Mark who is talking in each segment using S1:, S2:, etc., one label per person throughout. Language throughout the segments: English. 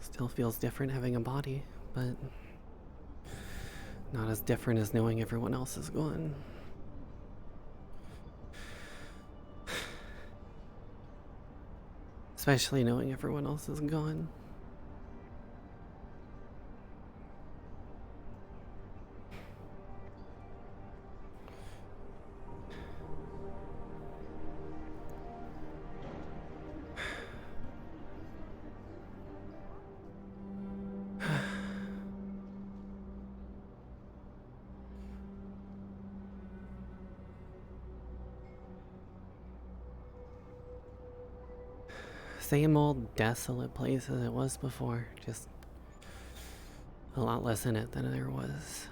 S1: Still feels different having a body, but not as different as knowing everyone else is gone. Especially knowing everyone else is gone. Same old desolate place as it was before, just a lot less in it than there was.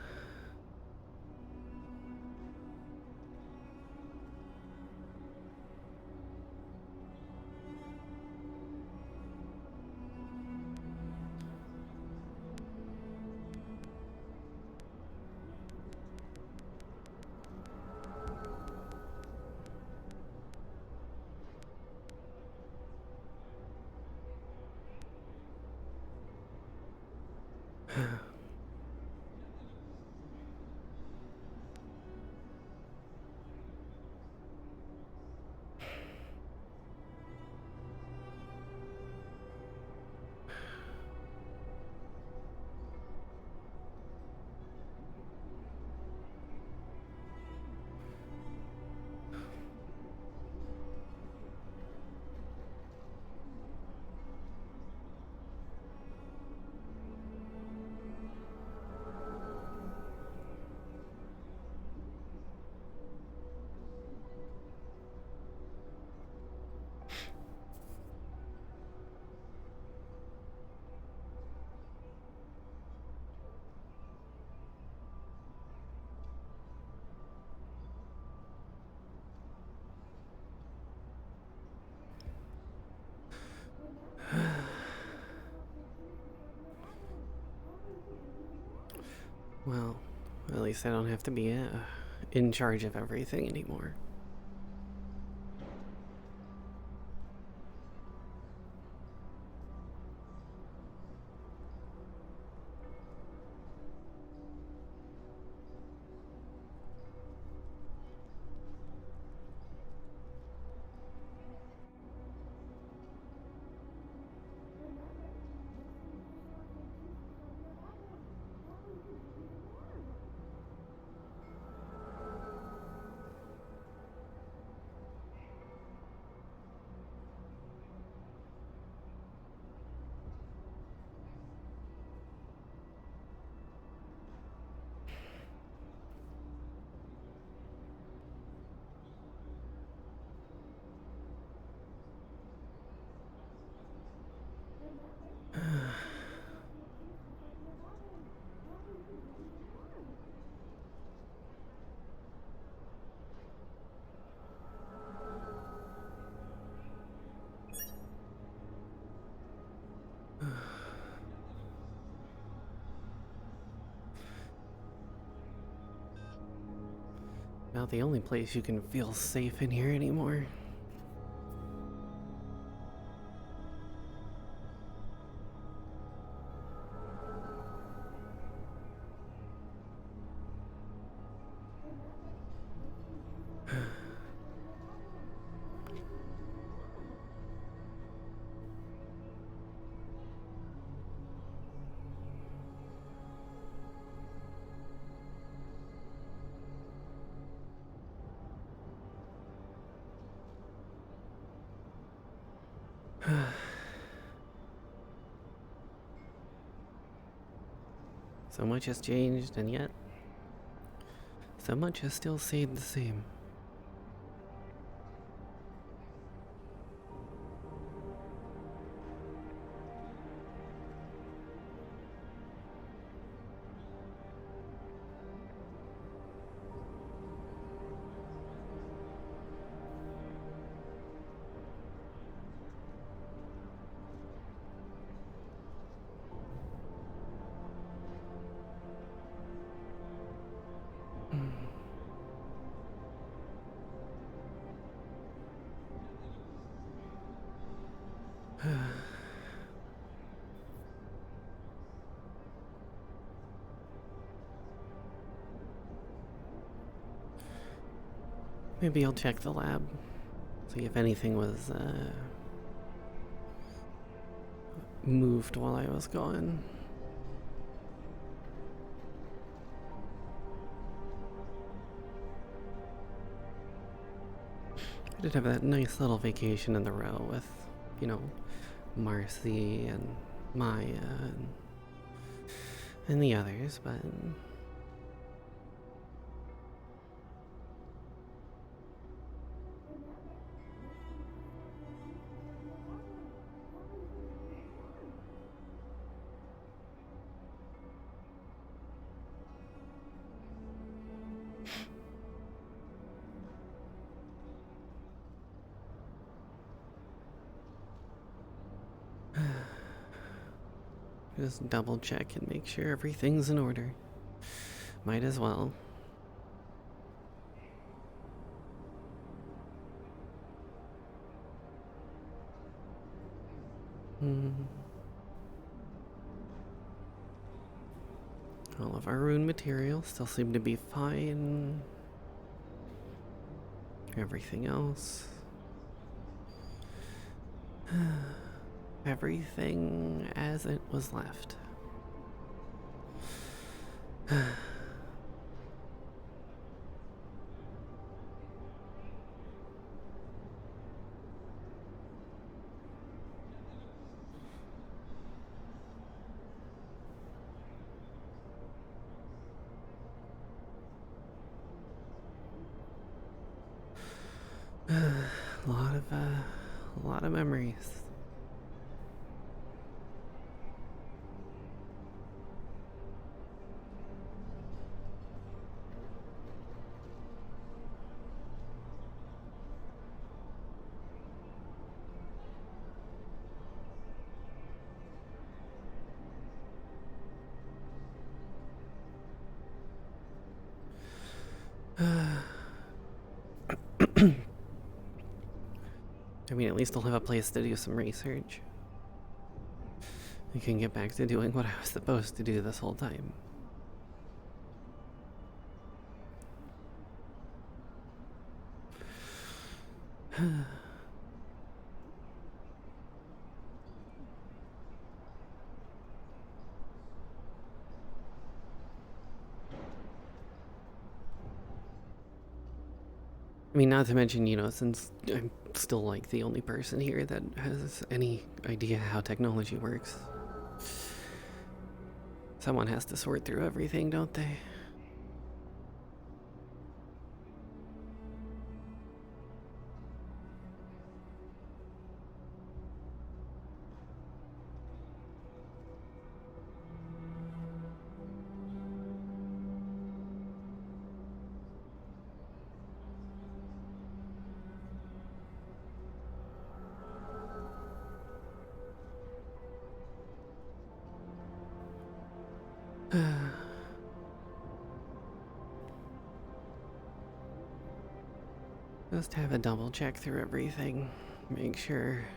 S1: Well, at least I don't have to be in charge of everything anymore. About the only place you can feel safe in here anymore. So much has changed, and yet so much has still stayed the same. Maybe I'll check the lab, see if anything was moved while I was gone. I did have that nice little vacation in the row with, Marcy and Maya and the others, but just double check and make sure everything's in order. Might as well. All of our rune materials still seem to be fine. Everything else. Everything as it was left. A lot of memories. I mean, at least I'll have a place to do some research. I can get back to doing what I was supposed to do this whole time. I mean, not to mention, since I'm still like the only person here that has any idea how technology works, someone has to sort through everything, don't they? Just have a double check through everything. Make sure.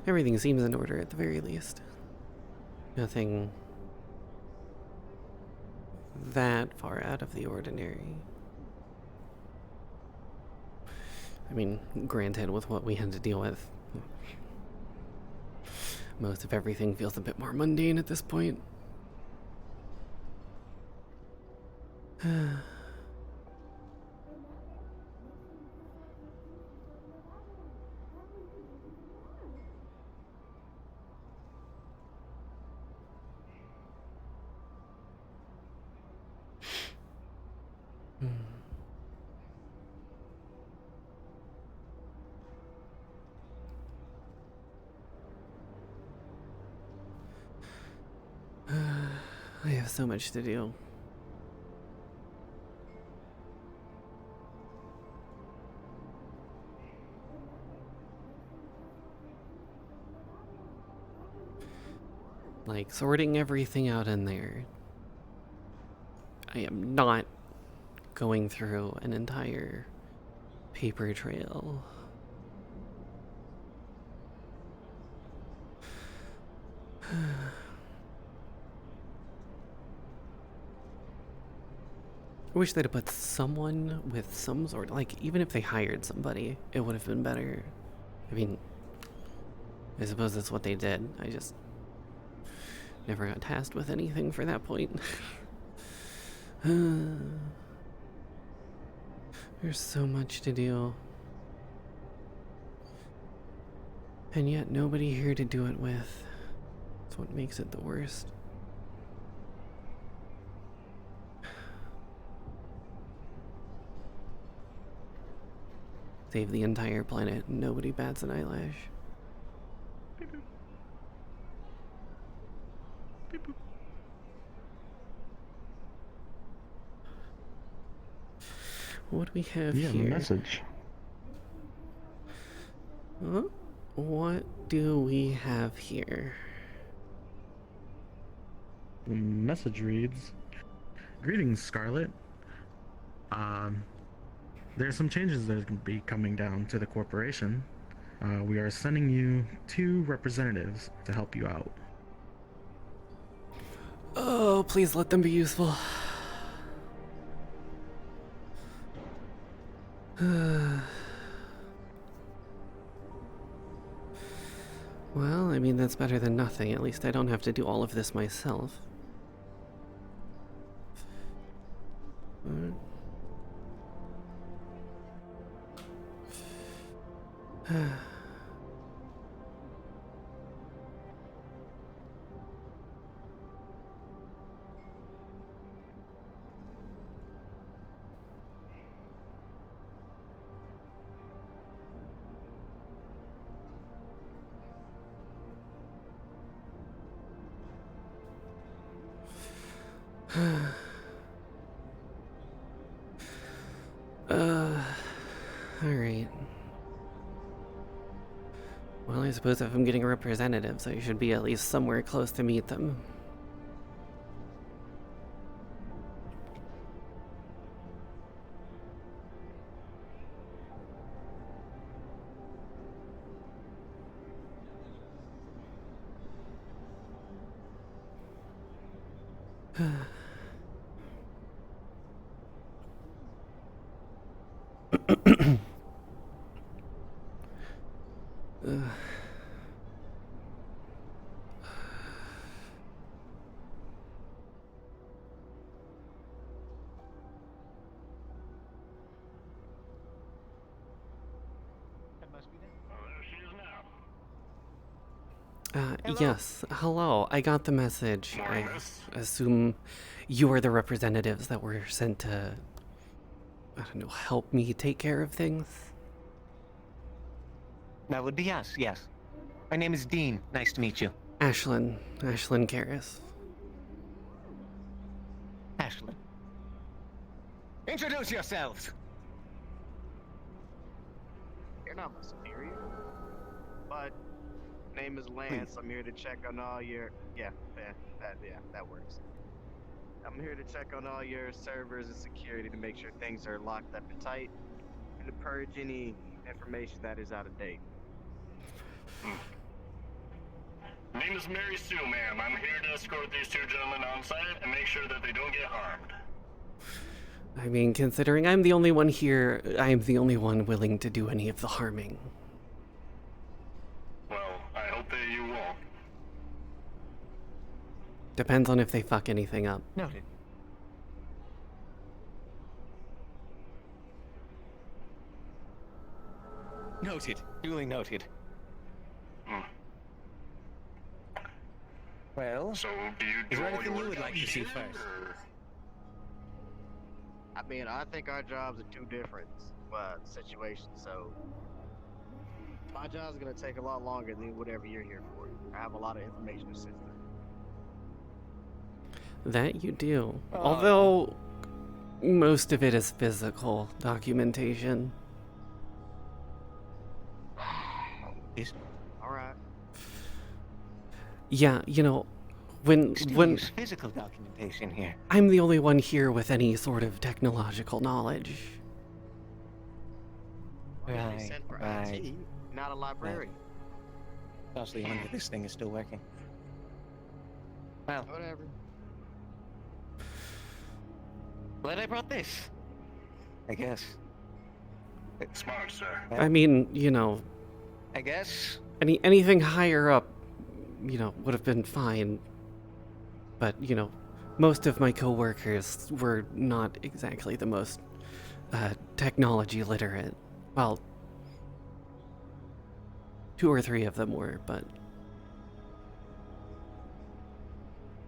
S1: Everything seems in order at the very least. Nothing that far out of the ordinary. I mean, granted, with what we had to deal with, most of everything feels a bit more mundane at this point. have so much to do. Like, sorting everything out in there. I am not going through an entire paper trail. I wish they'd have put someone with some sort, like, even if they hired somebody, it would have been better. I mean, I suppose that's what they did. I just never got tasked with anything for that point. There's so much to do. And yet nobody here to do it with. That's what makes it the worst. Save the entire planet, nobody bats an eyelash.
S2: Beep boop. Beep boop.
S1: What do we have
S2: You have
S1: here?
S2: a message.
S1: Huh? What do we have here?
S2: The message reads, "Greetings, Scarlet. There's some changes that are going to be coming down to the corporation. We are sending you 2 representatives to help you out."
S1: Oh, please let them be useful. Well, I mean, that's better than nothing. At least I don't have to do all of this myself. Alright. Well, I suppose if I'm getting representatives, I should be at least somewhere close to meet them. Yes. Hello. I got the message. I assume you are the representatives that were sent to, I don't know, help me take care of things?
S3: That would be us, yes. My name is Dean. Nice to meet you.
S1: Ashlyn. Ashlyn Karras.
S3: Ashlyn. Introduce yourselves!
S4: You're not my superior. But name is Lance. I'm here to check on all your that works. I'm here to check on all your servers and security to make sure things are locked up and tight and to purge any information that is out of date.
S5: Name is Mary Sue, ma'am. I'm here to escort these 2 gentlemen on site and make sure that they don't get harmed.
S1: I mean, considering I'm the only one here, I'm the only one willing to do any of the harming.
S5: Well, I hope that you won't.
S1: Depends on if they fuck anything up.
S3: Noted. Noted. Duly noted. Well,
S5: So, do you do
S3: is there
S5: all
S3: anything
S5: your
S3: you would
S5: work
S3: like to see
S5: here,
S3: first?
S5: or-
S4: I mean, I think our jobs are 2 different situations, so my job's gonna take a lot longer than whatever you're here for. I have a lot of information to sift through.
S1: That you do.
S3: Oh.
S1: Although, most of it is physical documentation.
S4: All right.
S1: Yeah, you know,
S3: Still
S1: when
S3: use physical documentation here.
S1: I'm the only one here with any sort of technological knowledge.
S4: They
S3: Right,
S4: sent for
S3: right.
S4: IT, not a librarian.
S3: Especially when this thing is still working. Well,
S4: Whatever.
S3: glad I brought this. I guess.
S5: Smart, sir.
S1: I mean, you know,
S3: I guess.
S1: anything higher up, you know, would have been fine. But, you know, most of my coworkers were not exactly the most technology literate. Well, 2 or 3 of them were, but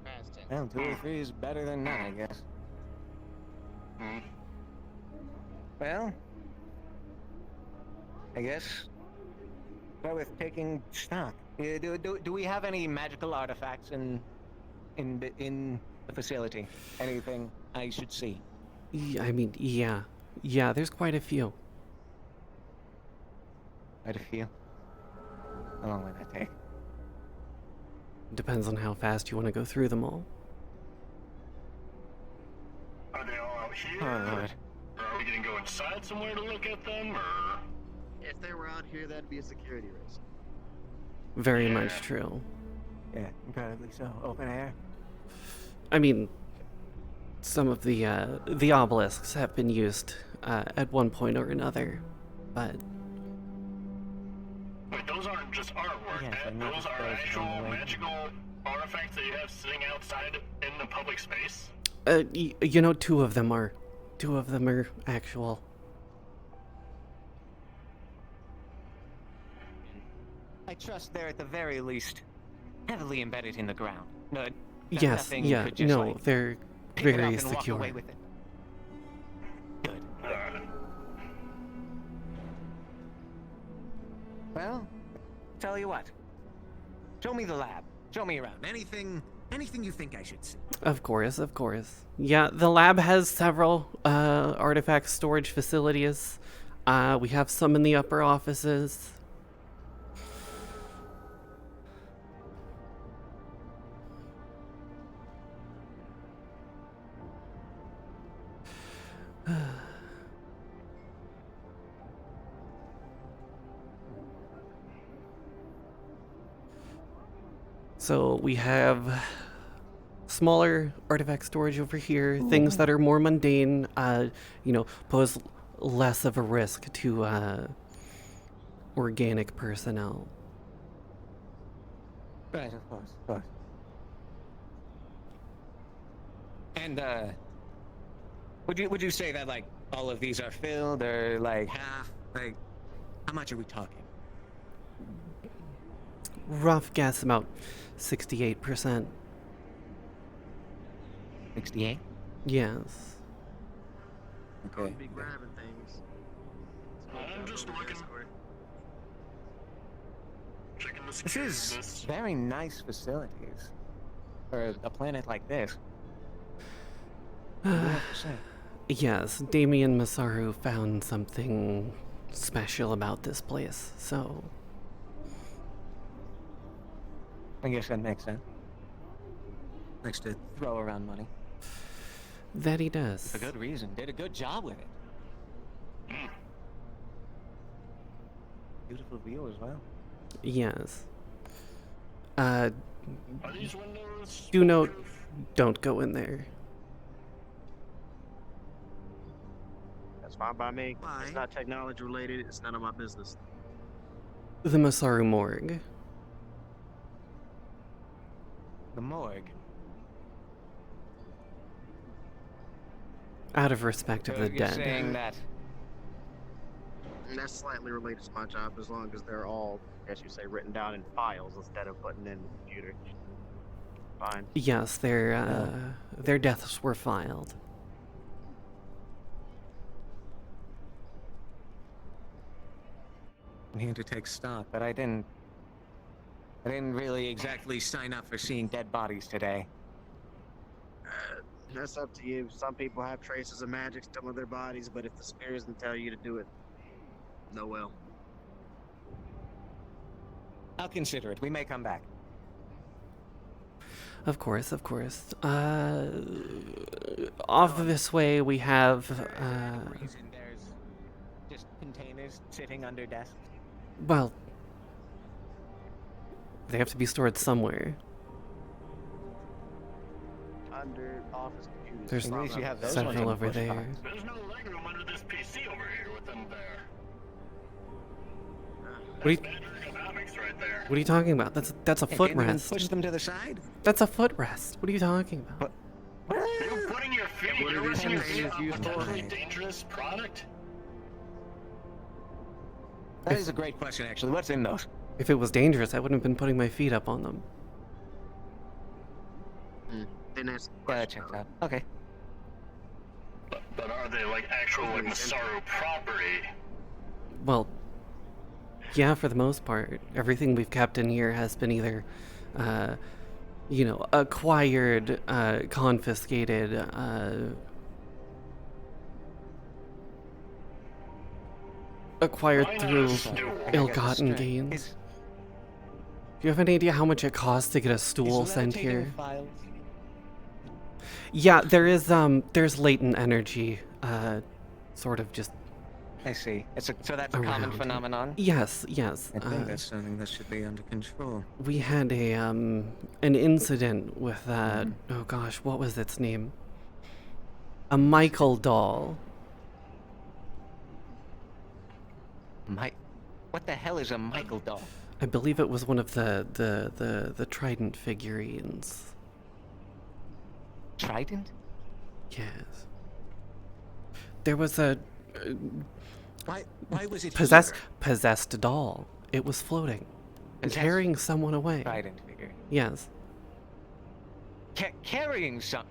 S4: Past tense.
S3: Well, 2 or 3 is better than none, I guess.
S5: Hmm?
S3: Well, I guess. Start with taking stock. Do we have any magical artifacts in the facility? Anything I should see?
S1: I mean, yeah, there's quite a few.
S3: Quite a few. How long will that take?
S1: Depends on how fast you want to go through them all.
S5: Are they all out here?
S3: Oh, Lord.
S5: Or are we gonna go inside somewhere to look at them, or...?
S4: If they were out here, that'd be a security risk.
S1: Very
S5: Yeah.
S1: much true.
S3: Yeah, incredibly so. Open air.
S1: I mean, some of the obelisks have been used at one point or another, but
S5: Wait, those aren't just artwork.
S3: Yes, I
S5: Those
S3: noticed
S5: are
S3: those
S5: actual
S3: on the way.
S5: magical artifacts that you have sitting outside in the public space?
S1: you know, 2 of them are actual.
S3: I trust they're at the very least heavily embedded in the ground. No,
S1: Yes,
S3: nothing you
S1: yeah,
S3: could just,
S1: no,
S3: like,
S1: they're
S3: pick it up
S1: very
S3: and walk
S1: secure.
S3: away with it. Good. Well, tell you what. Show me the lab. Show me around. Anything you think I should see.
S1: Of course. Yeah, the lab has several artifact storage facilities. We have some in the upper offices. So we have smaller artifact storage over here, things that are more mundane, you know, pose less of a risk to organic personnel.
S3: Right, of course. And would you say that like all of these are filled or like half? Like how much are we talking?
S1: Rough guess about 68%.
S3: 68?
S1: Yes.
S4: I would be grabbing things.
S5: I'm just looking. Checking the
S3: This
S5: security
S3: is
S5: of this.
S3: very nice facilities for a planet like this. I have to say.
S1: Yes, Damien Masaru found something special about this place, so
S3: I guess that makes sense. Likes to throw around money.
S1: that he does.
S3: For good reason. Did a good job with it.
S5: Hmm.
S3: Beautiful view as well.
S1: Yes.
S5: Are these windows?
S1: Do note, don't go in there.
S4: That's fine by me.
S3: Why?
S4: It's not technology related. It's none of my business.
S1: The Masaru morgue.
S3: The morgue.
S1: Out of respect of
S3: So
S1: the
S3: you're
S1: dead.
S3: saying that
S4: And that's slightly related to my job as long as they're all, as you say, written down in files instead of putting in the computer. Fine.
S1: Yes, their deaths were filed.
S3: I'm here to take stock, but I didn't really exactly sign up for seeing dead bodies today.
S4: That's up to you. Some people have traces of magic still in their bodies, but if the spirits can tell you to do it, no well.
S3: I'll consider it. We may come back.
S1: Of course, of course. Off this way we have,
S3: Reason there's just containers sitting under desks.
S1: well, they have to be stored somewhere.
S4: Under office computers.
S1: There's
S3: At least you have those
S1: several
S3: ones on
S1: over
S3: push
S1: there.
S3: carts.
S5: There's no legroom under this PC over here with them there.
S1: What are you,
S5: Standard economics right there.
S1: what are you talking about? That's a
S3: Hey, can't you even
S1: footrest.
S3: push them to the side.
S1: That's a footrest. What are you talking about?
S5: You're putting your feet,
S4: What
S5: you're
S4: are these
S5: resting your feet
S4: containers
S5: on
S4: used for?
S5: potentially dangerous product?
S3: That is a great question, actually. What's in those?
S1: If it was dangerous, I wouldn't have been putting my feet up on them.
S4: Didn't ask the
S3: Yeah, that
S4: question.
S3: checks out. Okay.
S5: But are they like actual like Masaru property?
S1: Well, yeah, for the most part. Everything we've kept in here has been either, acquired, confiscated, acquired
S5: Why not
S1: through
S5: a stool?
S1: ill-gotten gains. Do you have any idea how much it costs to get a stool sent here? Yeah, there's latent energy, sort of just,
S3: I see. So that's a common
S1: Around.
S3: phenomenon.
S1: yes.
S3: I think that's something that should be under control.
S1: We had an incident with oh gosh, what was its name? A Michael doll.
S3: What the hell is a Michael doll?
S1: I believe it was one of the Trident figurines.
S3: Trident?
S1: Yes. There was a
S3: Why was it
S1: possessed doll. It was floating and
S3: Possessed
S1: carrying someone away.
S3: Trident figure?
S1: Yes.
S3: Carrying some.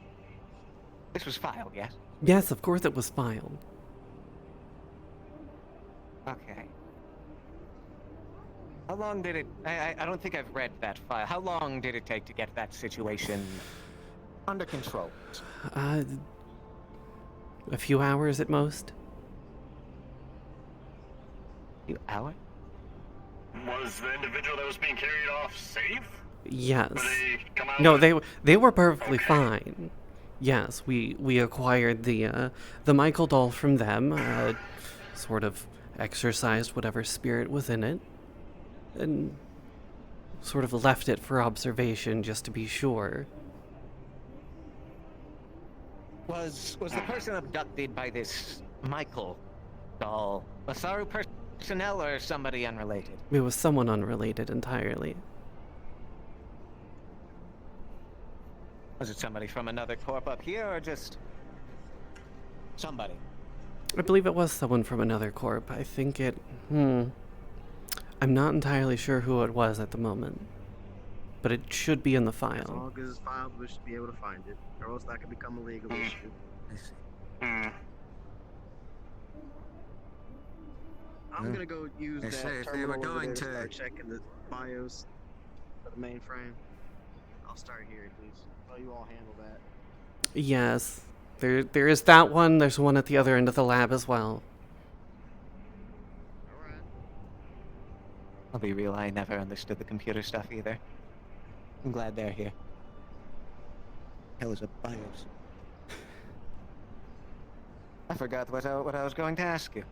S3: This was filed, yes?
S1: Yes, of course it was filed.
S3: Okay. How long did it... I don't think I've read that file. How long did it take to get that situation under control?
S1: A few hours at most.
S3: Few hours?
S5: Was the individual that was being carried off safe?
S1: Yes.
S5: Did they come out
S1: No,
S5: with-
S1: they were perfectly
S5: Okay.
S1: fine. Yes, we acquired the Michael doll from them, sort of exorcised whatever spirit was in it, and sort of left it for observation just to be sure.
S3: Was the person abducted by this Michael doll Masaru personnel or somebody unrelated?
S1: It was someone unrelated entirely.
S3: Was it somebody from another corp up here or just somebody?
S1: I believe it was someone from another corp. I think it... I'm not entirely sure who it was at the moment. But it should be in the
S4: As
S1: file.
S4: long as it's filed, we should be able to find it, or else that could become a legal issue.
S3: I see.
S5: Hmm.
S4: I'm gonna go use
S3: They
S4: that
S3: say if they were
S4: terminal over
S3: going
S4: there
S3: to-
S4: start checking the BIOS for the mainframe. I'll start here, please. While you all handle that.
S1: Yes. There is that one. There's one at the other end of the lab as well.
S4: All right.
S3: I'll be real, I never understood the computer stuff either. I'm glad they're here. Hell is a BIOS? I forgot what I was going to ask you.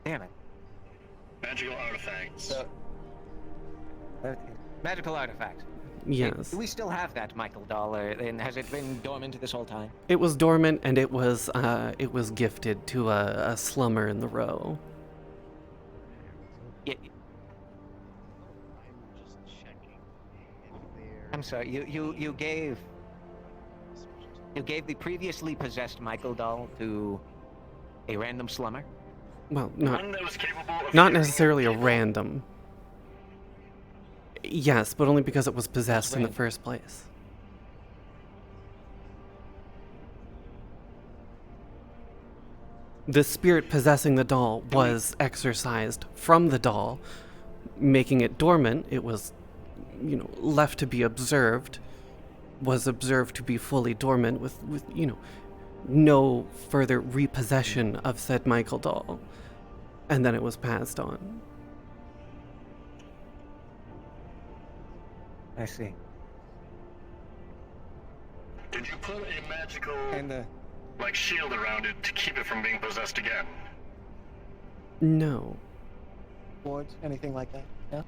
S3: Damn it.
S5: Magical artifacts.
S3: So, magical artifacts.
S1: Yes.
S3: Do we still have that Michael doll, and has it been dormant this whole time?
S1: It was dormant, and it was gifted to a slummer in the row.
S3: Yeah,
S4: I'm just checking if they're.
S3: I'm sorry. You gave the previously possessed Michael doll to a random slummer.
S1: Well,
S5: One that was capable of
S1: not
S5: hearing
S1: necessarily a
S5: people.
S1: random. Yes, but only because it was possessed in the
S3: random.
S1: first place. The spirit possessing the doll was exorcised from the doll, making it dormant. It was left to be observed was observed to be fully dormant with no further repossession of said Michael doll. And then it was passed on.
S3: I see.
S5: Did you put a magical,
S3: And
S5: shield around it to keep it from being possessed again?
S1: No.
S3: wards, anything like that? No?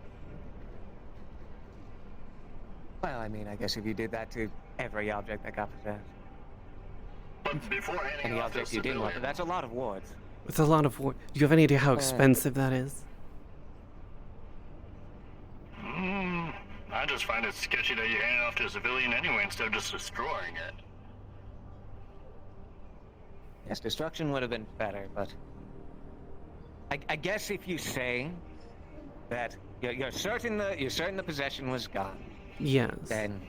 S3: Well, I mean, I guess if you did that to every object that got possessed.
S5: But before handing
S3: Any
S5: off to a
S3: object you didn't want,
S5: civilian,
S3: but that's a lot of wards.
S1: It's a lot of work. Do you have any idea how expensive that is?
S5: I just find it sketchy that you hand it off to a civilian anyway instead of just destroying it.
S3: Yes, destruction would have been better, but I guess if you say that you're certain the possession was gone,
S1: Yes.
S3: then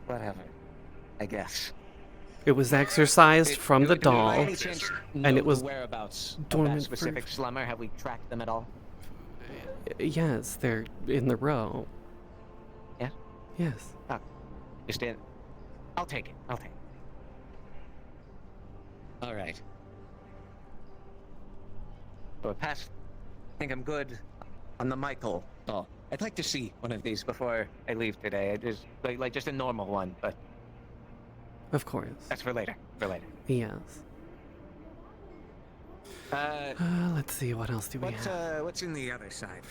S3: whatever. I guess.
S1: It was exorcised from the
S3: Do we by
S1: doll.
S3: any chance know
S1: and it was
S3: the whereabouts of
S1: dormant
S3: that
S1: for-
S3: specific slumber? Have we tracked them at all?
S1: Yes, they're in the row.
S3: Yeah.
S1: Yes.
S3: Oh, just in. I'll take it. I'll take it. All right. Well, past. I think I'm good on the Michael doll. I'd like to see one of these before I leave today. I just like just a normal one, but
S1: Of course.
S3: that's for later. For later.
S1: Yes.
S3: Uh,
S1: Let's see, what else do we have?
S3: what's in the other side?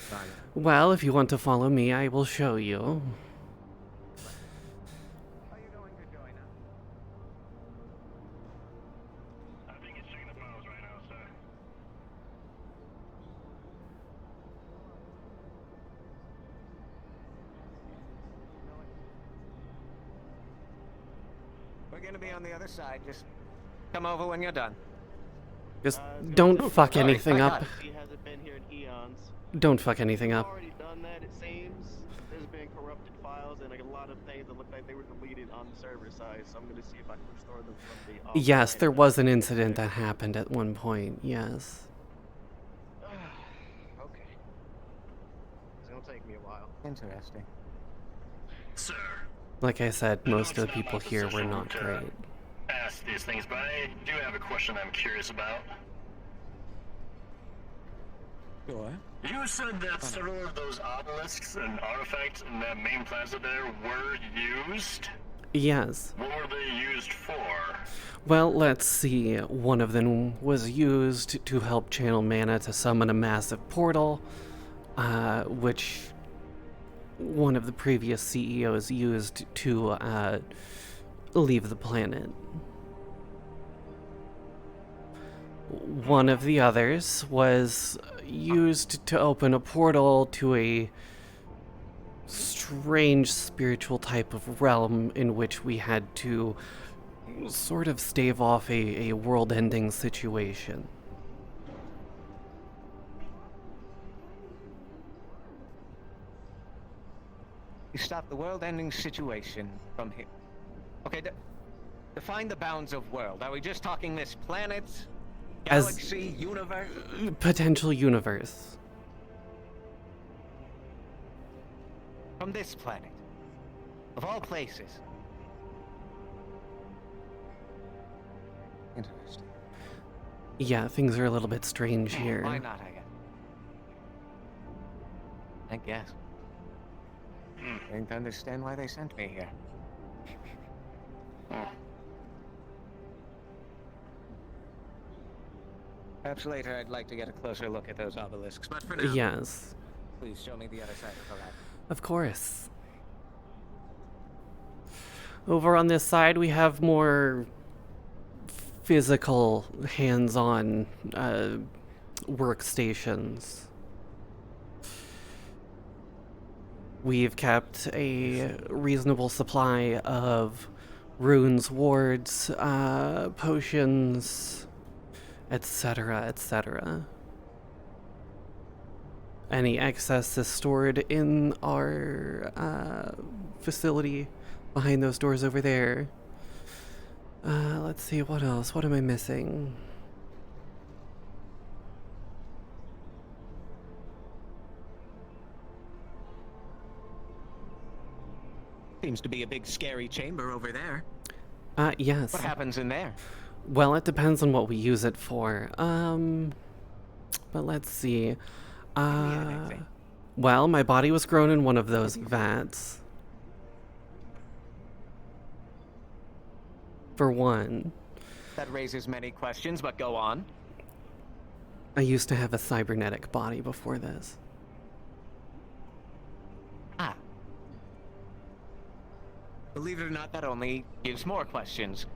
S1: Well, if you want to follow me, I will show you.
S3: Are you going to join us?
S5: I think he's checking the files right now, sir.
S3: We're gonna be on the other side. Just come over when you're done.
S1: Just
S4: it's
S1: don't
S4: gonna-
S1: fuck
S3: Alright,
S1: anything
S3: I
S1: up.
S3: got
S4: He hasn't been here in eons.
S1: Don't fuck anything
S4: We've
S1: up.
S4: already done that, it seems. There's been corrupted files and like a lot of things that look like they were deleted on the server side, so I'm gonna see if I can restore them from the
S1: Yes,
S4: offline
S1: there was an
S4: side.
S1: incident that happened at one point, yes.
S4: Okay. It's gonna take me a while.
S3: Interesting.
S5: Sir,
S1: Like I said,
S5: I know
S1: most
S5: it's
S1: of the
S5: not my
S1: people here were
S5: position
S1: not
S5: to
S1: great.
S5: ask these things, but I do have a question I'm curious about.
S3: Sure.
S5: You said that several of those obelisks and artifacts in that main plaza there were used?
S1: Yes.
S5: What were they used for?
S1: Well, let's see. One of them was used to help channel mana to summon a massive portal, which one of the previous CEOs used to leave the planet. One of the others was used to open a portal to a strange spiritual type of realm in which we had to sort of stave off a world-ending situation.
S3: You stop the world-ending situation from here. Okay, define the bounds of world. Are we just talking this planet,
S1: As-
S3: galaxy, universe?
S1: Potential universe.
S3: From this planet, of all places. Interesting.
S1: Yeah, things are a little bit strange here.
S3: Why not? I guess. I didn't understand why they sent me here. Perhaps later I'd like to get a closer look at those obelisks, but for now,
S1: Yes,
S3: please show me the other side of the lab.
S1: of course. Over on this side, we have more physical, hands-on workstations. We've kept a reasonable supply of runes, wards, potions, etc., etc. Any excess is stored in our facility behind those doors over there. Let's see, what else? What am I missing?
S3: Seems to be a big scary chamber over there.
S1: Yes.
S3: What happens in there?
S1: Well, it depends on what we use it for. But let's see.
S3: anything.
S1: Well, my body was grown in one of those vats. For one.
S3: That raises many questions, but go on.
S1: I used to have a cybernetic body before this.
S3: Ah. Believe it or not, that only gives more questions.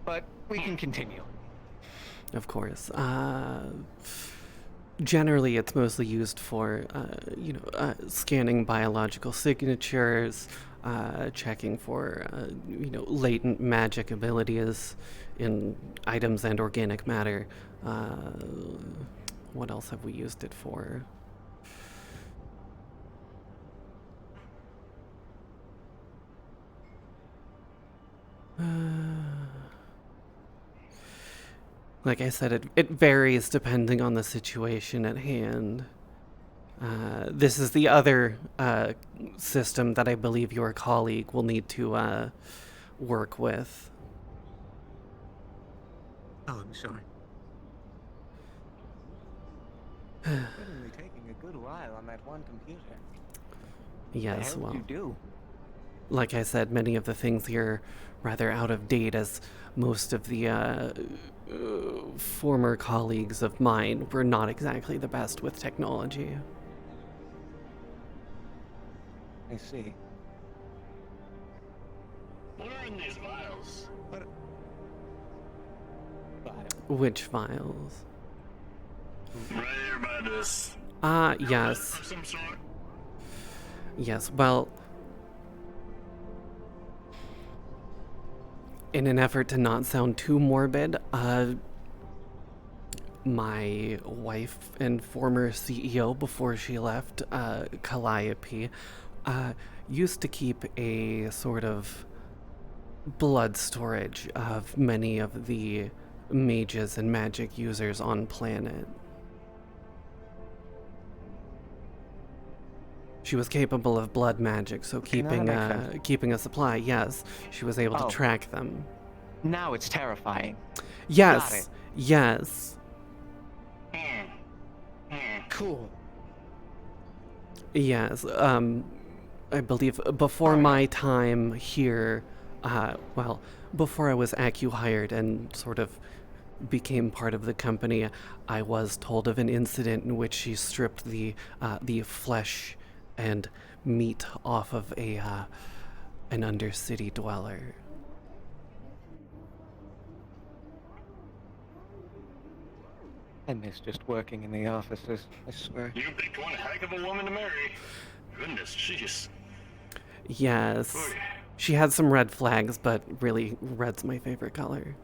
S3: But we can continue.
S1: Of course. Generally, it's mostly used for, scanning biological signatures, checking for, latent magic abilities in items and organic matter. What else have we used it for? Like I said, it varies depending on the situation at hand. This is the other system that I believe your colleague will need to work with.
S3: Oh, I'm sorry. Certainly taking a good while on that one computer.
S1: Yes,
S3: What
S1: well,
S3: the hell did you do?
S1: like I said, many of the things here are rather out of date, as most of the former colleagues of mine were not exactly the best with technology.
S3: I see.
S5: What are in these vials?
S1: Which files?
S5: Right here by this.
S1: Yes.
S5: Of some sort.
S1: Yes, well, in an effort to not sound too morbid, my wife and former CEO before she left, Calliope, used to keep a sort of blood storage of many of the mages and magic users on planet. She was capable of blood magic, so
S3: Okay, now that makes sense.
S1: keeping a supply, yes, she was able to
S3: Oh.
S1: track them.
S3: Now it's terrifying.
S1: Yes,
S3: it.
S1: yes,
S3: Cool.
S1: yes. I believe before my time here, before I was acqui-hired and sort of became part of the company, I was told of an incident in which she stripped the flesh and meat off of an undercity dweller.
S3: I miss just working in the offices, I swear.
S5: You picked one heck of a woman to marry. Goodness, jeez.
S1: Yes,
S5: Oy.
S1: she had some red flags, but really, red's my favorite color.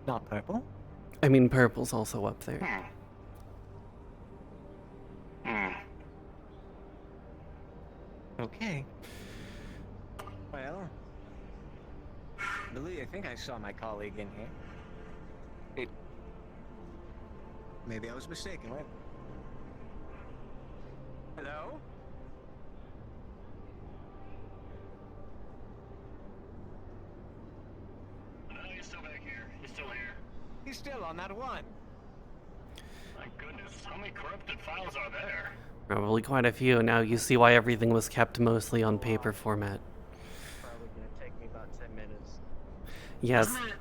S3: Not purple?
S1: I mean, purple's also up there.
S3: Okay. Well, Billy, I think I saw my colleague in here. Maybe I was mistaken. Wait. Hello?
S5: No, he's still back here. He's still here.
S3: He's still on that one.
S5: My goodness, how many corrupted files are there?
S1: Probably quite a few. Now you see why everything was kept mostly on paper format.
S4: Probably gonna take me about 10 minutes.
S1: Yes.
S5: Isn't it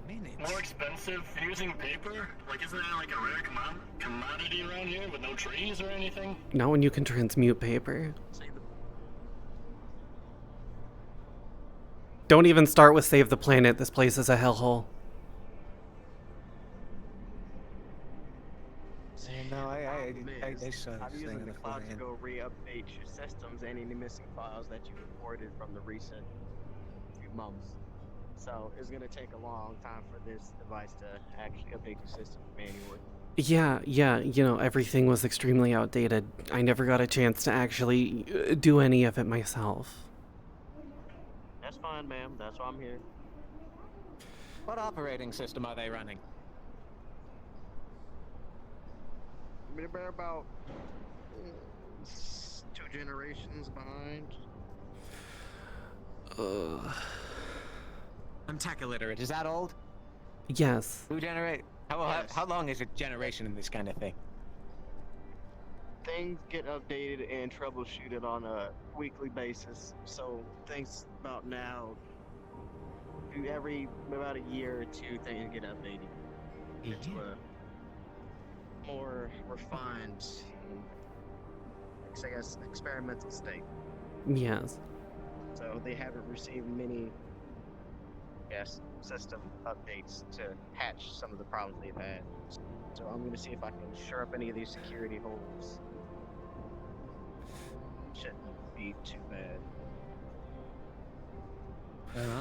S3: 10 minutes.
S5: more expensive using paper? Like, isn't that like a rare commodity around here with no trees or anything?
S1: Not when you can transmute paper. Don't even start with Save the Planet. This place is a hellhole.
S3: No, I
S4: Miss,
S3: saw
S4: I'm
S3: this thing
S4: using
S3: in
S4: the
S3: the
S4: cloud to
S3: beforehand.
S4: go re-update your systems and any missing files that you reported from the recent few months. So it's gonna take a long time for this device to actually update your system manually.
S1: Yeah, everything was extremely outdated. I never got a chance to actually do any of it myself.
S4: That's fine, ma'am. That's why I'm here.
S3: What operating system are they running?
S4: I mean, they're about It's 2 generations behind.
S3: I'm tech illiterate. Is that old?
S1: Yes.
S3: Who generate?
S4: Yes.
S3: How long is a generation in this kind of thing?
S4: Things get updated and troubleshooted on a weekly basis. So things about now, every about a year or two, things get updated into a more refined, I guess, experimental state.
S1: Yes.
S4: So they haven't received many, system updates to patch some of the problems they've had. So I'm going to see if I can shore up any of these security holes. Shouldn't be too bad.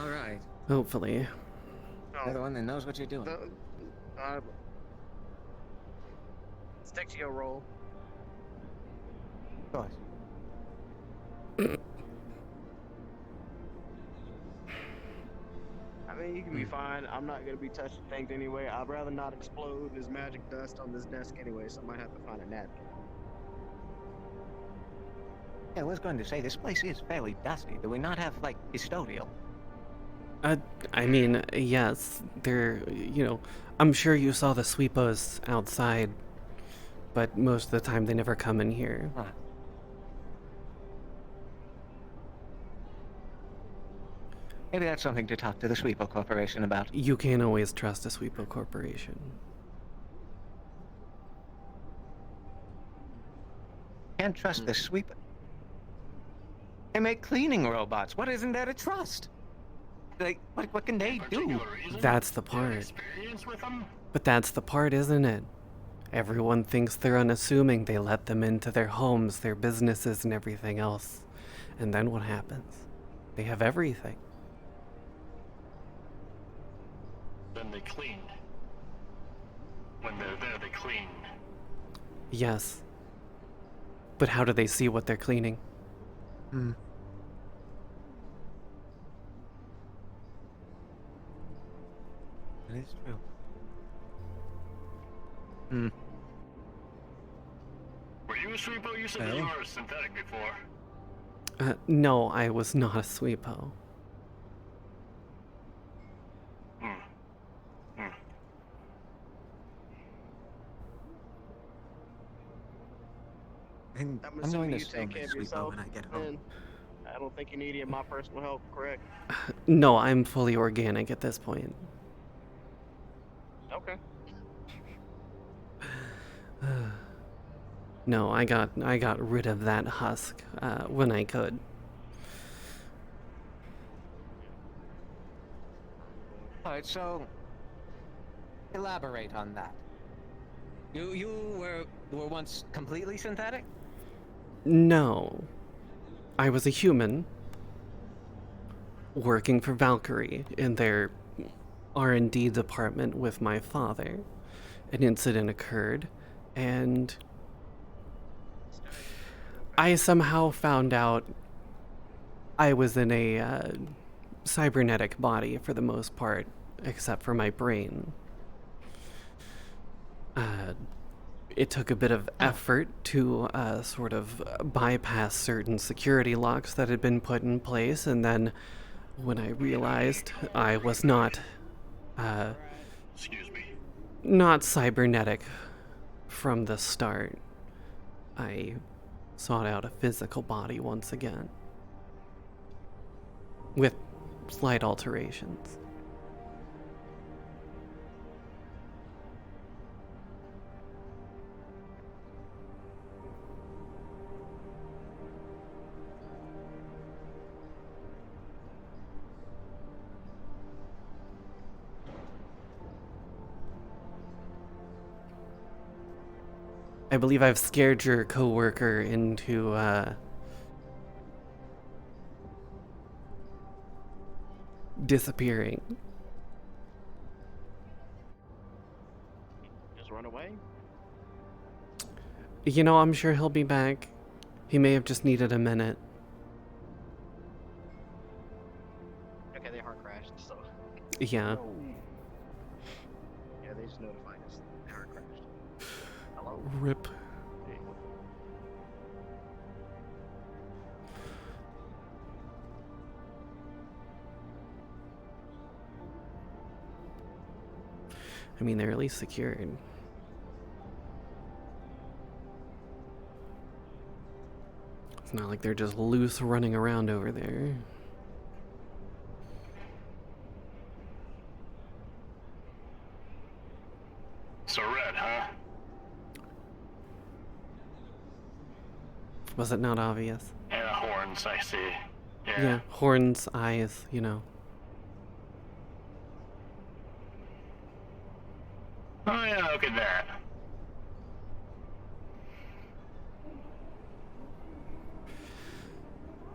S3: All right.
S1: Hopefully.
S3: You're the one that knows what you're doing.
S4: Stick to your role.
S3: Of course.
S4: I mean, you can be fine. I'm not going to be touching things anyway. I'd rather not explode. There's magic dust on this desk anyway, so I might have to find a napkin.
S3: Yeah, I was going to say, this place is fairly dusty. Do we not have, like, custodial?
S1: I mean, yes, they're, I'm sure you saw the sweepos outside, but most of the time they never come in here.
S3: Huh. Maybe that's something to talk to the Sweepo Corporation about.
S1: You can't always trust a sweepo corporation.
S3: Can't trust the sweep. They make cleaning robots. What isn't there to trust? Like, what can they do?
S1: That's the part. But that's the part, isn't it? Everyone thinks they're unassuming. They let them into their homes, their businesses, and everything else. And then what happens? They have everything.
S5: Then they clean. When they're there, they clean.
S1: Yes. But how do they see what they're cleaning?
S3: That is true.
S5: Were you a sweepo? You said that you were a synthetic before.
S1: No, I was not a sweepo.
S3: I'm going
S4: assuming
S3: to
S4: you
S3: assume
S4: take care
S3: it's
S4: of
S3: Sweepo
S4: yourself,
S3: when I get home.
S4: and I don't think you need any of my personal help, correct?
S1: No, I'm fully organic at this point.
S4: Okay.
S1: No, I got rid of that husk when I could.
S3: All right, so elaborate on that. You were once completely synthetic?
S1: No. I was a human working for Valkyrie in their R&D department with my father. An incident occurred, and I somehow found out I was in a cybernetic body for the most part, except for my brain. It took a bit of effort to sort of bypass certain security locks that had been put in place, and then when I realized I was not
S5: Excuse me.
S1: not cybernetic from the start, I sought out a physical body once again, with slight alterations. I believe I've scared your coworker into disappearing.
S4: Just run away?
S1: I'm sure he'll be back. He may have just needed a minute.
S4: Okay, they hard crashed, so.
S1: Yeah.
S4: Yeah, they just notified us. They hard crashed. Hello?
S1: Rip. I mean, they're at least secured. It's not like they're just loose running around over there.
S5: So red, huh?
S1: Was it not obvious?
S5: Yeah, horns, I see.
S1: Yeah, horns, eyes, you know.
S5: Oh yeah, look at that.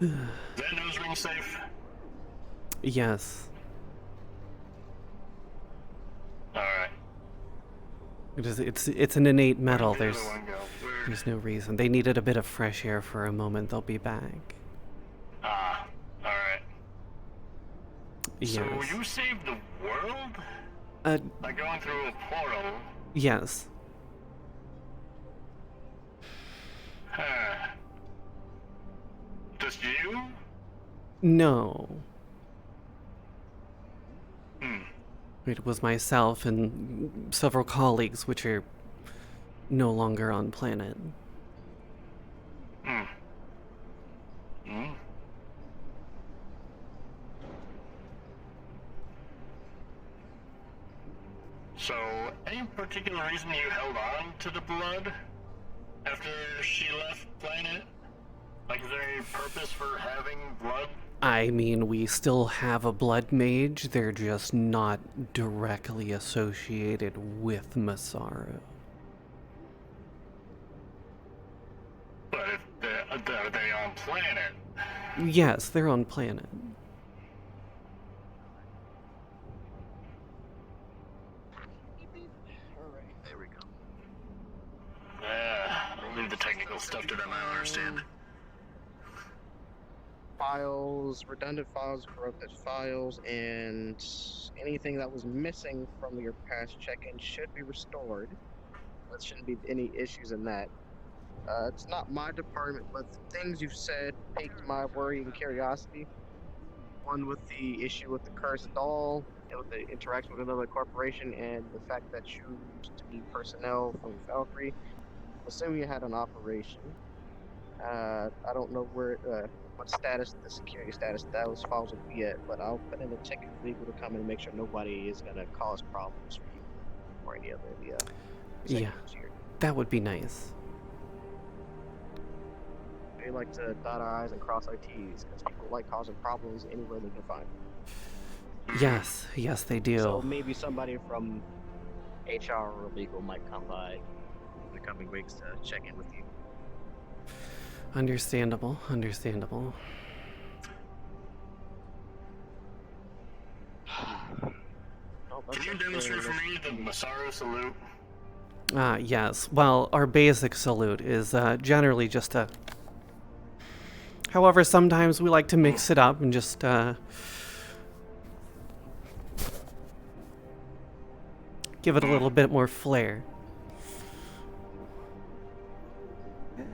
S5: Is that nose ring safe?
S1: Yes.
S5: Alright.
S1: It's an innate metal.
S5: Where'd the other one go?
S1: There's no reason. They needed a bit of fresh air for a moment. They'll be back.
S5: Ah, alright.
S1: Yes.
S5: So you saved the world? By going through a portal?
S1: Yes.
S5: Huh. Just you?
S1: No.
S5: Hmm.
S1: It was myself and several colleagues, which are no longer on planet.
S5: Hmm. Hmm. So, any particular reason you held on to the blood after she left planet? Like, is there any purpose for having blood?
S1: I mean, we still have a blood mage. They're just not directly associated with Masaru.
S5: But if are they on planet?
S1: Yes, they're on planet.
S4: Alright, there we go.
S5: I'll leave the technical stuff to them, I don't understand.
S4: Files, redundant files, corrupted files, and anything that was missing from your past check-in should be restored. There shouldn't be any issues in that. It's not my department, but the things you've said piqued my worry and curiosity. One with the issue with the cursed doll, and with the interaction with another corporation, and the fact that you used to be personnel from Valkyrie. Assuming you had an operation. I don't know where, what status, the security status those files will be at, but I'll put in a ticket for legal to come in and make sure nobody is going to cause problems for you or any other of the
S1: Yeah,
S4: executives here.
S1: that would be nice.
S4: We like to dot our I's and cross our T's because people like causing problems anywhere they can find them.
S1: Yes, yes, they do.
S4: So maybe somebody from HR or legal might come by in the coming weeks to check in with you.
S1: Understandable, understandable.
S4: Oh,
S5: Can you demonstrate for me the Masaru salute?
S1: Yes. Well, our basic salute is generally just a... However, sometimes we like to mix it up and just give it a little bit more flair.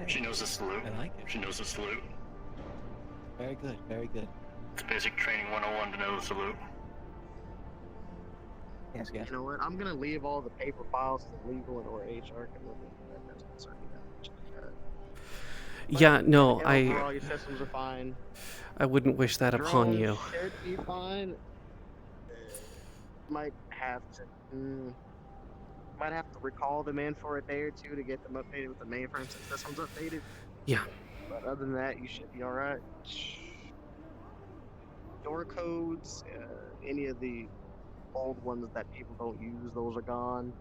S5: She knows the salute.
S3: I like it.
S5: She knows the salute.
S3: Very good, very good.
S5: It's basic training 101 to know the salute.
S3: Yes, yes.
S4: You know what? I'm gonna leave all the paper files to legal and or HR. That doesn't concern me that much.
S1: Yeah, no,
S4: Overall, your systems are fine.
S1: I wouldn't wish that upon
S4: Drones
S1: you.
S4: should be fine. Might have to recall them in for a day or two to get them updated with the mainframe since this one's updated.
S1: Yeah.
S4: But other than that, you should be all right. Door codes, any of the old ones that people don't use, those are gone.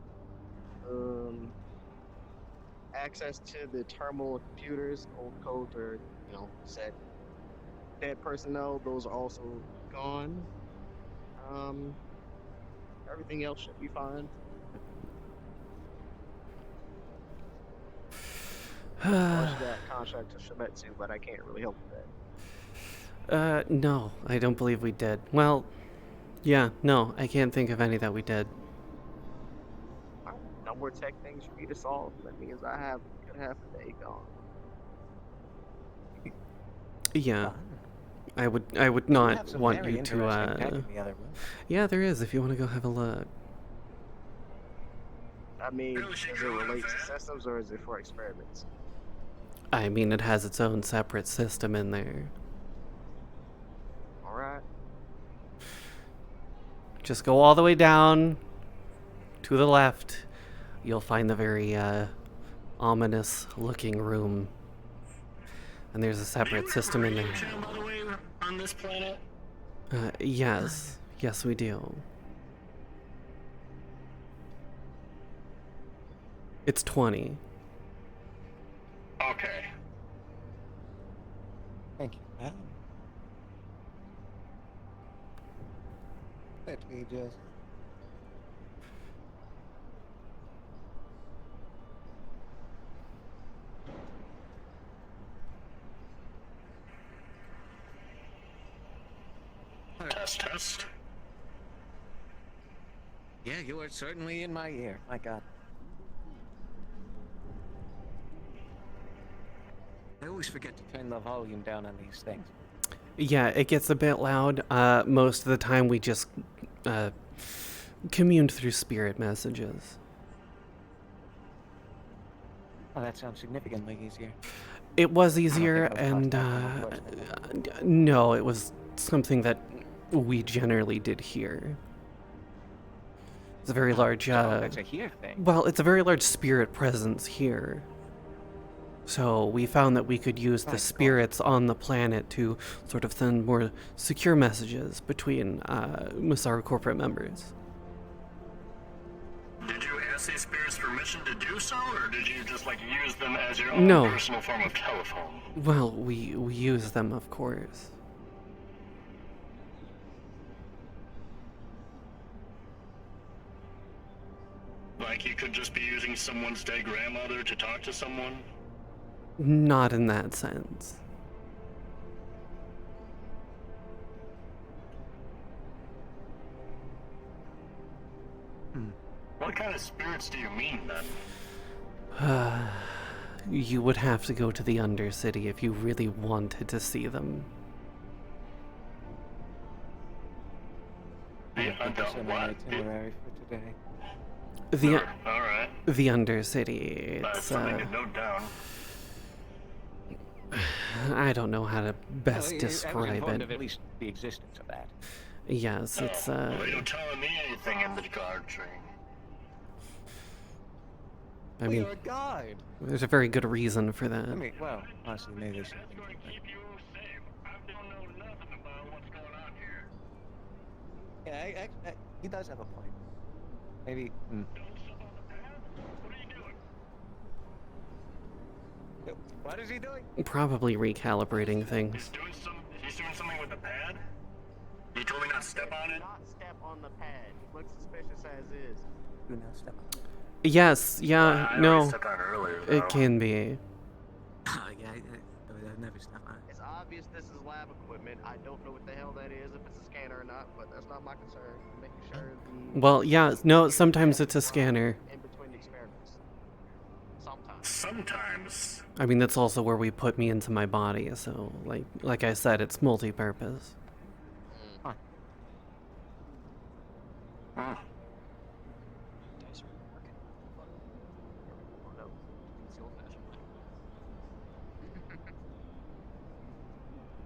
S4: Access to the terminal computers, old codes are, set. Dead personnel, those are also gone. Everything else should be fine. Unless you got a contract to Shimetsu, but I can't really help with that.
S1: No, I don't believe we did. Well, yeah, no, I can't think of any that we did.
S4: No more tech things for me to solve. That means I have a good half a day gone.
S1: Yeah. I would
S3: We have
S1: not
S3: some
S1: want
S3: very
S1: you
S3: interesting tech
S1: to,
S3: in the other room.
S1: yeah, there is, if you want to go have a look.
S4: I mean, does it relate to systems or is it for experiments?
S1: I mean, it has its own separate system in there.
S4: Alright.
S1: Just go all the way down to the left. You'll find the very ominous looking room. And there's a separate system in there.
S5: By the way, on this planet?
S1: Yes. Yes, we do. It's 20.
S5: Okay.
S3: Thank you. Let me just.
S5: Test.
S3: Yeah, you are certainly in my ear. My God. I always forget to turn the volume down on these things.
S1: Yeah, it gets a bit loud. Most of the time we just communed through spirit messages.
S3: Oh, that sounds significantly easier.
S1: It was easier,
S3: think it was
S1: and
S3: cost effective,
S1: no, it was something that we generally did here. It's a very large,
S3: That's a here thing.
S1: well, it's a very large spirit presence here. So we found that we could use the
S3: Right, cool.
S1: spirits on the planet to sort of send more secure messages between Masaru corporate members.
S5: Did you ask these spirits permission to do so, or did you just like use them as your own
S1: No.
S5: personal form of telephone?
S1: Well, we use them, of course.
S5: Like you could just be using someone's dead grandmother to talk to someone?
S1: Not in that sense.
S5: What kind of spirits do you mean then?
S1: You would have to go to the Undercity if you really wanted to see them.
S5: The
S3: Put this in my
S5: what?
S3: itinerary for today.
S1: The
S5: Alright.
S1: the Undercity.
S5: That's
S1: It's
S5: something to note down.
S1: I don't know how to best
S3: I was
S1: describe
S3: informed
S1: it.
S3: of at least the existence of that.
S1: Yes, it's
S5: Well, you don't tell me anything in the guard train.
S1: I mean,
S3: You're a guide.
S1: there's a very good reason for that.
S3: I mean, well, honestly, maybe there's something to it.
S5: Keep you safe. I don't know nothing about what's going on here.
S3: Yeah, he does have a point. Maybe.
S5: Don't step on the path? What are you doing?
S3: What is he doing?
S1: Probably recalibrating things.
S5: He's doing something with the pad? You told me not to step on it?
S4: Not step on the pad. It looks suspicious as is.
S3: Do not step on.
S1: Yes, yeah,
S5: I already
S1: no,
S5: stepped on it earlier, though.
S1: it can be.
S3: Yeah, I've never stepped on it.
S4: It's obvious this is lab equipment. I don't know what the hell that is, if it's a scanner or not, but that's not my concern. Making sure the
S1: Well, yeah, no, sometimes it's a scanner.
S4: in between experiments. Sometimes.
S5: Sometimes.
S1: I mean, that's also where we put me into my body, so, like I said, it's multi-purpose.
S3: Huh.
S4: Oh, no. It's the old-fashioned way.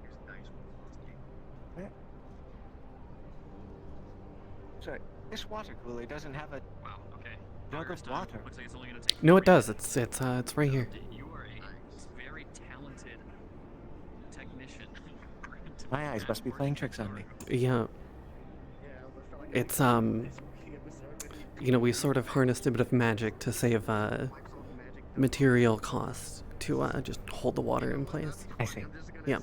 S4: Here's the dice roll.
S3: Sorry, this water cooler doesn't have a
S6: Wow, okay.
S3: jug
S6: First
S3: of
S6: time.
S3: water.
S6: Looks like it's only gonna take
S1: No, it
S6: 3
S1: does.
S6: minutes.
S1: It's right here.
S6: You are a very talented technician.
S3: My eyes must be playing tricks on me.
S1: Yeah, it's you know, we sort of harnessed a bit of magic to save material costs to just hold the water in place.
S3: I see.
S1: Yeah.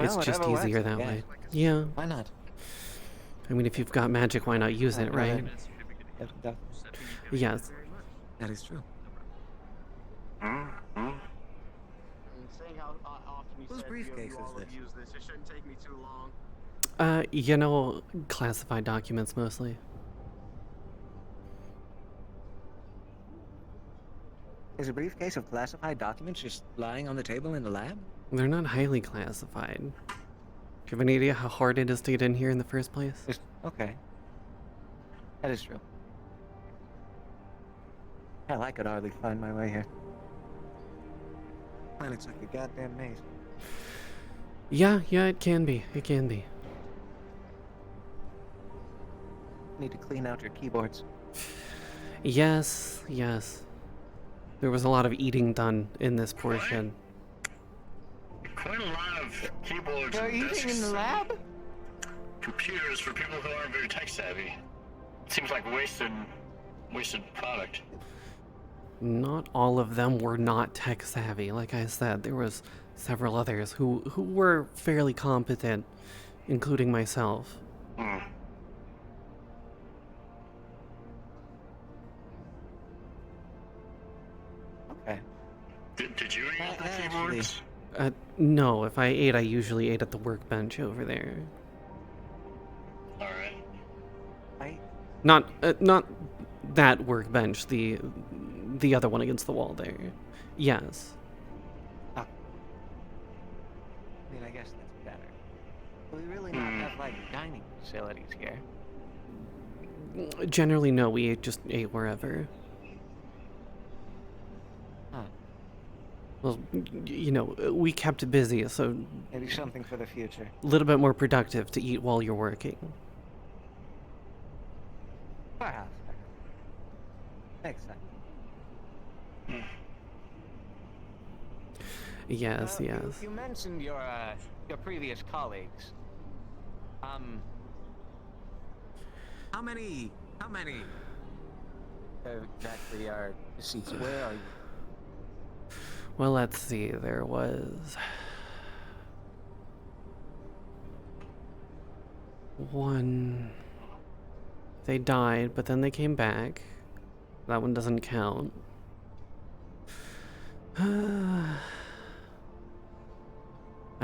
S1: It's
S3: Well,
S1: just
S3: whatever works,
S1: easier
S3: I
S1: that
S3: guess.
S1: way. Yeah.
S3: Why not?
S1: I mean, if you've got magic, why not use it, right? Yes.
S3: That is true.
S4: And seeing how often you
S3: Whose
S4: said
S3: briefcase
S4: you
S3: is
S4: all have
S3: this?
S4: used this, it shouldn't take me too long.
S1: You know, classified documents mostly.
S3: Is a briefcase of classified documents just lying on the table in the lab?
S1: They're not highly classified. Do you have any idea how hard it is to get in here in the first place?
S3: Okay. That is true. Hell, I could hardly find my way here. Planet's like a goddamn maze.
S1: Yeah, it can be. It can be.
S3: Need to clean out your keyboards.
S1: Yes. There was a lot of eating done in this portion.
S5: Quite a lot of keyboards
S3: You're
S5: and
S3: eating
S5: desks
S3: in the
S5: and
S3: lab?
S5: computers for people who aren't very tech savvy. It seems like wasted product.
S1: Not all of them were not tech savvy. Like I said, there was several others who were fairly competent, including myself.
S5: Hmm.
S3: Okay.
S5: Did you eat the
S3: Actually-
S5: keyboards?
S1: No, if I ate, I usually ate at the workbench over there.
S5: Alright.
S1: Not that workbench, the other one against the wall there. Yes.
S3: I mean, I guess that's better. We really not have, like, dining facilities here.
S1: Generally, no, we just ate wherever.
S3: Huh.
S1: Well, you know, we kept busy, so
S3: Maybe something for the future.
S1: a little bit more productive to eat while you're working.
S3: Perhaps. Makes sense.
S1: Yes.
S3: You mentioned your previous colleagues. How many exactly are deceased? Where are you?
S1: Well, let's see. There was one. They died, but then they came back. That one doesn't count. I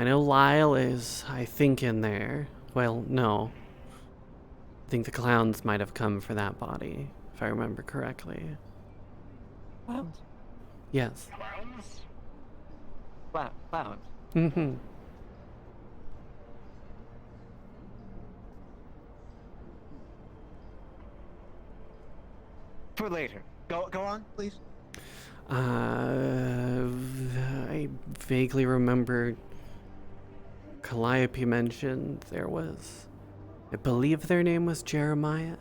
S1: know Lyle is, I think, in there. Well, no. I think the clowns might have come for that body, if I remember correctly.
S3: Clowns.
S1: Yes.
S5: Clowns?
S3: Clowns.
S1: Mm-hmm.
S3: For later. Go on, please.
S1: I vaguely remember Calliope mentioned there was, I believe their name was Jeremiah.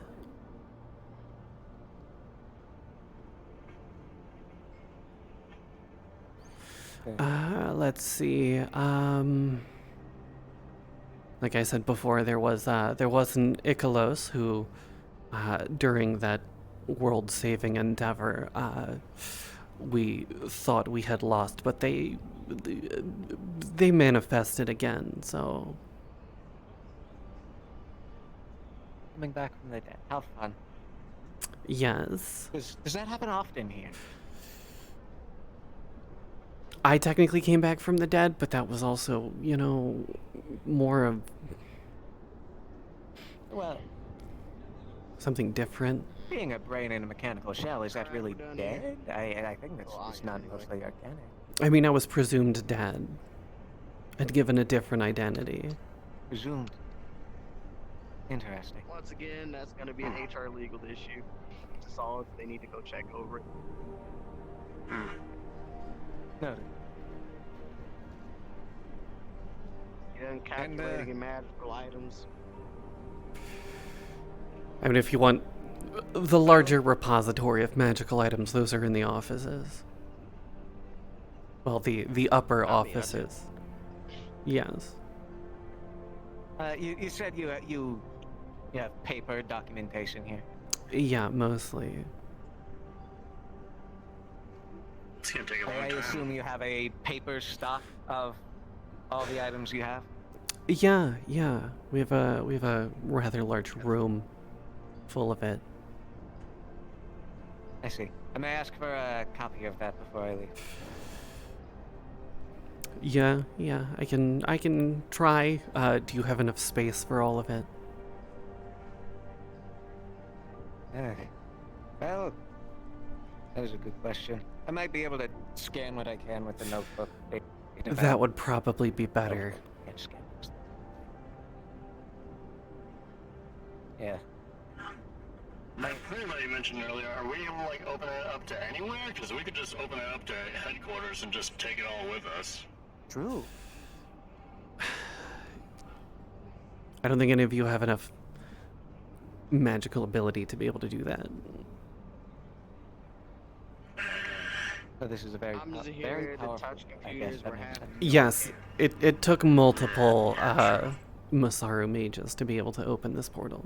S3: Okay.
S1: Let's see. Like I said before, there was an Icalos who, during that world-saving endeavor, we thought we had lost, but they manifested again. So
S3: Coming back from the dead. How fun.
S1: yes,
S3: Does that happen often here?
S1: I technically came back from the dead, but that was also, you know, more of
S3: Well,
S1: something different.
S3: being a brain in a mechanical shell, is that really
S4: Down
S3: dead? I think that's
S4: Oh,
S3: just
S4: yeah,
S3: not
S4: anyway.
S3: mostly organic.
S1: I mean, I was presumed dead. I'd given a different identity.
S3: Presumed. Interesting.
S4: Once again, that's gonna be an HR legal issue to solve. They need to go check over it.
S3: Noted.
S4: Then calculating magical items.
S1: I mean, if you want the larger repository of magical items, those are in the offices. Well, the upper offices. Yes.
S3: You said you have paper documentation here.
S1: Yeah, mostly.
S5: It's gonna take a long
S3: I
S5: time.
S3: assume you have a paper stock of all the items you have.
S1: Yeah. We have a rather large room full of it.
S3: I see. I may ask for a copy of that before I leave.
S1: Yeah. I can try. Do you have enough space for all of it?
S3: Well, that is a good question. I might be able to scan what I can with the notebook.
S1: That would probably be better.
S3: Can't scan this. Yeah.
S5: that portal that you mentioned earlier, are we able to like open it up to anywhere? Because we could just open it up to headquarters and just take it all with us.
S3: True.
S1: I don't think any of you have enough magical ability to be able to do that.
S3: So this is a very,
S4: I'm just
S3: very
S4: here to
S3: powerful.
S4: touch
S3: I guess
S4: computers.
S3: that
S4: We're
S3: makes
S4: having.
S3: sense.
S1: Yes, it took multiple Masaru mages to be able to open this portal.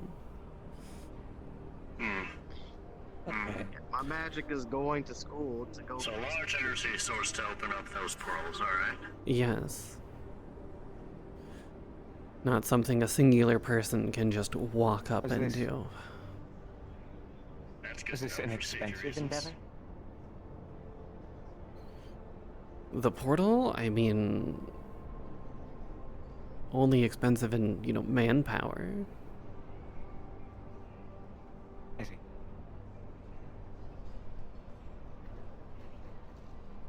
S3: Okay.
S4: My magic is going to school to go.
S5: So a large energy source to open up those portals, alright?
S1: Yes. Not something a singular person can just walk up
S3: Is
S1: and
S3: this-
S1: do.
S5: That's good
S3: Is this
S5: to
S3: an
S5: know for safety
S3: expensive
S5: reasons.
S3: endeavor?
S1: The portal, I mean, only expensive in, manpower.
S3: I see.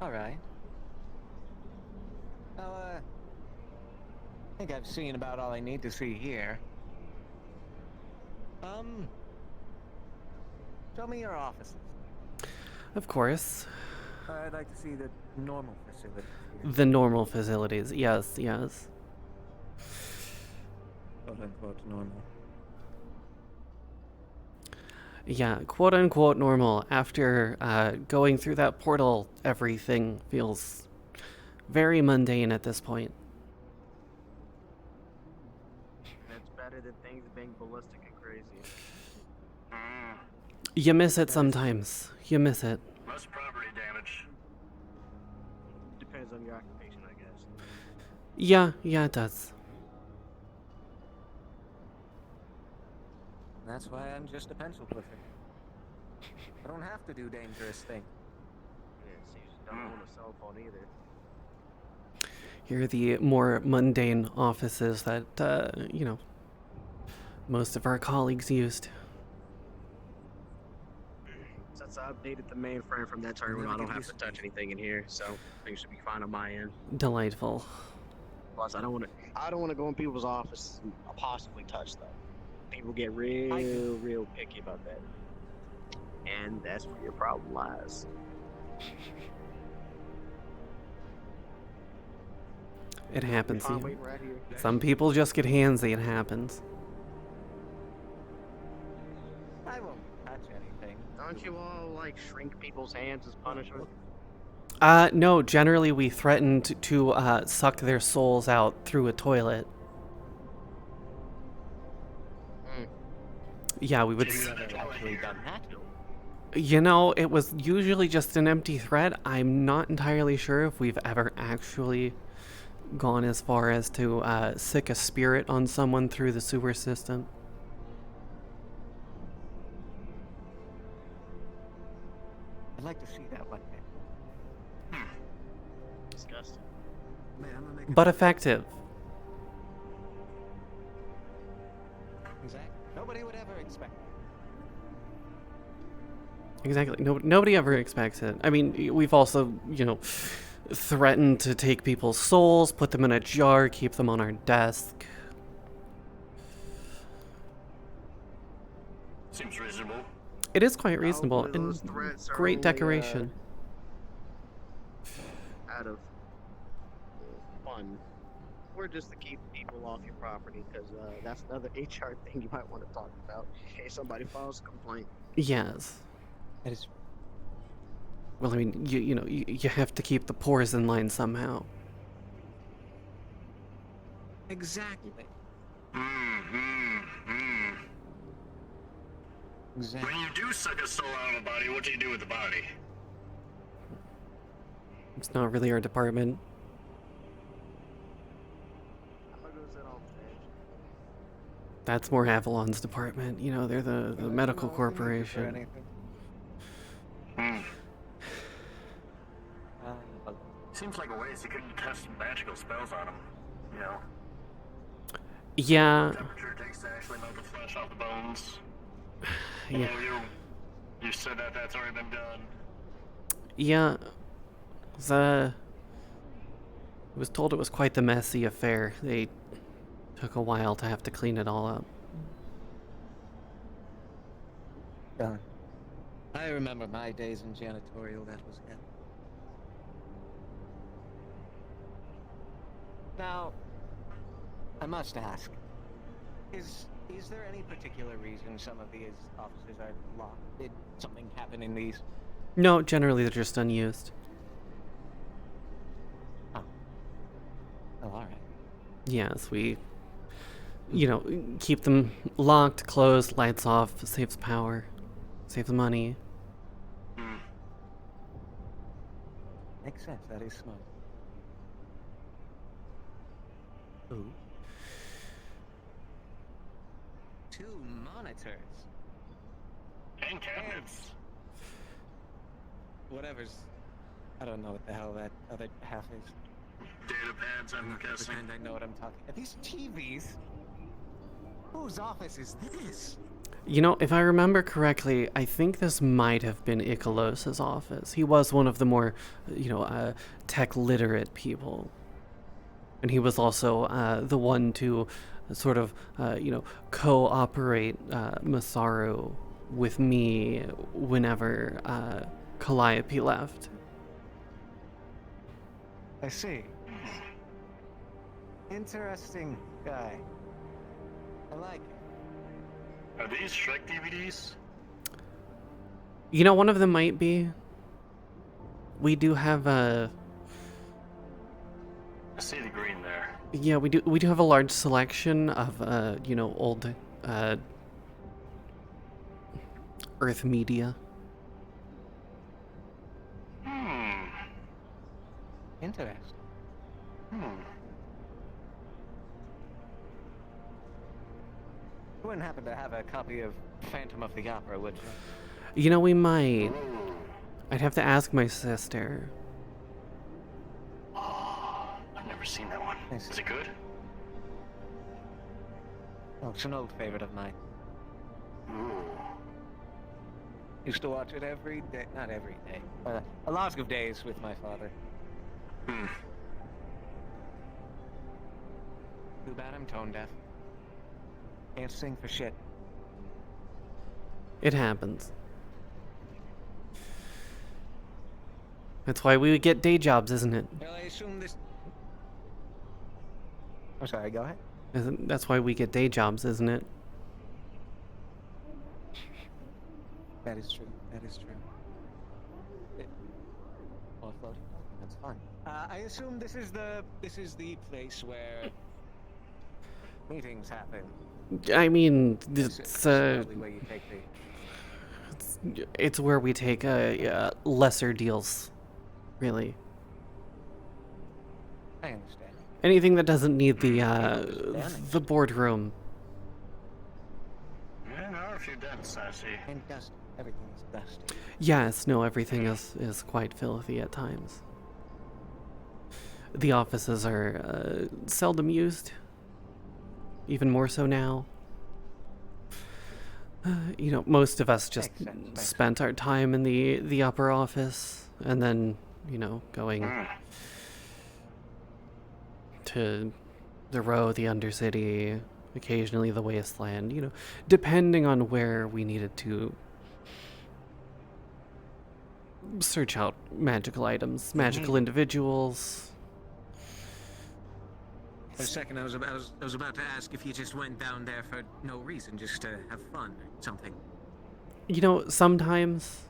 S3: All right. Now, I think I've seen about all I need to see here. Show me your offices.
S1: Of course.
S3: I'd like to see the normal facility.
S1: The normal facilities, yes, yes.
S3: Quote unquote normal.
S1: Yeah, quote unquote normal. After going through that portal, everything feels very mundane at this point.
S4: That's better than things being ballistic and crazy.
S1: You miss it sometimes. You miss it.
S5: Less property damage.
S4: Depends on your occupation, I guess.
S1: Yeah, it does.
S3: That's why I'm just a pencil pusher. I don't have to do dangerous things.
S4: Yeah, so you just don't own a cell phone either.
S1: Here are the more mundane offices that, most of our colleagues used.
S4: Since I updated the mainframe from that terminal, I don't have to touch anything in here, so things should be fine on my end.
S1: Delightful.
S4: Plus, I don't want to go in people's offices and possibly touch them. People get real picky about that, and that's where your problem lies.
S1: It happens.
S4: Fine waiting right here.
S1: Some people just get handsy. It happens.
S3: I won't touch anything.
S4: Don't you all like shrink people's hands as punishment?
S1: No, generally we threatened to suck their souls out through a toilet. Yeah, we would.
S3: Have you ever actually done that?
S1: It was usually just an empty threat. I'm not entirely sure if we've ever actually gone as far as to sick a spirit on someone through the sewer system.
S3: I'd like to see that one day.
S4: Disgusting.
S1: But effective.
S3: Exactly. Nobody would ever expect that.
S1: Exactly. Nobody ever expects it. I mean, we've also, threatened to take people's souls, put them in a jar, keep them on our desk.
S5: Seems reasonable.
S1: It is quite reasonable
S4: Hopefully
S1: and
S4: those threats are
S1: great
S4: only,
S1: decoration.
S4: Out of fun, or just to keep people off your property, because that's another HR thing you might want to talk about in case somebody files a complaint.
S1: Yes.
S3: That is.
S1: Well, I mean, you have to keep the pores in line somehow.
S3: Exactly.
S5: When you do suck a soul out of a body, what do you do with the body?
S1: It's not really our department.
S4: I'm gonna go sit off the edge.
S1: That's more Avalon's department. They're the medical corporation.
S5: Seems like a waste you couldn't test magical spells on him.
S1: Yeah.
S5: Temperature takes to actually melt the flesh off the bones.
S1: Yeah.
S5: Oh, you said that's already been done.
S1: Yeah. I was told it was quite the messy affair. They took a while to have to clean it all up.
S3: Darn. I remember my days in janitorial. That was hell. Now, I must ask: is there any particular reason some of these offices are locked? Did something happen in these?
S1: No, generally they're just unused.
S3: Oh. Oh, all right.
S1: Yes, we, keep them locked, closed, lights off, saves power, saves money.
S3: Makes sense. That is smart. Ooh. 2 monitors.
S5: And cabinets.
S3: Whatever's. I don't know what the hell that other half is.
S5: Data pads, I'm guessing.
S3: Pretend I know what I'm talking. Are these TVs? Whose office is this?
S1: If I remember correctly, I think this might have been Ikalos's office. He was one of the more, tech literate people. And he was also the one to sort of, co-operate Masaru with me whenever Calliope left.
S3: I see. Interesting guy. I like it.
S5: Are these Shrek DVDs?
S1: One of them might be. We do have a.
S5: I see the green there.
S1: Yeah, we do have a large selection of old Earth media.
S3: Interesting. You wouldn't happen to have a copy of Phantom of the Opera, would you?
S1: We might. I'd have to ask my sister.
S5: I've never seen that one.
S3: I see.
S5: Is it good?
S3: Oh, it's an old favorite of mine.
S5: Ooh.
S3: Used to watch it every day. Not every day, but a lot of days with my father. Too bad I'm tone deaf. Can't sing for shit.
S1: It happens. That's why we would get day jobs, isn't it?
S3: Well, I assume this. I'm sorry, go ahead.
S1: That's why we get day jobs, isn't it?
S3: That is true. That is true. Well, floating. That's fine. I assume this is the place where meetings happen.
S1: I mean,
S3: This
S1: it's
S3: is probably where you take the.
S1: it's where we take lesser deals, really.
S3: I understand.
S1: Anything that doesn't need the boardroom.
S5: Yeah, there are a few dents, I see.
S3: And dust. Everything is dusty.
S1: Yes, no, everything is quite filthy at times. The offices are seldom used. Even more so now. Most of us just
S3: Makes sense.
S1: spent our time in the upper office, and then, going to the row, the Undercity, occasionally the Wasteland, depending on where we needed to search out magical items, magical individuals.
S3: For a second, I was about to ask if you just went down there for no reason, just to have fun or something.
S1: Sometimes.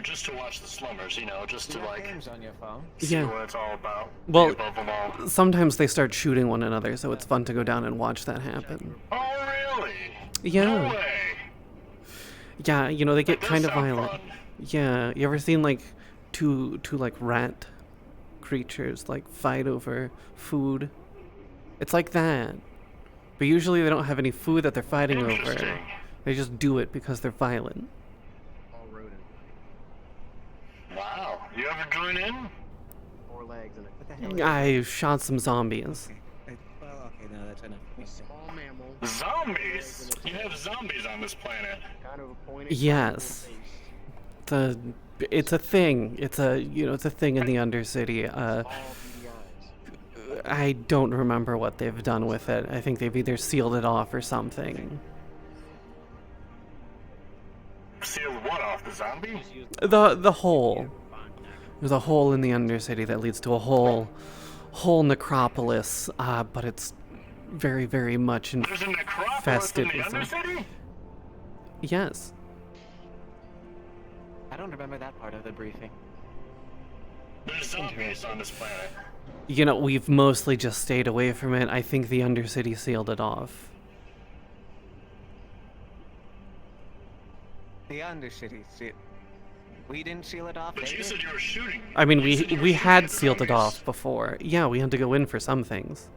S5: Just to watch the slumbers, just to
S3: You got
S5: like
S3: games on your phone.
S5: see
S1: Yeah.
S5: what it's all about.
S1: Well,
S5: Be above them all.
S1: sometimes they start shooting one another, so it's fun to go down and watch that happen.
S5: Oh, really?
S1: Yeah.
S5: No way.
S1: Yeah, they get
S5: That does
S1: kind of
S5: sound
S1: violent.
S5: fun.
S1: Yeah, you ever seen like two like rat creatures like fight over food? It's like that. But usually they don't have any food that they're fighting over.
S5: Interesting.
S1: They just do it because they're violent.
S4: All rodent.
S5: Wow. You ever join in?
S4: 4 legs and
S3: What the hell is
S1: I shot some zombies.
S3: Well, okay, no, that's enough.
S4: a small mammal.
S5: Zombies? You have zombies on this planet.
S4: Kind of a pointed.
S1: Yes. It's a thing. It's a thing in the Undercity.
S4: All beady eyes.
S1: I don't remember what they've done with it. I think they've either sealed it off or something.
S5: Sealed what off? The zombie?
S1: The hole. There's a hole in the Undercity that leads to a whole necropolis, but it's very, very much
S5: There's a necropolis
S1: infested
S5: in the
S1: with them.
S5: Undercity?
S1: Yes.
S3: I don't remember that part of the briefing.
S5: There's zombies on this planet.
S1: You know, we've mostly just stayed away from it. I think the Undercity sealed it off.
S3: The Undercity seal. We didn't seal it off.
S5: But
S3: they
S5: you
S3: did?
S5: said you were shooting.
S1: I mean,
S5: You said you were
S1: we
S5: shooting
S1: had
S5: at the
S1: sealed it
S5: zombies.
S1: off before. Yeah, we had to go in for some things.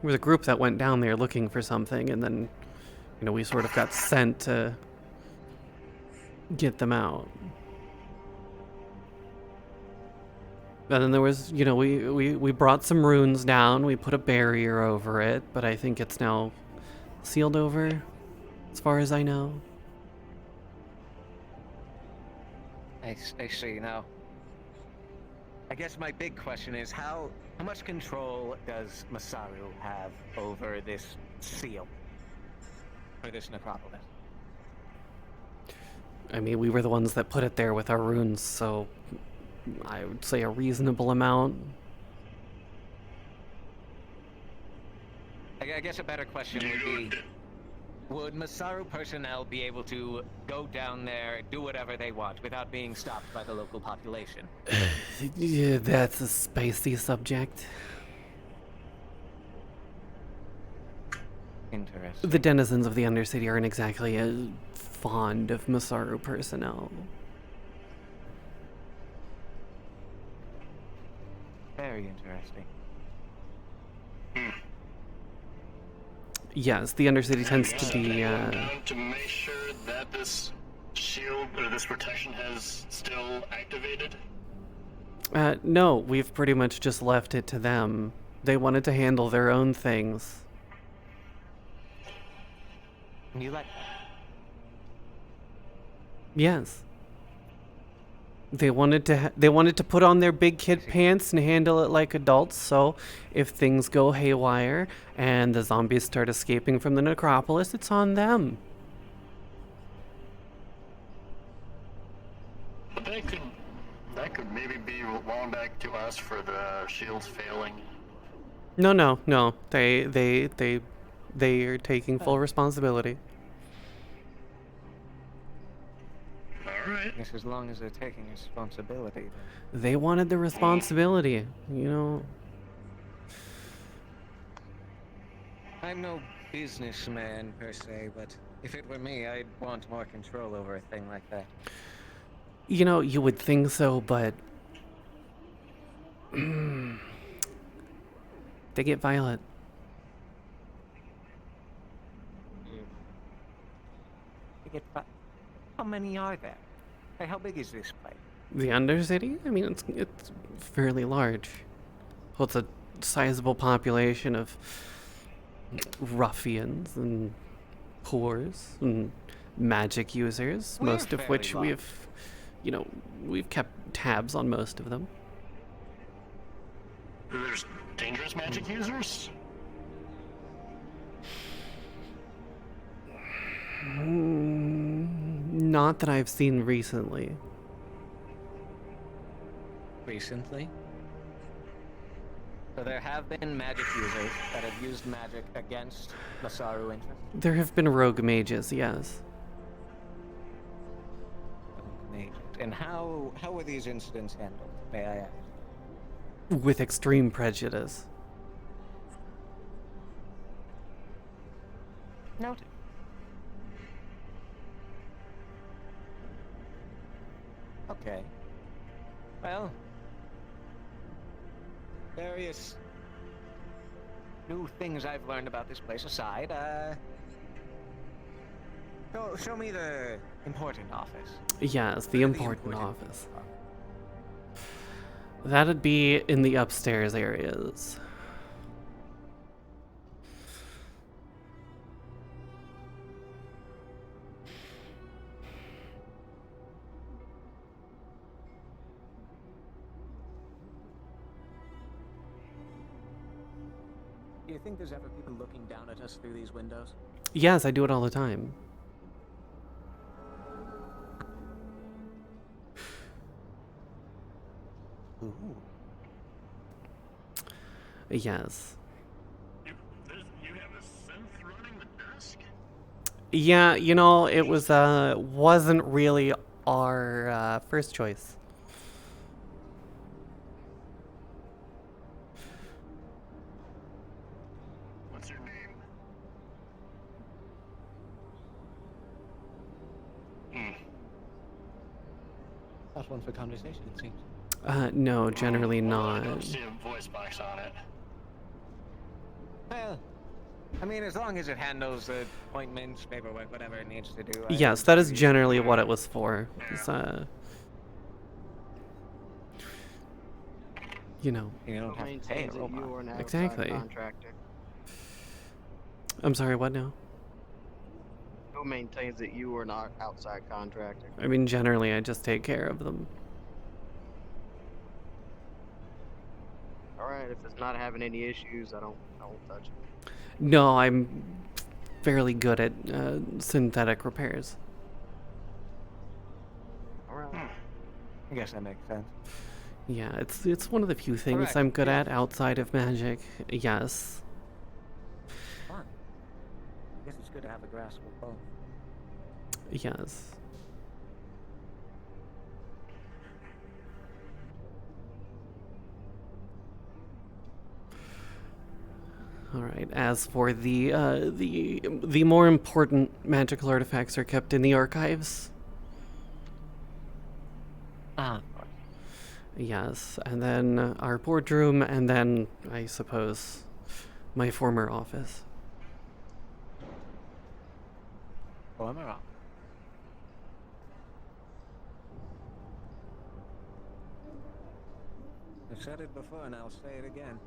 S1: There was a group that went down there looking for something, and then, you know, we sort of got sent to get them out. And then there was, you know, we brought some runes down, we put a barrier over it, but I think it's now sealed over, as far as I know.
S3: I see now. I guess my big question is how much control does Masaru have over this seal? Or this necropolis?
S1: I mean, we were the ones that put it there with our runes, so I would say a reasonable amount.
S3: I guess a better question would be, would Masaru personnel be able to go down there, do whatever they want, without being stopped by the local population?
S1: Yeah, that's a spicy subject.
S3: Interesting.
S1: The denizens of the Undercity aren't exactly fond of Masaru personnel.
S3: Very interesting.
S1: Yes, the Undercity tends to be,
S5: To make sure that this shield or this protection has still activated.
S1: no, we've pretty much just left it to them. They wanted to handle their own things.
S3: You let
S1: Yes. They wanted to put on their big kid pants and handle it like adults, so if things go haywire and the zombies start escaping from the necropolis, it's on them.
S5: But that could maybe be wound back to us for the shields failing.
S1: No. They are taking full responsibility.
S5: Alright.
S3: Yes, as long as they're taking responsibility.
S1: They wanted the responsibility, you know.
S3: I'm no businessman per se, but if it were me, I'd want more control over a thing like that.
S1: You know, you would think so, but they get violent.
S3: How many are there? Hey, how big is this place?
S1: The Undercity? I mean, it's fairly large. Well, it's a sizable population of ruffians and poors and magic users,
S3: We're
S1: most of which
S3: fairly
S1: we've kept tabs on most of them.
S5: There's dangerous magic users?
S1: Not that I've seen recently.
S3: Recently? So there have been magic users that have used magic against Masaru interests?
S1: There have been rogue mages, yes.
S3: And how were these incidents handled, may I ask?
S1: With extreme prejudice.
S3: Noted. Okay. Well, various new things I've learned about this place aside, show me the important office.
S1: Yes, the important office. That'd be in the upstairs areas.
S3: Do you think there's ever people looking down at us through these windows?
S1: Yes, I do it all the time.
S3: Ooh.
S1: Yes.
S5: You have a synth running the desk?
S1: Yeah, you know, it wasn't really our first choice.
S5: What's your name?
S3: Not one for conversation, it seems.
S1: No, generally
S5: Well, I
S1: not.
S5: don't see a voice box on it.
S3: Well, I mean, as long as it handles appointments, paperwork, whatever it needs to do.
S1: Yes, that is generally what it was for. It's, you know.
S3: You don't
S4: Who
S3: have to pay a
S4: maintains that you
S3: robot.
S4: are an outside
S1: Exactly.
S4: contractor?
S1: I'm sorry, what now?
S4: Who maintains that you are not outside contractor?
S1: I mean, generally, I just take care of them.
S4: All right, if it's not having any issues, I won't touch it.
S1: No, I'm fairly good at synthetic repairs.
S4: All right.
S3: I guess that makes sense.
S1: Yeah, it's one of the few things
S3: Correct,
S1: I'm good
S3: yeah.
S1: at outside of magic. Yes.
S3: Fun. I guess it's good to have a grasp of both.
S1: Yes. All right. As for the more important magical artifacts are kept in the archives.
S3: Ah.
S1: Yes, and then our boardroom, and then I suppose my former office.
S3: Oh, am I wrong? I've said it before and I'll say it again.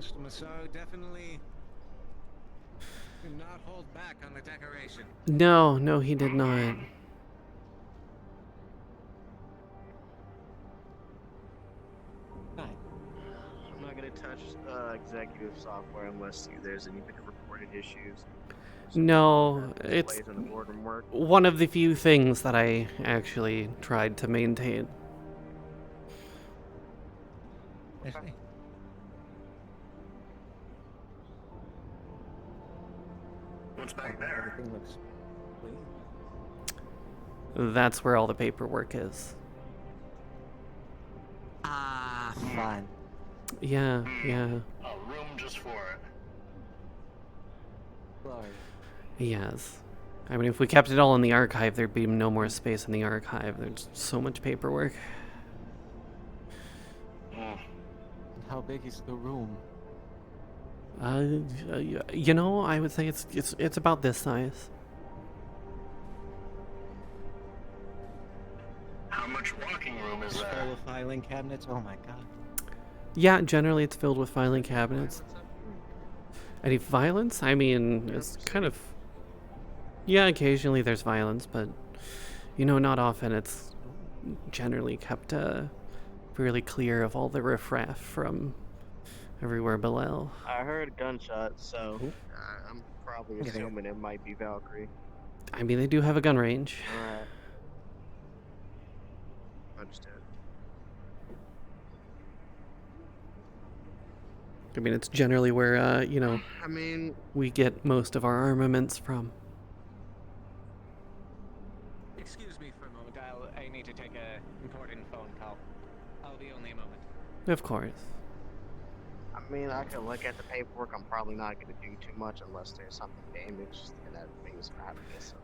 S3: Mr. Massaro definitely did not hold back on the decoration.
S1: No, he did not.
S3: Right.
S4: I'm not gonna touch executive software unless there's any reported issues.
S1: No, it's
S4: Displays in the boardroom work.
S1: one of the few things that I actually tried to maintain.
S3: I see.
S5: What's back there?
S3: Everything looks clean.
S1: That's where all the paperwork is.
S3: Ah, fun.
S1: Yeah.
S5: A room just for it.
S3: Glory.
S1: Yes. I mean, if we kept it all in the archive, there'd be no more space in the archive. There's so much paperwork.
S3: And how big is the room?
S1: You know, I would say it's about this size.
S5: How much walking room is
S3: Full
S5: there?
S3: of filing cabinets? Oh my god.
S1: Yeah, generally it's filled with filing cabinets. Any violence? I mean, it's kind of... Yeah, occasionally there's violence, but, you know, not often. It's generally kept fairly clear of all the riffraff from everywhere below.
S4: I heard gunshots, so I'm probably
S3: Yeah.
S4: assuming it might be Valkyrie.
S1: I mean, they do have a gun range.
S4: All right. Understood.
S1: I mean, it's generally where, you know,
S4: I mean,
S1: we get most of our armaments from.
S3: Excuse me for a moment. I need to take a important phone call. I'll be only a moment.
S1: Of course.
S4: I can look at the paperwork. I'm probably not going to do too much unless there's something damaged, and that means I have to get some.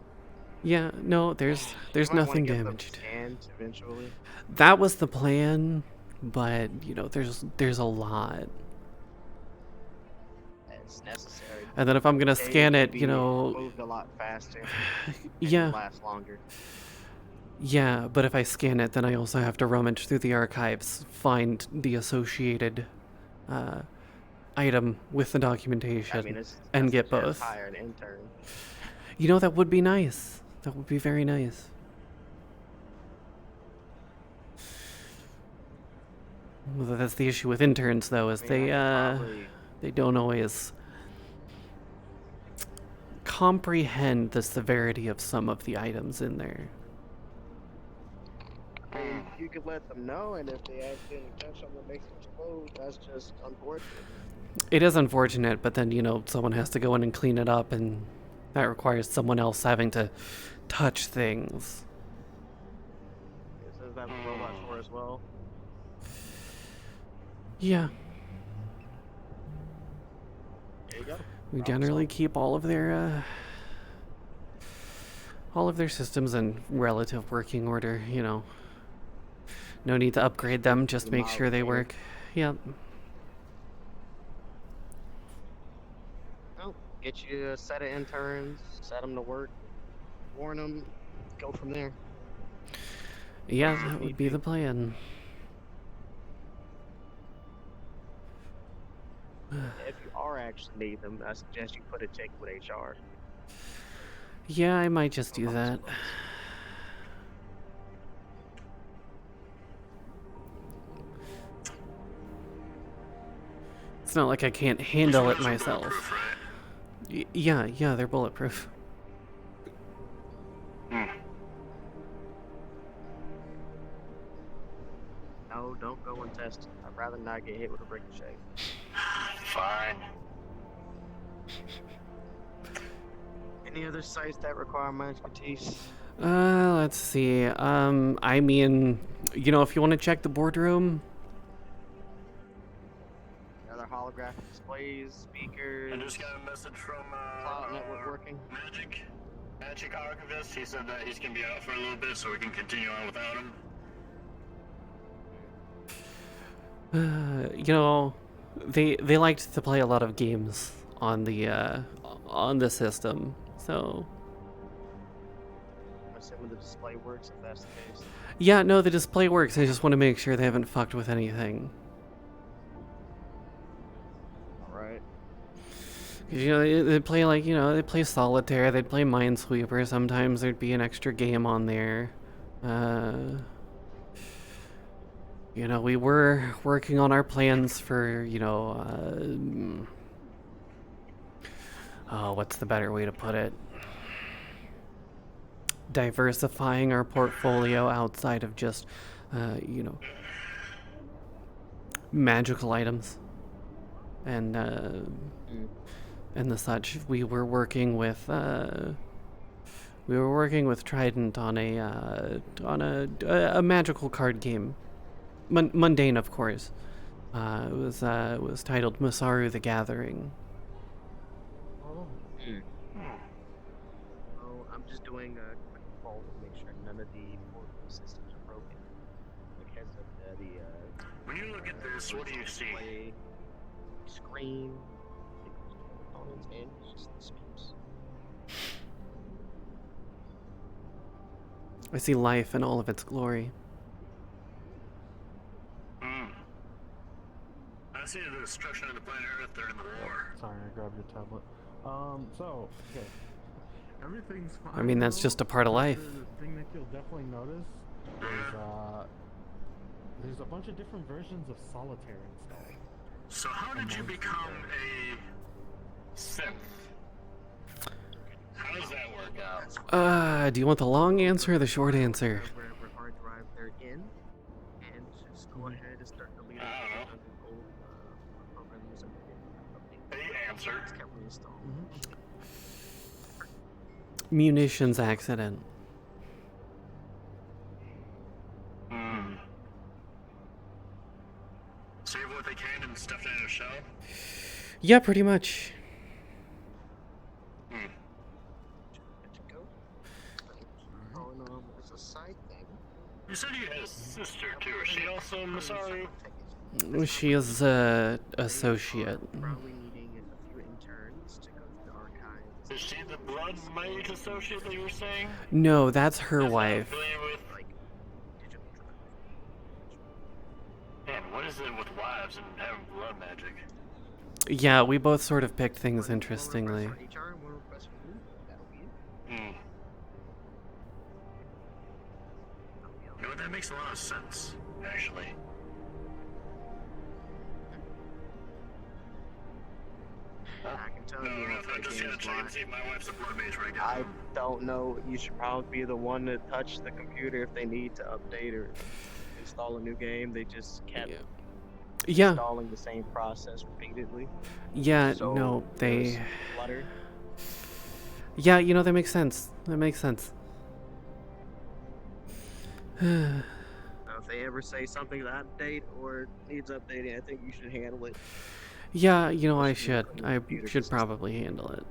S1: Yeah, no, there's
S4: You might wanna
S1: nothing
S4: get them
S1: damaged.
S4: scanned eventually.
S1: That was the plan, but, you know, there's a lot.
S4: It's necessary.
S1: And then if I'm gonna
S4: They
S1: scan
S4: can
S1: it, you
S4: be
S1: know,
S4: moved a lot faster. and
S1: yeah,
S4: last longer.
S1: yeah, but if I scan it, then I also have to rummage through the archives, find the associated item with the documentation,
S4: I mean,
S1: and
S4: that's
S1: get
S4: just
S1: both.
S4: hire an intern.
S1: You know, that would be nice. That would be very nice. Well, that's the issue with interns, though, is
S4: I
S1: they,
S4: could probably
S1: They don't always comprehend the severity of some of the items in there.
S4: I mean, you could let them know, and if they accidentally touch something that makes it explode, that's just unfortunate.
S1: It is unfortunate, but then, someone has to go in and clean it up, and that requires someone else having to touch things.
S4: It says that with robots for as well.
S1: Yeah.
S4: There you go.
S1: We generally keep all of their systems in relative working order, No need to upgrade them, just make sure they work. Yep.
S4: Well, get you a set of interns, set them to work, warn them, go from there.
S1: Yeah, that would be the plan.
S4: If you are actually need them, I suggest you put a check with HR.
S1: Yeah, I might just do that. It's not like I can't handle it myself. Yeah, they're bulletproof.
S4: No, don't go and test it. I'd rather not get hit with a ricochet.
S5: Fine.
S4: Any other sites that require my expertise?
S1: Let's see. I mean, if you want to check the boardroom.
S4: Other holographic displays, speakers.
S5: I just got a message from
S4: cloud network working.
S5: Magic Archivist. He said that he's gonna be out for a little bit, so we can continue on without him.
S1: They liked to play a lot of games on the system, so.
S4: I'm assuming the display works if that's the case.
S1: Yeah, no, the display works. I just want to make sure they haven't fucked with anything.
S4: Alright.
S1: They play they play solitaire, they'd play Minesweeper, sometimes there'd be an extra game on there. We were working on our plans for, what's the better way to put it? Diversifying our portfolio outside of just, magical items and the such. We were working with Trident on a magical card game, mundane, of course. It was titled Masaru the Gathering.
S4: Oh, I'm just doing a quick poll to make sure none of the portable systems are broken because of the
S5: When you look at this, what do you see?
S4: display, screen, components, and just the speakers.
S1: I see life in all of its glory.
S5: I see the destruction of the planet Earth during the war.
S2: Sorry, I grabbed your tablet. Okay. Everything's fine.
S1: I mean, that's just a part of life.
S2: The thing that you'll definitely notice is there's a bunch of different versions of solitaire installed.
S5: So how did you become a synth? How does that work out?
S1: Do you want the long answer or the short answer?
S4: Where hard drive they're in, and just go ahead and start deleting
S5: I don't know.
S4: old programs and update.
S5: The answer.
S4: It's kept reinstalled.
S1: Munitions accident.
S5: Save what they can and stuff it in a shell?
S1: Yeah, pretty much.
S4: Good to go. Oh no, it's a side thing.
S5: You said you had a sister too. Is she also Masaru?
S1: She is a associate.
S4: Probably needing a few interns to go to the archives.
S5: Is she the blood mage associate that you were saying?
S1: No, that's her wife.
S5: Affiliated with?
S4: Like digital
S5: Man, what is it with wives and having blood magic?
S1: Yeah, we both sort of picked things interestingly.
S4: One request for HR, one request for you. That'll be it.
S5: You know what, that makes a lot of sense, actually.
S4: tell
S5: No,
S4: you
S5: no,
S4: once
S5: no,
S4: that
S5: just
S4: game
S5: gonna
S4: is
S5: check and
S4: live.
S5: see if my wife's a blood mage right
S4: I
S5: now.
S4: don't know. You should probably be the one to touch the computer if they need to update or install a new game. They just kept
S1: Yeah. Yeah.
S4: installing the same process repeatedly.
S1: Yeah.
S4: So
S1: No,
S4: there was
S1: they.
S4: clutter.
S1: Yeah, that makes sense. That makes sense.
S4: If they ever say something's out of date or needs updating, I think you should handle it.
S1: Yeah, I
S4: Especially
S1: should.
S4: clean
S1: I
S4: computer
S1: should
S4: systems.
S1: probably handle it.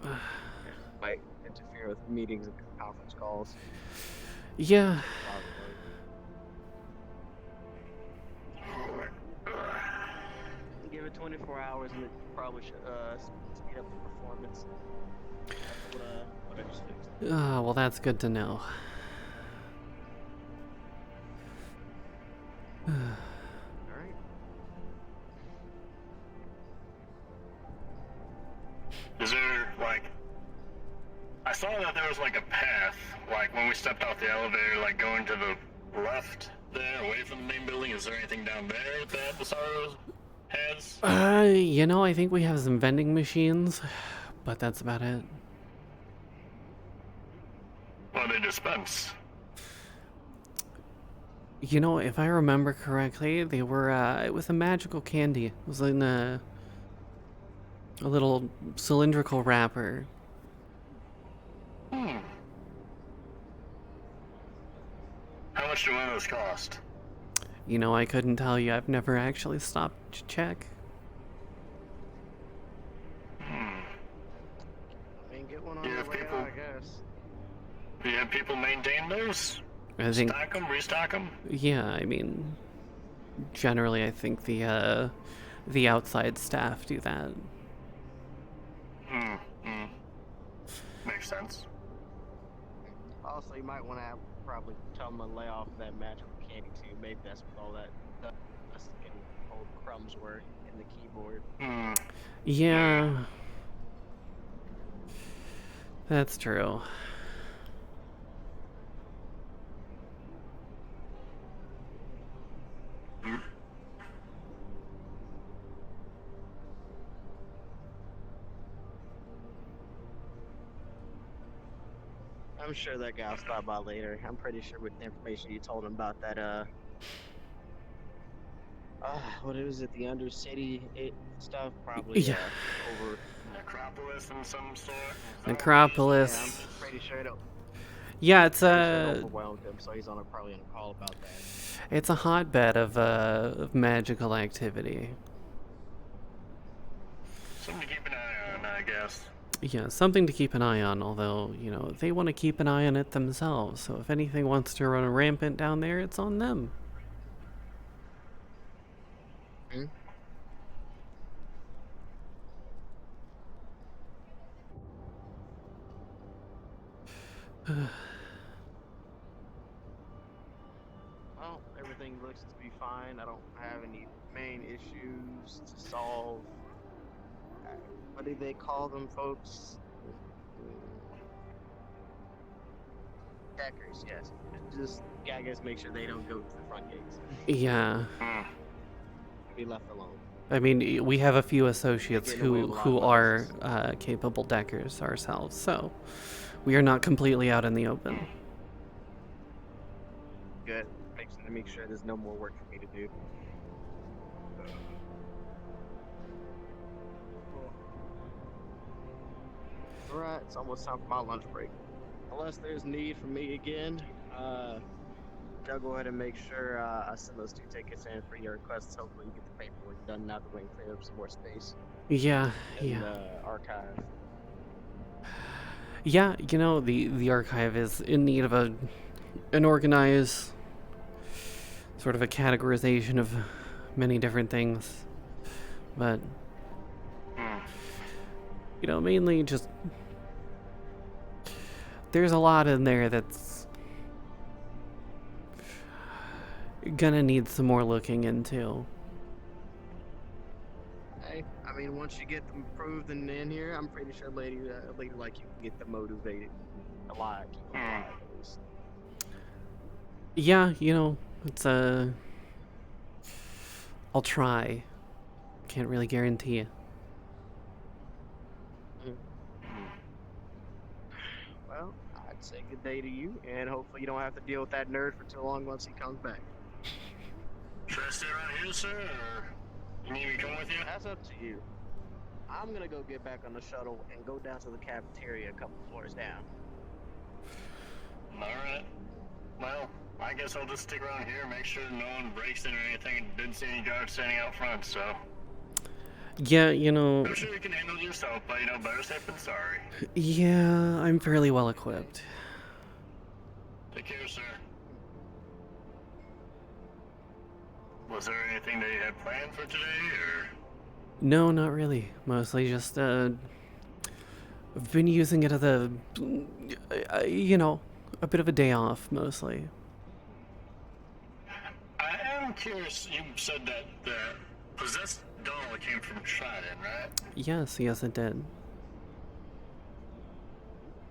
S4: Yeah, might interfere with meetings and conference calls.
S1: Yeah.
S4: Give it 24 hours and it probably should speed up the performance. That's what I just fixed.
S1: Well, that's good to know.
S4: Alright.
S5: Is there, like... I saw that there was, like, a path, like, when we stepped off the elevator, like, going to the left there, away from the main building. Is there anything down there that Masaru has?
S1: I think we have some vending machines, but that's about it.
S5: What do they dispense?
S1: If I remember correctly, they were, it was a magical candy. It was in a little cylindrical wrapper.
S5: How much do one of those cost?
S1: I couldn't tell you. I've never actually stopped to check.
S4: I mean, get one on
S5: Yeah,
S4: the
S5: if
S4: way
S5: people-
S4: out, I guess.
S5: Do you have people maintain those?
S1: I think,
S5: Stack them, restock them?
S1: yeah, I mean, generally I think the outside staff do that.
S5: Makes sense.
S4: Also, you might want to probably tell them to lay off that magical candy too. Maybe that's what all that dust and old crumbs were in the keyboard.
S1: Yeah. That's true.
S4: I'm sure that guy will stop by later. I'm pretty sure with the information you told him about that, what was it, the Undercity stuff? Probably,
S1: Yeah.
S4: over.
S5: Necropolis in some sort?
S1: Necropolis.
S4: Yeah, I'm pretty sure it'll.
S1: Yeah, it's
S4: Overwhelmed him, so he's probably on a call about that.
S1: it's a hotbed of magical activity.
S5: Something to keep an eye on, I guess.
S1: Yeah, something to keep an eye on, although, they want to keep an eye on it themselves, so if anything wants to run rampant down there, it's on them.
S4: Well, everything looks to be fine. I don't have any main issues to solve. What do they call them, folks? Deckers, yes. Just, I guess, make sure they don't go to the front gates.
S1: Yeah.
S4: Be left alone.
S1: I mean, we have a few associates
S4: Getting away
S1: who
S4: with a lot
S1: who
S4: of
S1: are
S4: nonsense.
S1: capable deckers ourselves, so we are not completely out in the open.
S4: Good. Make sure there's no more work for me to do. Alright, it's almost time for my lunch break. Unless there's need for me again, I'll go ahead and make sure I send those 2 tickets in for your requests. Hopefully you get the paperwork done now that we can clear up some more space
S1: Yeah,
S4: in
S1: yeah.
S4: the archive.
S1: Yeah, the archive is in need of an organized sort of a categorization of many different things. But mainly just there's a lot in there that's gonna need some more looking into.
S4: Hey, I mean, once you get them approved and in here, I'm pretty sure a lady like you can get them motivated, alive, keep them alive at least.
S1: Yeah, it's I'll try. Can't really guarantee.
S4: say good day to you, and hopefully you don't have to deal with that nerd for too long once he comes back.
S5: Should I stay around here, sir, or you need me to come with you?
S4: That's up to you. I'm gonna go get back on the shuttle and go down to the cafeteria a couple floors down.
S5: Alright. Well, I guess I'll just stick around here, make sure no one breaks in or anything, and didn't see any guards standing out front, so...
S1: Yeah, you know...
S5: I'm sure you can handle it yourself, but, you know, better safe than sorry.
S1: Yeah, I'm fairly well equipped.
S5: Take care, sir. Was there anything that you had planned for today, or...?
S1: No, not really. Mostly just, I've been using it as a... you know, a bit of a day off, mostly.
S5: I am curious, you said that the possessed doll came from Trident, right?
S1: Yes, yes it did.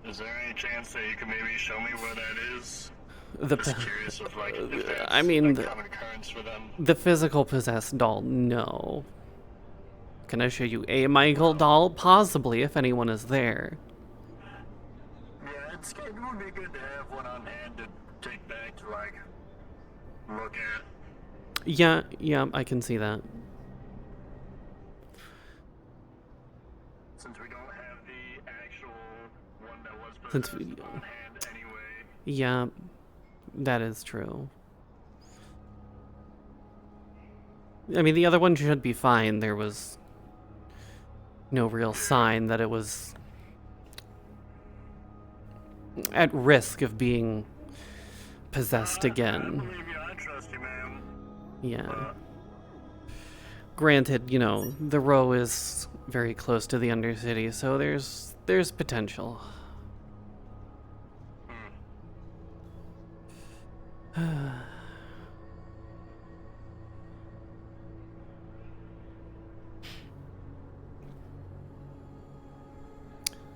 S5: Is there any chance that you could maybe show me where that is?
S1: The
S5: Just curious if, like, if that's
S1: I mean,
S5: a common occurrence for them.
S1: the physical possessed doll, no. Can I show you a Michael doll? Possibly, if anyone is there.
S5: Yeah, it would be good to have one on hand to take back to, like, look at.
S1: Yeah, I can see that.
S5: Since we don't have the actual one that was
S1: Since
S5: possessed
S1: we-
S5: on hand anyway.
S1: Yeah, that is true. I mean, the other one should be fine. There was no real sign that it was at risk of being possessed
S5: I
S1: again.
S5: believe you, I trust you, man.
S1: Yeah. Granted, you know, the row is very close to the Undercity, so there's potential.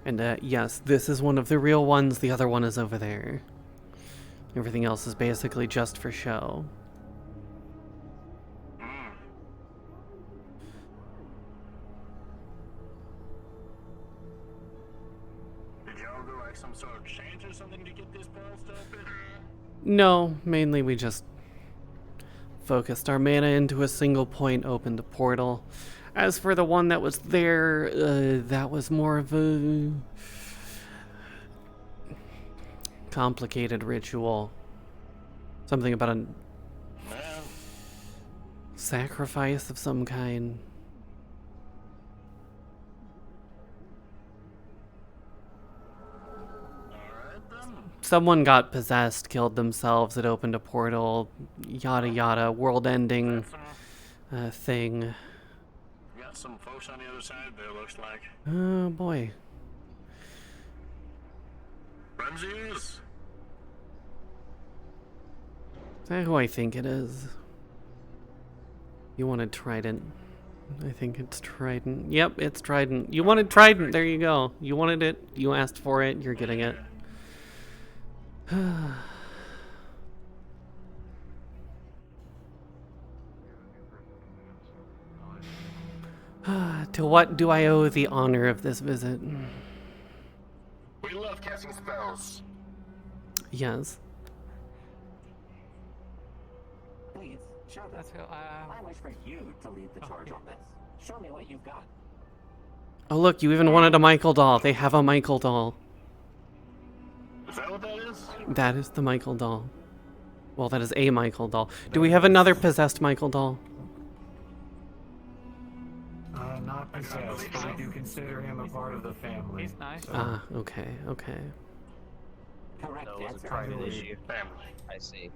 S1: And yes, this is one of the real ones, the other one is over there. Everything else is basically just for show.
S5: Did y'all do like some sort of change or something to get this portal to open?
S1: No, mainly we just focused our mana into a single point, opened a portal. As for the one that was there, that was more of a complicated ritual. Something about a
S5: Man,
S1: sacrifice of some kind.
S5: alright then.
S1: Someone got possessed, killed themselves, it opened a portal, yada yada, world-ending thing.
S5: Got some folks on the other side there, looks like.
S1: Oh boy.
S5: Friends of yours?
S1: Is that who I think it is? You wanted Trident. I think it's Trident. Yep, it's Trident. You wanted Trident, there you go. You wanted it, you asked for it, you're getting it. To what do I owe the honor of this visit?
S5: We love casting spells.
S1: Yes.
S7: Please, show this.
S6: Let's go.
S7: I wish for you to lead the charge on this. Show me what you've got.
S1: Oh look, you even wanted a Michael doll. They have a Michael doll.
S5: Is that what that is?
S1: That is the Michael doll. Well, that is a Michael doll. Do we have another possessed Michael doll?
S8: Not possessed, but I do consider him a part of the family.
S6: He's nice.
S8: So,
S1: Ah, okay.
S7: Correct
S4: That was a
S7: answer.
S4: private issue.
S5: Family.
S4: I see.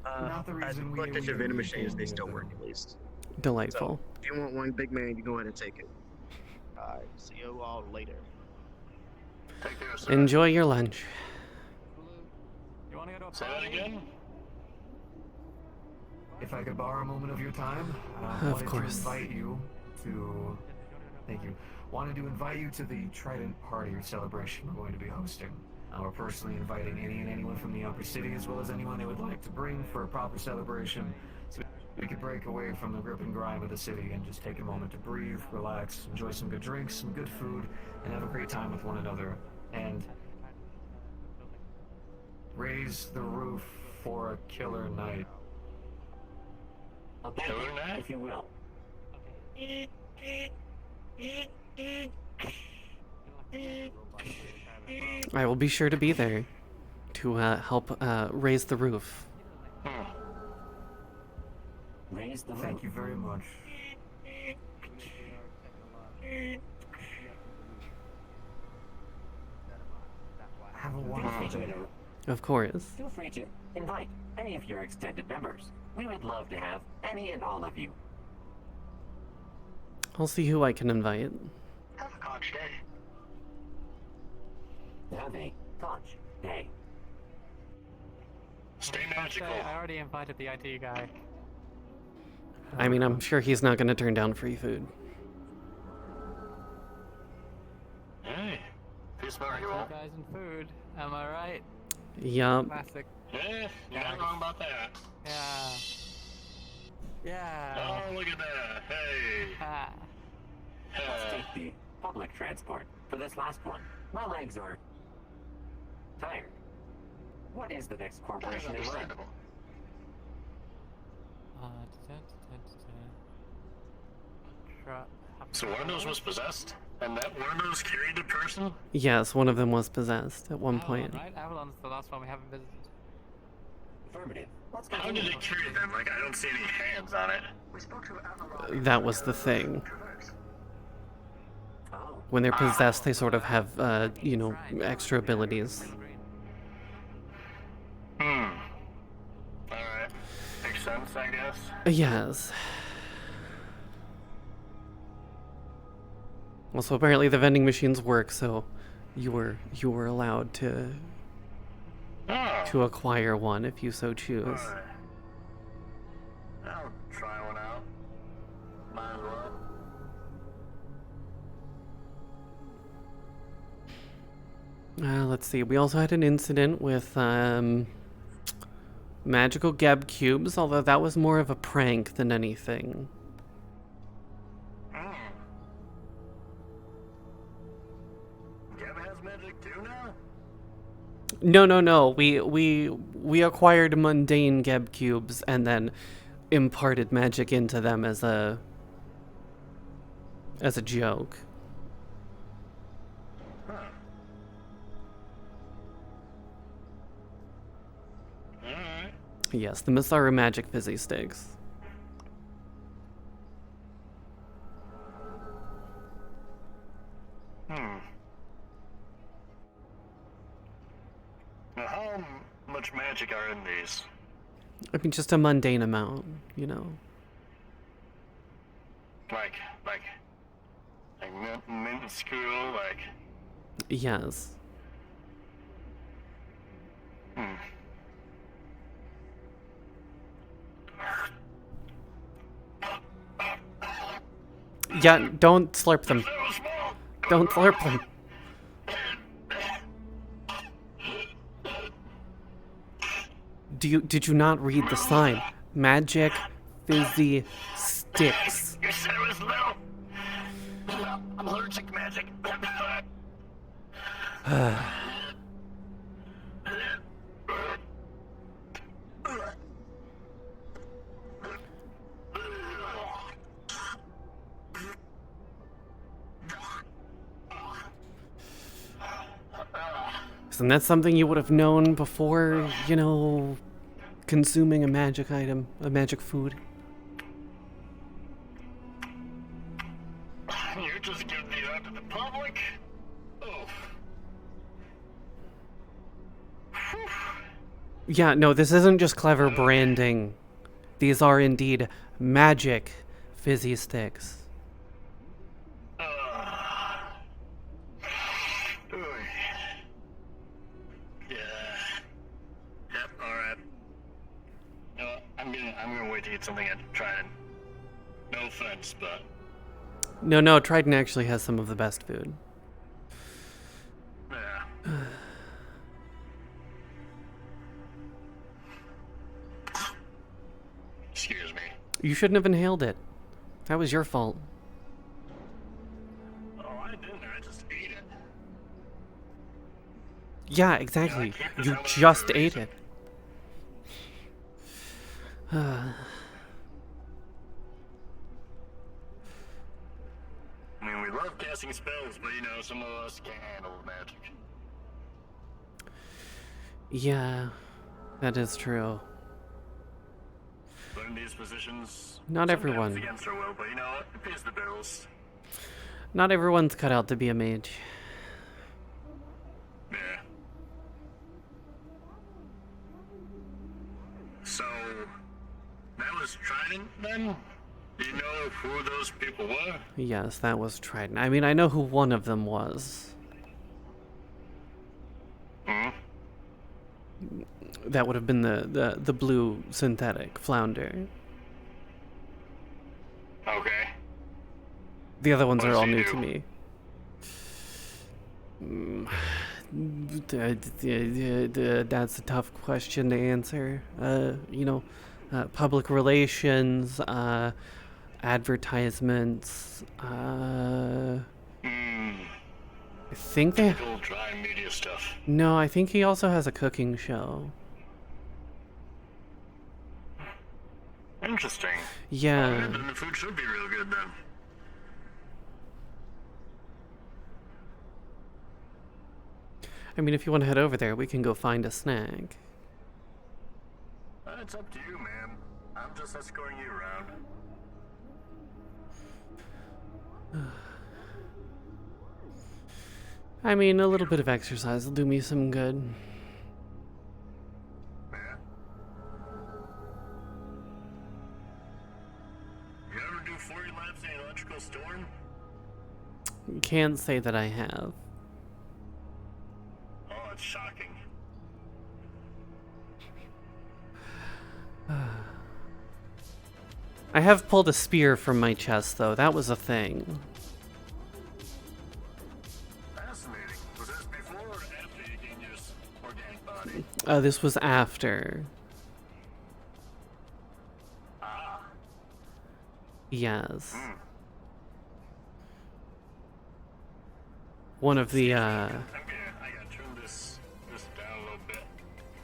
S8: Not the reason we-
S4: Looked at your
S8: we-
S4: vending
S8: we
S4: machines, they
S8: came
S4: still
S8: here.
S4: work at least.
S1: Delightful.
S4: If you want one big man, you go ahead and take it. Alright, see you all later.
S5: Take care, sir.
S1: Enjoy your lunch.
S6: You want to go to a
S5: Say that
S6: party?
S5: again?
S8: If I could borrow a moment of your time,
S1: Of
S8: wanted
S1: course.
S8: to invite you to. Thank you. Wanted to invite you to the Trident party or celebration we're going to be hosting. We're personally inviting any and anyone from the Upper City, as well as anyone they would like to bring for a proper celebration, so we could break away from the grip and grime of the city and just take a moment to breathe, relax, enjoy some good drinks, some good food, and have a great time with one another. And Raise the roof for a killer night.
S7: A
S5: Killer night?
S7: if you will.
S1: I will be sure to be there to help raise the roof.
S7: Raise the
S8: Thank you very much. Have a wonderful day.
S1: Of course.
S7: Feel free to invite any of your extended members. We would love to have any and all of you.
S1: I'll see who I can invite.
S5: Have a conch day.
S7: Have a conch day.
S5: Stay magical.
S6: I already invited the IT guy.
S1: I mean, I'm sure he's not going to turn down free food.
S5: Hey, peace about you
S6: You
S5: all.
S6: guys and food. Am I right?
S1: Yup.
S6: Classic.
S5: Yeah, you're not wrong about that.
S6: Yeah. Yeah.
S5: Oh, look at that. Hey.
S6: Ah.
S7: Let's take the public transport for this last one. My legs are tired. What is the next
S5: That is
S7: corporation in line?
S5: understandable. So one of those was possessed? And that one of those carried the person?
S1: Yes, one of them was possessed at one
S6: Avalon,
S1: point.
S6: right? Avalon's the last one we haven't visited.
S7: Affirmative. Let's
S5: How
S7: continue.
S5: did it carry them? Like, I don't see any hands on it.
S1: That was the thing.
S7: Oh,
S1: When they're possessed, they sort of have, you know, extra abilities.
S5: Alright. Makes sense, I guess.
S1: Yes. Also, apparently the vending machines work, so you were allowed to
S5: Oh.
S1: acquire one if you so choose.
S5: Alright. I'll try one out. Might as well.
S1: Let's see. We also had an incident with magical Geb cubes, although that was more of a prank than anything.
S5: Geb has magic too now?
S1: No. We acquired mundane Geb cubes and then imparted magic into them as a joke.
S5: Alright.
S1: Yes, the Masaru magic fizzy sticks.
S5: Now, how much magic are in these?
S1: I mean, just a mundane amount, you know.
S5: Like minuscule, like.
S1: Yes. Yeah, don't slurp them.
S5: So small.
S1: Don't slurp them. Did you not read the sign? Magic fizzy sticks.
S5: You said it was little. I'm allergic to magic.
S1: Isn't that something you would have known before, you know, consuming a magic item, a magic food?
S5: You're just giving it out to the public? Oh.
S1: Yeah, no, this isn't just clever branding. These are indeed magic fizzy sticks.
S5: Yeah. Yep, alright. No, I'm gonna wait to get something and try it. No offense, but
S1: No, Trident actually has some of the best food.
S5: yeah. Excuse me.
S1: You shouldn't have inhaled it. That was your fault.
S5: Oh, I didn't. I just ate it.
S1: Yeah, exactly.
S5: keep the
S1: You
S5: salad for
S1: just
S5: a
S1: ate
S5: reason.
S1: it.
S5: I mean, we love casting spells, but you know, some of us can't handle magic.
S1: Yeah, that is true.
S5: But in these positions,
S1: Not
S5: sometimes
S1: everyone.
S5: against our will, but you know what? It pays the bills.
S1: Not everyone's cut out to be a mage.
S5: Yeah. So, that was Trident then? Do you know who those people were?
S1: Yes, that was Trident. I mean, I know who one of them was.
S5: Hmm?
S1: That would have been the blue synthetic flounder.
S5: Okay.
S1: The other ones
S5: What
S1: are
S5: does
S1: all
S5: he
S1: new
S5: do?
S1: to me. That's a tough question to answer. Public relations, advertisements. I think they.
S5: Typical dry media stuff.
S1: No, I think he also has a cooking show.
S5: Interesting.
S1: Yeah.
S5: Oh, then the food should be real good then.
S1: I mean, if you want to head over there, we can go find a snack.
S5: It's up to you, man. I'm just escorting you around.
S1: I mean, a little bit of exercise will do me some good.
S5: Yeah. You ever do 40 laps in an electrical storm?
S1: Can't say that I have.
S5: Oh, it's shocking.
S1: I have pulled a spear from my chest, though. That was a thing.
S5: Fascinating. Was this before or after you gained your organic body?
S1: This was after.
S5: Ah.
S1: Yes. One of the,
S5: Okay, I gotta turn this down a little bit.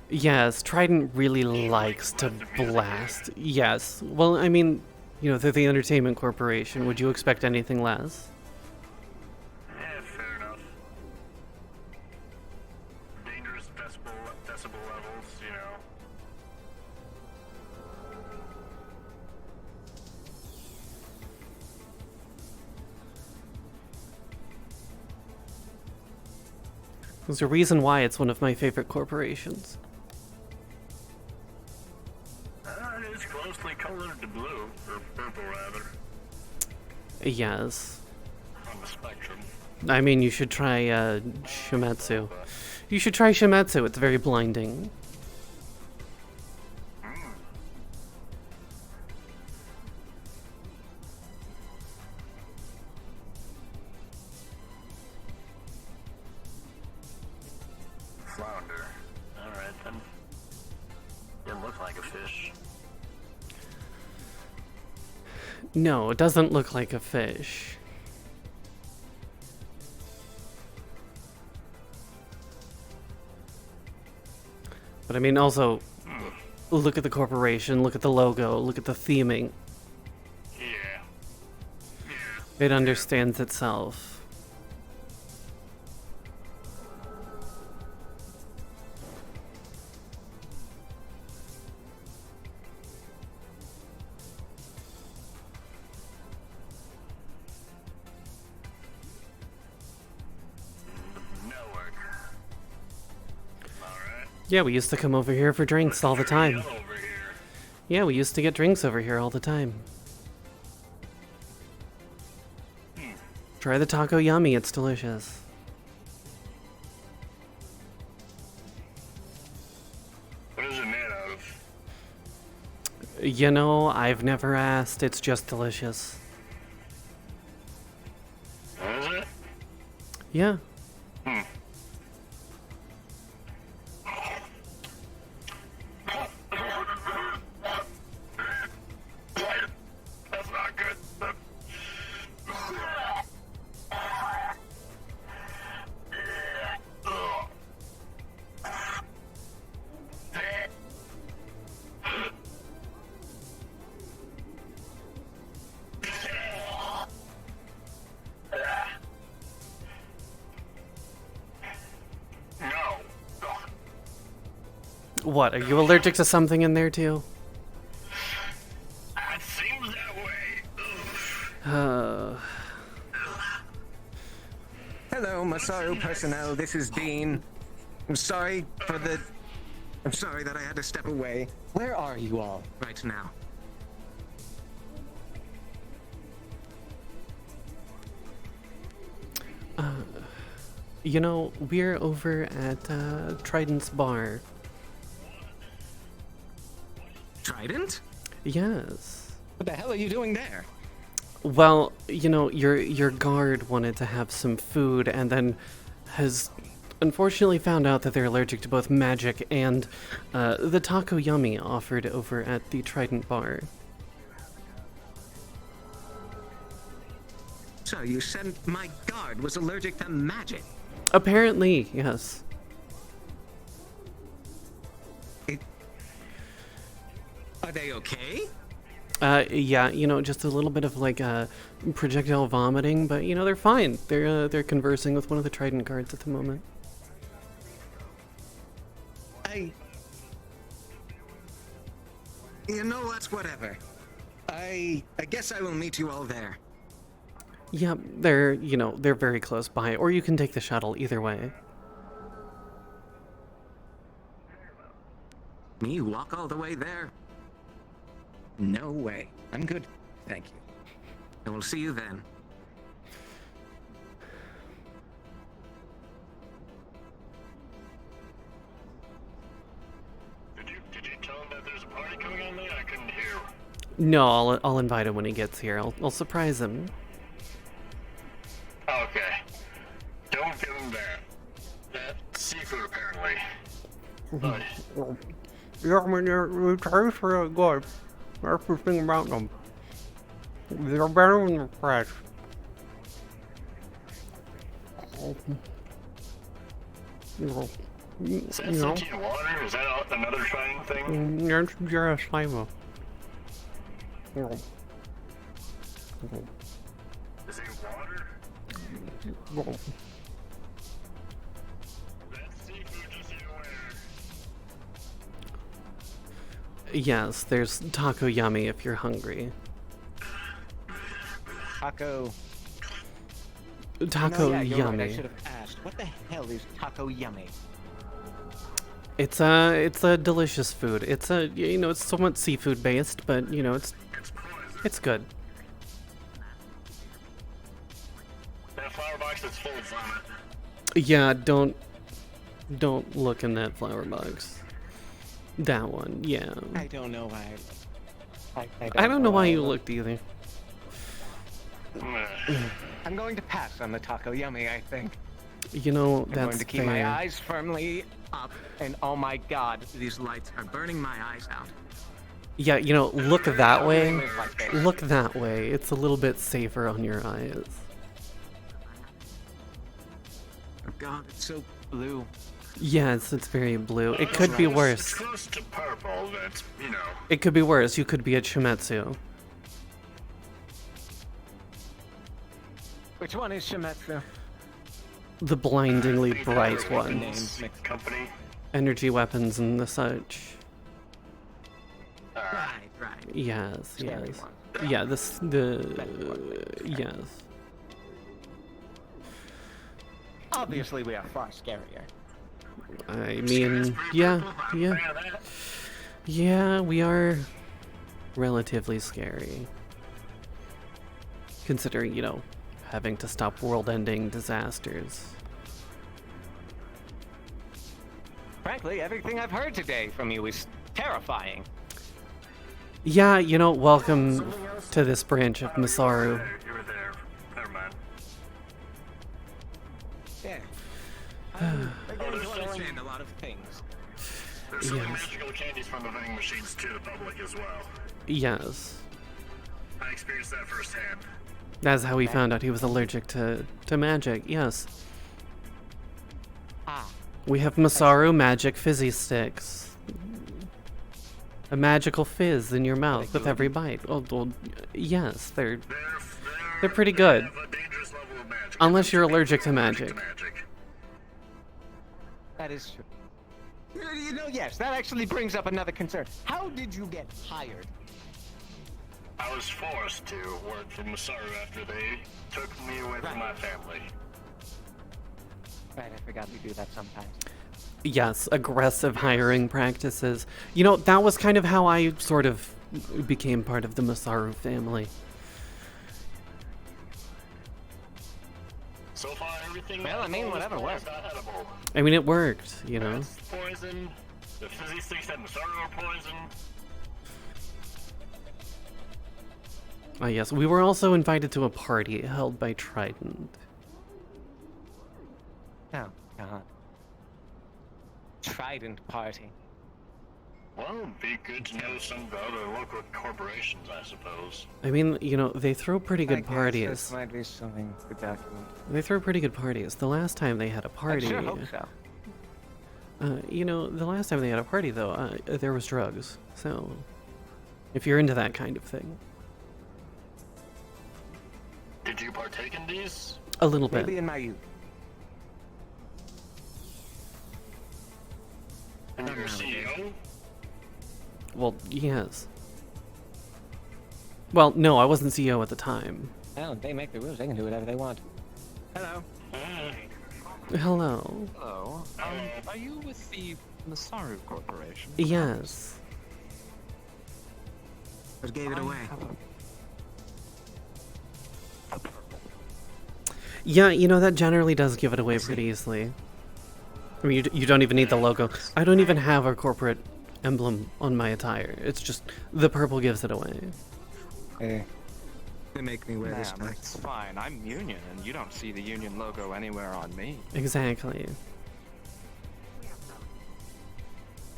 S1: Yes, Trident really likes to blast. Yes. Well, I mean, they're the Entertainment Corporation. Would you expect anything less?
S5: Yeah, fair enough. Dangerous decibel levels, you know.
S1: There's a reason why it's one of my favorite corporations.
S5: It's closely colored to blue, or purple rather,
S1: Yes.
S5: on the spectrum.
S1: I mean, you should try Shimetsu. You should try Shimetsu. It's very blinding.
S5: Flounder. Alright then. Didn't look like a fish.
S1: No, it doesn't look like a fish. But I mean, also, look at the corporation, look at the logo, look at the theming.
S5: Yeah.
S1: It understands itself.
S5: Network. Alright.
S1: Yeah, we used to come over here for drinks all the time.
S5: Yellow over here.
S1: Yeah, we used to get drinks over here all the time. Try the taco yummy, it's delicious.
S5: What is it made out of?
S1: I've never asked, it's just delicious.
S5: What is it?
S1: Yeah.
S5: That's not good.
S1: What, are you allergic to something in there too?
S5: It seems that way.
S3: Hello, Masaru personnel. This is Dean. I'm sorry that I had to step away. Where are you all right now?
S1: You know, we're over at Trident's bar.
S3: Trident?
S1: Yes.
S3: What the hell are you doing there?
S1: Well, you know, your guard wanted to have some food and then has unfortunately found out that they're allergic to both magic and the taco yummy offered over at the Trident bar.
S3: So you said my guard was allergic to magic?
S1: Apparently, yes.
S3: Are they okay?
S1: Yeah, you know, just a little bit of like projectile vomiting, but you know they're fine. They're conversing with one of the Trident guards at the moment.
S3: You know what? Whatever. I guess I will meet you all there.
S1: Yeah, they're very close by, or you can take the shuttle. Either way.
S3: Me walk all the way there? No way. I'm good. Thank you. I will see you then.
S5: Did you tell him that there's a party coming on there? I couldn't hear.
S1: No, I'll invite him when he gets here. I'll surprise him.
S5: Okay. Don't give him that. That seafood, apparently.
S1: Yeah, I mean, they taste really good. That's the thing about them. They're better when they're fresh.
S5: Is that sentient water? Is that another Trident thing?
S1: That's just flavor.
S5: Is it water? That's seafood, just so you're aware.
S1: Yes, there's taco yummy if you're hungry.
S3: Taco.
S1: Taco
S3: No, yeah, you're
S1: yummy.
S3: right. I should have asked. What the hell is taco yummy?
S1: It's a delicious food. It's it's somewhat seafood based, but you know it's good.
S5: That flower box is full of vomit.
S1: Yeah, don't look in that flower box. That one, yeah.
S3: I don't know why.
S1: I don't know why you looked either.
S3: I'm going to pass on the taco yummy, I think.
S1: You know,
S3: I'm
S1: that's
S3: going to keep
S1: fair.
S3: my eyes firmly up, and oh my god, these lights are burning my eyes out.
S1: Yeah, you know, look that way. Look that way. It's a little bit safer on your eyes.
S3: Oh god, it's so blue.
S1: Yes, it's very blue. It could be
S5: It's
S1: worse.
S5: close to purple, that's, you know.
S1: It could be worse. You could be a Shimetsu.
S3: Which one is Shimetsu?
S1: The blindingly
S5: I think
S1: bright
S5: that
S1: one.
S5: was company.
S1: Energy weapons and the such.
S3: Right.
S1: Yes,
S3: Scary
S1: yes.
S3: one.
S1: Yeah, yes.
S3: Obviously, we are far scarier.
S1: I mean, yeah. Yeah, we are relatively scary. Considering, you know, having to stop world-ending disasters.
S3: Frankly, everything I've heard today from you is terrifying.
S1: Yeah, you know, welcome to this branch of Masaru.
S5: You were there. Never mind.
S3: Yeah. I'm beginning to understand a lot of things.
S5: There's some
S1: Yes.
S5: magical candies from the vending machines to the public as well.
S1: Yes.
S5: I experienced that firsthand.
S1: That's how we found out he was allergic to magic, yes.
S3: Ah.
S1: We have Masaru magic fizzy sticks. A magical fizz in your mouth with every bite. Oh, well, yes, they're pretty good.
S5: They have a dangerous level of magic.
S1: Unless you're allergic to magic.
S3: That is true. You know, yes, that actually brings up another concern. How did you get hired?
S5: I was forced to work for Masaru after they took me away from my family.
S3: Right, I forgot we do that sometimes.
S1: Yes, aggressive hiring practices. You know, that was kind of how I sort of became part of the Masaru family.
S5: So far, everything.
S3: Well, I mean, whatever works.
S1: I mean, it worked, you know.
S5: That's poison. The fizzy sticks at Masaru are poison.
S1: Ah, yes, we were also invited to a party held by Trident.
S3: Oh, God. Trident party.
S5: Well, it'd be good to know some of the other local corporations, I suppose.
S1: I mean, you know, they throw pretty good parties.
S3: This might be something to document.
S1: They throw pretty good parties. The last time they had a party...
S3: I sure hope so.
S1: You know, the last time they had a party, though, there was drugs. So, if you're into that kind of thing.
S5: Did you partake in these?
S1: A little bit.
S3: Maybe in my youth.
S5: And your CEO?
S1: Well, yes. Well, no, I wasn't CEO at the time.
S3: Well, they make the rules. They can do whatever they want. Hello.
S1: Hello.
S6: Hello. Are you with the Masaru Corporation?
S1: Yes.
S4: Just gave it away.
S1: Yeah, you know, that generally does give it away pretty easily. I mean, you don't even need the logo. I don't even have our corporate emblem on my attire. It's just the purple gives it away.
S3: Hey. They make me wear this
S6: Ma'am,
S3: tag.
S6: it's fine. I'm union, and you don't see the union logo anywhere on me.
S1: Exactly.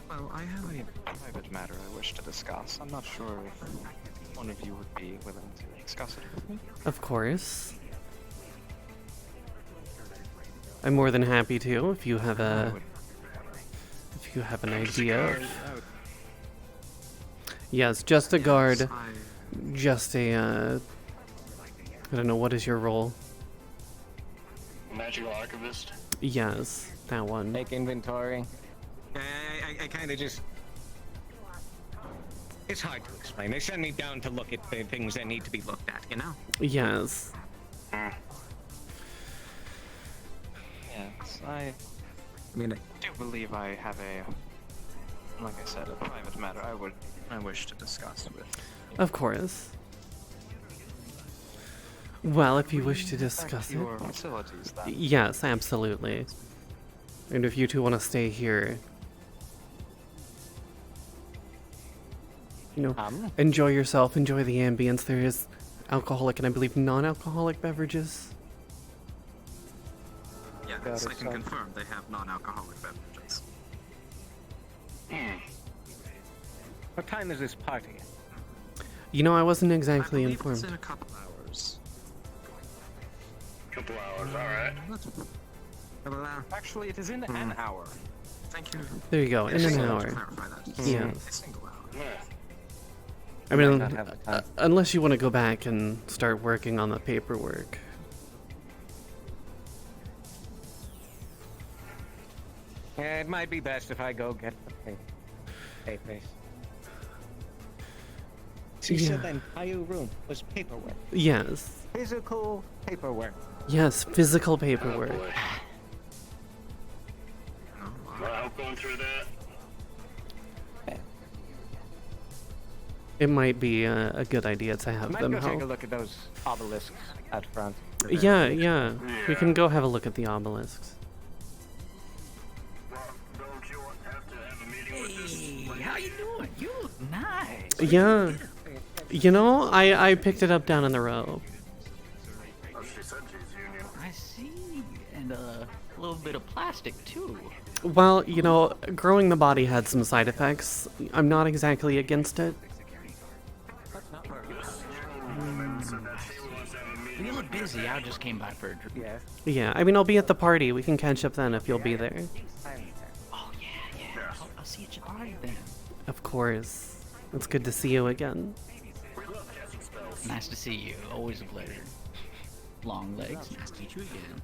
S6: Well, I have a private matter I wish to discuss. I'm not sure if one of you would be willing to discuss it with me.
S1: Of course. I'm more than happy to if you have a... If you have an idea of... Yes, just a guard. Just a, I don't know, what is your role?
S5: Magical Archivist?
S1: Yes, that one.
S3: Make inventory. I kind of just... It's hard to explain. They send me down to look at the things that need to be looked at, you know?
S1: Yes.
S6: Yes, I
S3: mean,
S6: do believe I have a, like I said, a private matter I wish to discuss with.
S1: Of course. Well, if you wish to discuss it...
S6: Your facilities, then.
S1: Yes, absolutely. And if you two want to stay here... You know, enjoy yourself, enjoy the ambience. There is alcoholic and I believe non-alcoholic beverages.
S4: Yes, I can confirm they have non-alcoholic beverages.
S3: What time is this party?
S1: You know, I wasn't exactly
S4: I believe
S1: informed.
S4: it's in a couple hours.
S5: Couple hours, alright.
S6: Actually, it is in an hour.
S4: Thank you.
S1: There you go, in
S4: Yes,
S1: an
S4: to
S1: hour.
S4: clarify that.
S1: Yes.
S4: A single hour.
S5: Yeah.
S1: I mean,
S3: not have the time.
S1: unless you want to go back and start working on the paperwork.
S3: Yeah, it might be best if I go get the papers. She said the entire room was paperwork.
S1: Yes.
S3: Physical paperwork.
S1: Yes, physical paperwork.
S5: Oh, boy. Well, help going through that.
S1: It might be a good idea to
S3: I
S1: have
S3: might
S1: them
S3: go take a
S1: help.
S3: look at those obelisks out front.
S1: Yeah, yeah. We can go have a look at the obelisks.
S5: Well, don't you have to have a meeting with this?
S9: How you doing? You look nice.
S1: Yeah. You know, I picked it up down in the row.
S5: Oh, she said she's union.
S9: I see. And a little bit of plastic, too.
S1: Well, you know, growing the body had some side effects. I'm not exactly against it.
S9: You look busy. I just came by for a drink.
S3: Yes.
S1: Yeah, I mean, I'll be at the party. We can catch up then if you'll be there.
S9: Oh, yeah. I'll see you at your party then.
S1: Of course. It's good to see you again.
S9: Nice to see you. Always a pleasure. Long legs. Nice to meet you again.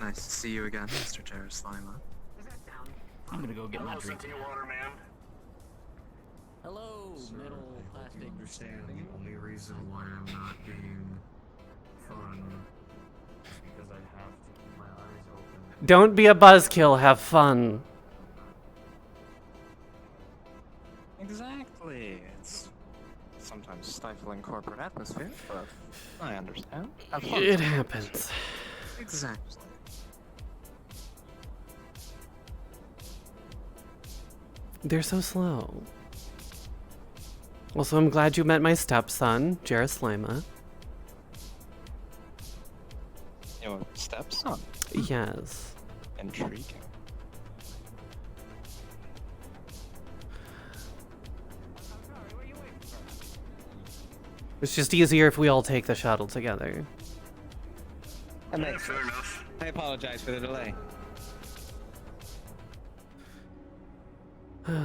S4: Nice to see you again, Mr. Jerusalem.
S9: I'm gonna go get my drink.
S5: Hello, water man.
S9: Hello,
S8: Sir,
S9: metal
S8: I hope
S9: plastic.
S8: you understand the only reason why I'm not being fun is because I have to keep my eyes open.
S1: Don't be a buzzkill, have fun.
S6: Exactly. It's sometimes stifling corporate atmosphere, but I understand. Have fun.
S1: It happens.
S6: Exactly.
S1: They're so slow. Also, I'm glad you met my stepson, Jerusalema.
S6: Your stepson.
S1: Yes.
S6: Intriguing.
S1: It's just easier if we all take the shuttle together.
S3: That makes
S5: Fair
S3: sense.
S5: enough.
S3: I apologize for the delay. This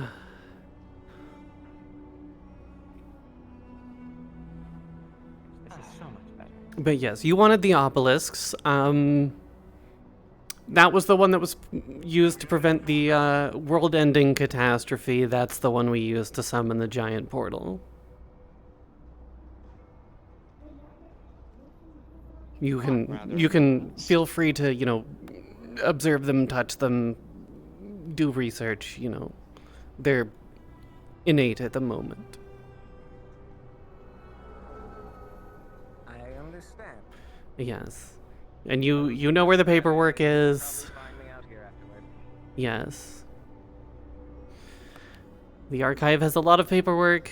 S3: is so much better.
S1: But yes, you wanted the obelisks. That was the one that was used to prevent the world-ending catastrophe. That's the one we used to summon the giant portal. You can feel free to, you know, observe them, touch them, do research, you know. They're innate at the moment.
S3: I understand.
S1: Yes. And you know where the paperwork is.
S3: Probably find me out here afterward.
S1: Yes. The archive has a lot of paperwork.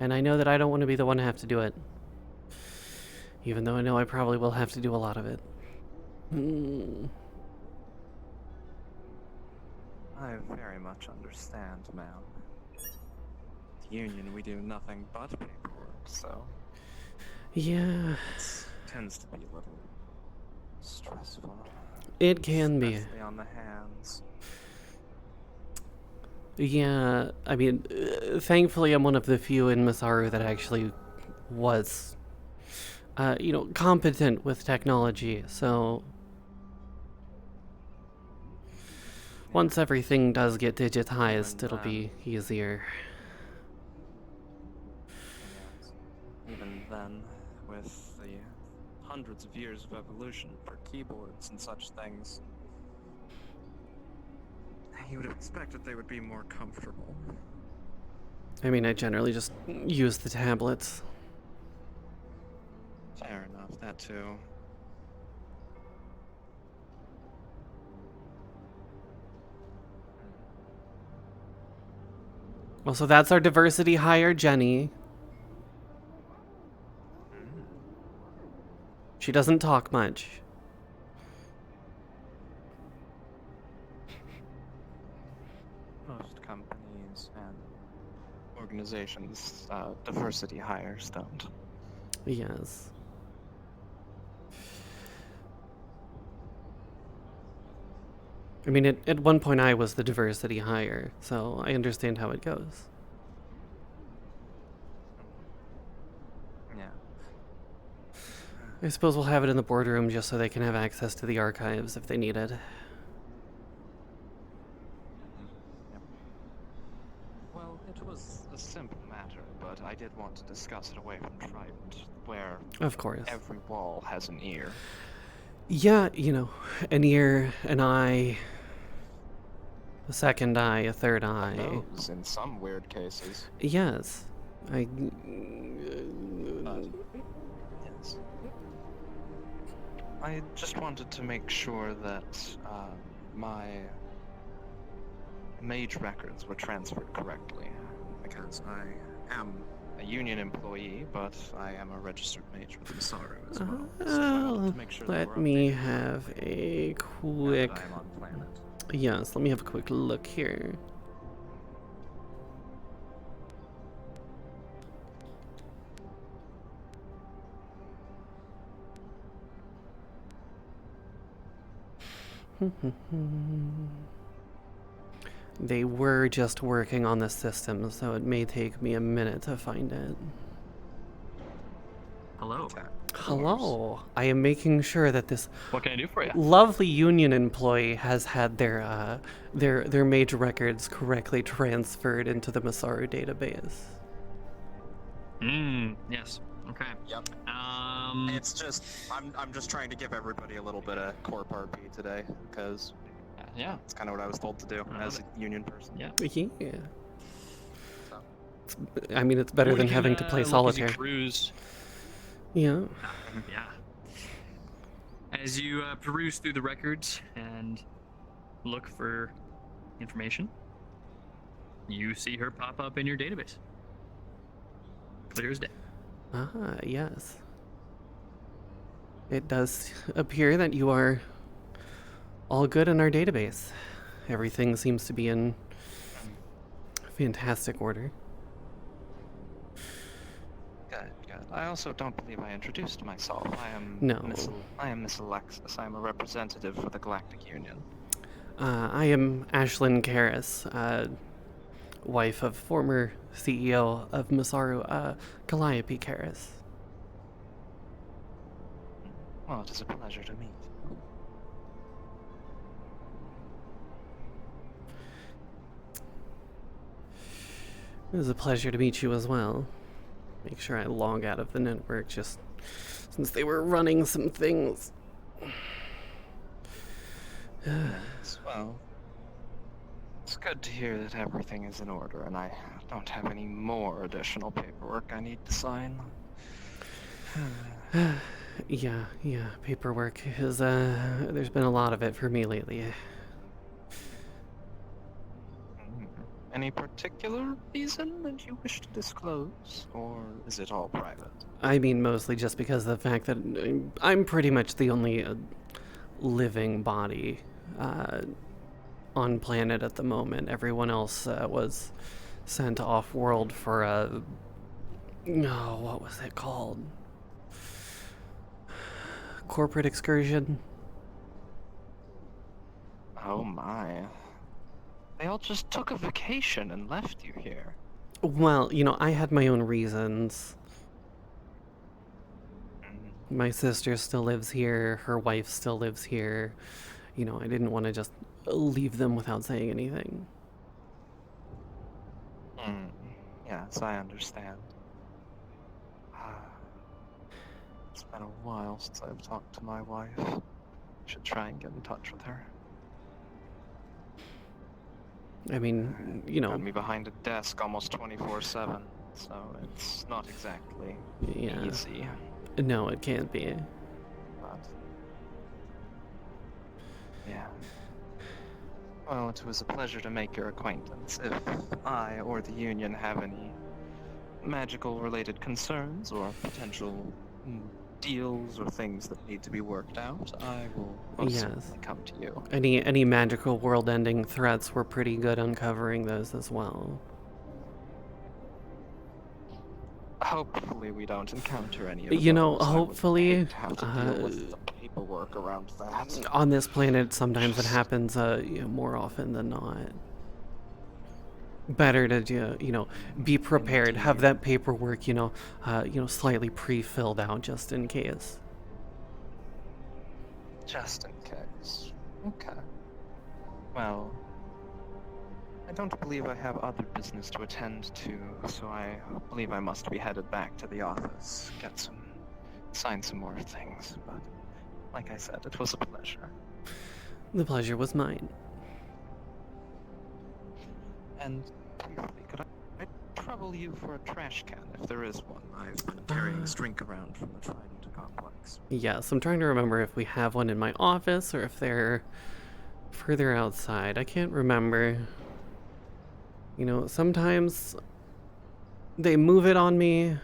S1: And I know that I don't want to be the one to have to do it. Even though I know I probably will have to do a lot of it.
S6: I very much understand, ma'am. The Union, we do nothing but paperwork, so
S1: Yeah,
S6: it tends to be a little stressful.
S1: it can be.
S6: Especially on the hands.
S1: Yeah, I mean, thankfully I'm one of the few in Masaru that actually was, you know, competent with technology, so once everything does get digitized, it'll be easier.
S6: Even then, with the hundreds of years of evolution for keyboards and such things, you would have expected they would be more comfortable.
S1: I mean, I generally just use the tablets.
S6: Fair enough, that too.
S1: Well, so that's our diversity hire, Jenny. She doesn't talk much.
S6: Most companies and organizations, diversity hires don't.
S1: Yes. I mean, at one point I was the diversity hire, so I understand how it goes.
S6: Yeah.
S1: I suppose we'll have it in the boardroom just so they can have access to the archives if they need it.
S6: Yep. Well, it was a simple matter, but I did want to discuss it away from Trident, where
S1: Of course.
S6: every wall has an ear.
S1: Yeah, you know, an ear, an eye, a second eye, a third eye.
S6: Nose, in some weird cases.
S1: Yes.
S6: But, yes. I just wanted to make sure that my mage records were transferred correctly, because I am a union employee, but I am a registered mage with Masaru as well. So I wanted to make sure they
S1: Let
S6: were
S1: me
S6: updated
S1: have a
S6: now
S1: quick...
S6: that I'm on planet.
S1: Yes, let me have a quick look here. They were just working on the system, so it may take me a minute to find it.
S8: Hello.
S1: Hello. I am making sure that this
S6: What can I do for you?
S1: lovely union employee has had their mage records correctly transferred into the Masaru database.
S6: Yes. Okay.
S10: Yep. It's just I'm just trying to give everybody a little bit of corp RP today because
S6: yeah,
S10: it's kind of what I was told to do as a union person.
S6: Yeah.
S1: Yeah. I mean, it's better than having to play solitaire.
S6: Peruse.
S1: Yeah.
S6: Yeah. As you peruse through the records and look for information, you see her pop up in your database. Clear as day.
S1: Ah, yes. It does appear that you are all good in our database. Everything seems to be in fantastic order.
S6: Good, good. I also don't believe I introduced myself. I am Miss Alexis. I am a representative for the Galactic Union.
S1: I am Ashlyn Karras, wife of former CEO of Masaru, Calliope Karras.
S6: Well, it is a pleasure to meet.
S1: It was a pleasure to meet you as well. Make sure I log out of the network just since they were running some things.
S6: Well, it's good to hear that everything is in order, and I don't have any more additional paperwork I need to sign.
S1: Yeah, paperwork is, there's been a lot of it for me lately.
S6: Any particular reason that you wish to disclose, or is it all private?
S1: I mean, mostly just because of the fact that I'm pretty much the only living body on planet at the moment. Everyone else was sent off-world for a... Oh, what was it called? Corporate excursion?
S6: Oh my. They all just took a vacation and left you here.
S1: Well, you know, I had my own reasons. My sister still lives here, her wife still lives here. You know, I didn't want to just leave them without saying anything.
S6: Yes, I understand. It's been a while since I've talked to my wife. Should try and get in touch with her.
S1: I mean, you know...
S6: Got me behind a desk almost 24/7, so it's not exactly easy.
S1: No, it can't be.
S6: But... yeah. Well, it was a pleasure to make your acquaintance. If I or the Union have any magical-related concerns or potential deals or things that need to be worked out, I will most certainly come to you.
S1: Any magical world-ending threats, were pretty good uncovering those as well.
S6: Hopefully we don't encounter any of
S1: You know,
S6: those.
S1: hopefully,
S6: have to deal with the paperwork around that.
S1: on this planet, sometimes it happens you know, more often than not. Better to, you know, be prepared, have that paperwork, you know, slightly pre-filled out just in case.
S6: Just in case. Okay. Well, I don't believe I have other business to attend to, so I believe I must be headed back to the office, sign some more things, but like I said, it was a pleasure.
S1: The pleasure was mine.
S6: And briefly, could I trouble you for a trash can, if there is one? I've been carrying this drink around from the Trident complex.
S1: Yes, I'm trying to remember if we have one in my office or if they're further outside. I can't remember. You know, sometimes they move it on me.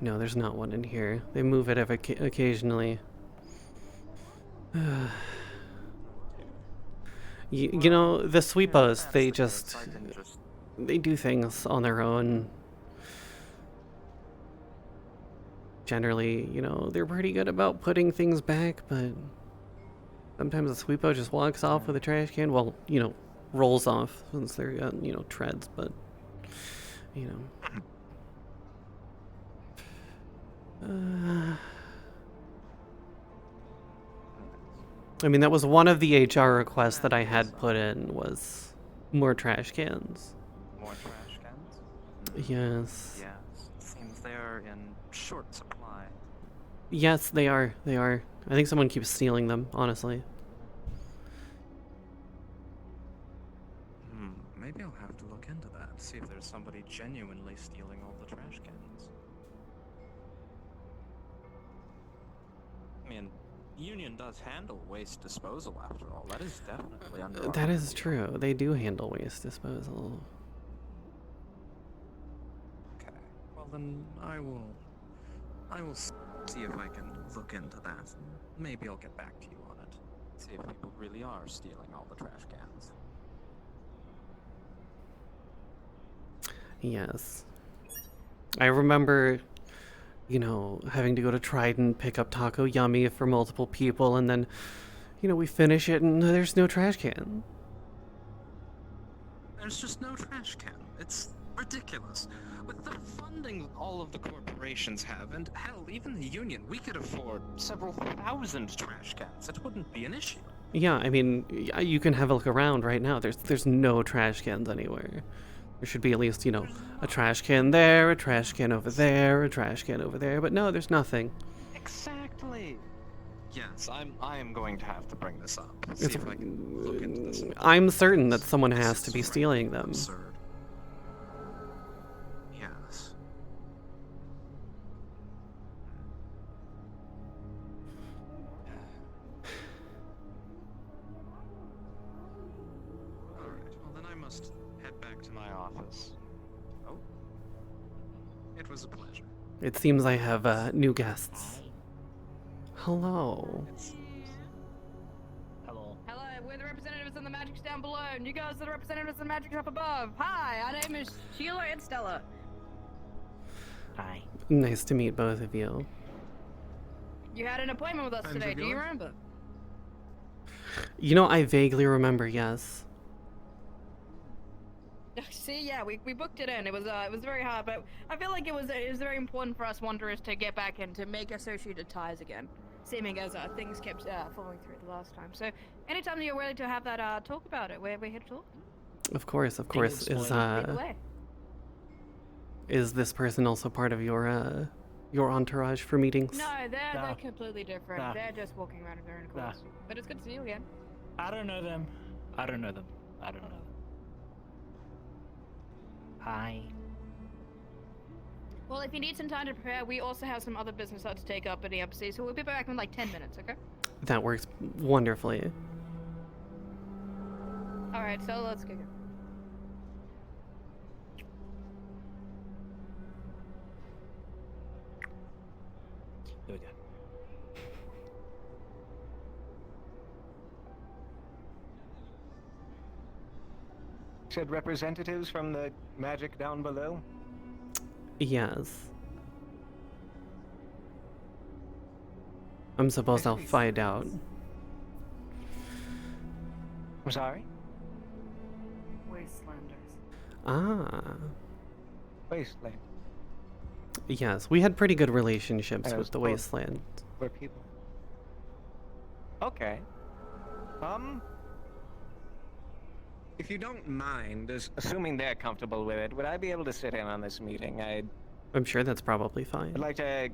S1: No, there's not one in here. They move it occasionally. You know, the sweepos, they do things on their own. Generally, you know, they're pretty good about putting things back, but sometimes the sweepo just walks off with a trash can. Well, you know, rolls off since they're, you know, treads, but, you know. I mean, that was one of the HR requests that I had put in, was more trash cans.
S6: More trash cans?
S1: Yes.
S6: Yes. It seems they're in short supply.
S1: Yes, they are. They are. I think someone keeps stealing them, honestly.
S6: Maybe I'll have to look into that, see if there's somebody genuinely stealing all the trash cans. I mean, Union does handle waste disposal after all. That is definitely under our
S1: That is
S6: purview.
S1: true. They do handle waste disposal.
S6: Okay. Well then, I will see if I can look into that. Maybe I'll get back to you on it. See if people really are stealing all the trash cans.
S1: Yes. I remember, you know, having to go to Trident, pick up Taco Yummy for multiple people, and then, you know, we finish it and there's no trash can.
S6: There's just no trash can. It's ridiculous. With the funding all of the corporations have, and hell, even the Union, we could afford several thousand trash cans. It wouldn't be an issue.
S1: Yeah, I mean, you can have a look around right now. There's no trash cans anywhere. There should be at least, you know, a trash can there, a trash can over there, a trash can over there, but no, there's nothing.
S6: Exactly. Yes, I am going to have to bring this up. See
S1: It's-
S6: if I can look into this.
S1: I'm certain that someone
S6: This
S1: has to be
S6: is
S1: stealing them.
S6: absurd. Yes. Alright, well then I must head back to my office. Oh. It was a pleasure.
S1: It seems I have new guests. Hello.
S11: Hello.
S12: Hello, we're the representatives of the Magics down below, and you guys are the representatives of the Magics up above. Hi, our name is Sheila and Stella.
S11: Hi.
S1: Nice to meet both of you.
S12: You had an appointment with us
S6: I'm
S12: today, do you
S6: Javier.
S12: remember?
S1: You know, I vaguely remember, yes.
S12: See, yeah, we booked it in. It was very hard, but I feel like it was very important for us Wanderers to get back in to make associated ties again, seeming as things kept falling through the last time. So anytime you're ready to have that talk about it, we're here to talk.
S1: Of course, of course.
S12: Lead the way.
S1: Is this person also part of your entourage for meetings?
S12: No, they're
S11: Nah.
S12: completely different.
S11: Nah.
S12: They're just walking around in their own
S11: Nah.
S12: clothes. But it's good to see you again.
S11: I don't know them. I don't know them. I don't know them. Hi.
S12: Well, if you need some time to prepare, we also have some other business to take up in the embassy, so we'll be back in like 10 minutes, okay?
S1: That works wonderfully.
S12: Alright, so let's go.
S11: Here we go.
S3: Said representatives from the magic down below?
S1: Yes. I'm supposed I'll find out.
S3: I'm sorry?
S13: Wastelanders.
S1: Ah.
S3: Wasteland.
S1: Yes, we had pretty good relationships
S3: I
S1: with
S3: was
S1: the
S3: told-
S1: Wasteland.
S3: Where people. Okay. If you don't mind, assuming they're comfortable with it, would I be able to sit in on this meeting?
S1: I'm sure that's probably fine.
S3: I'd like to.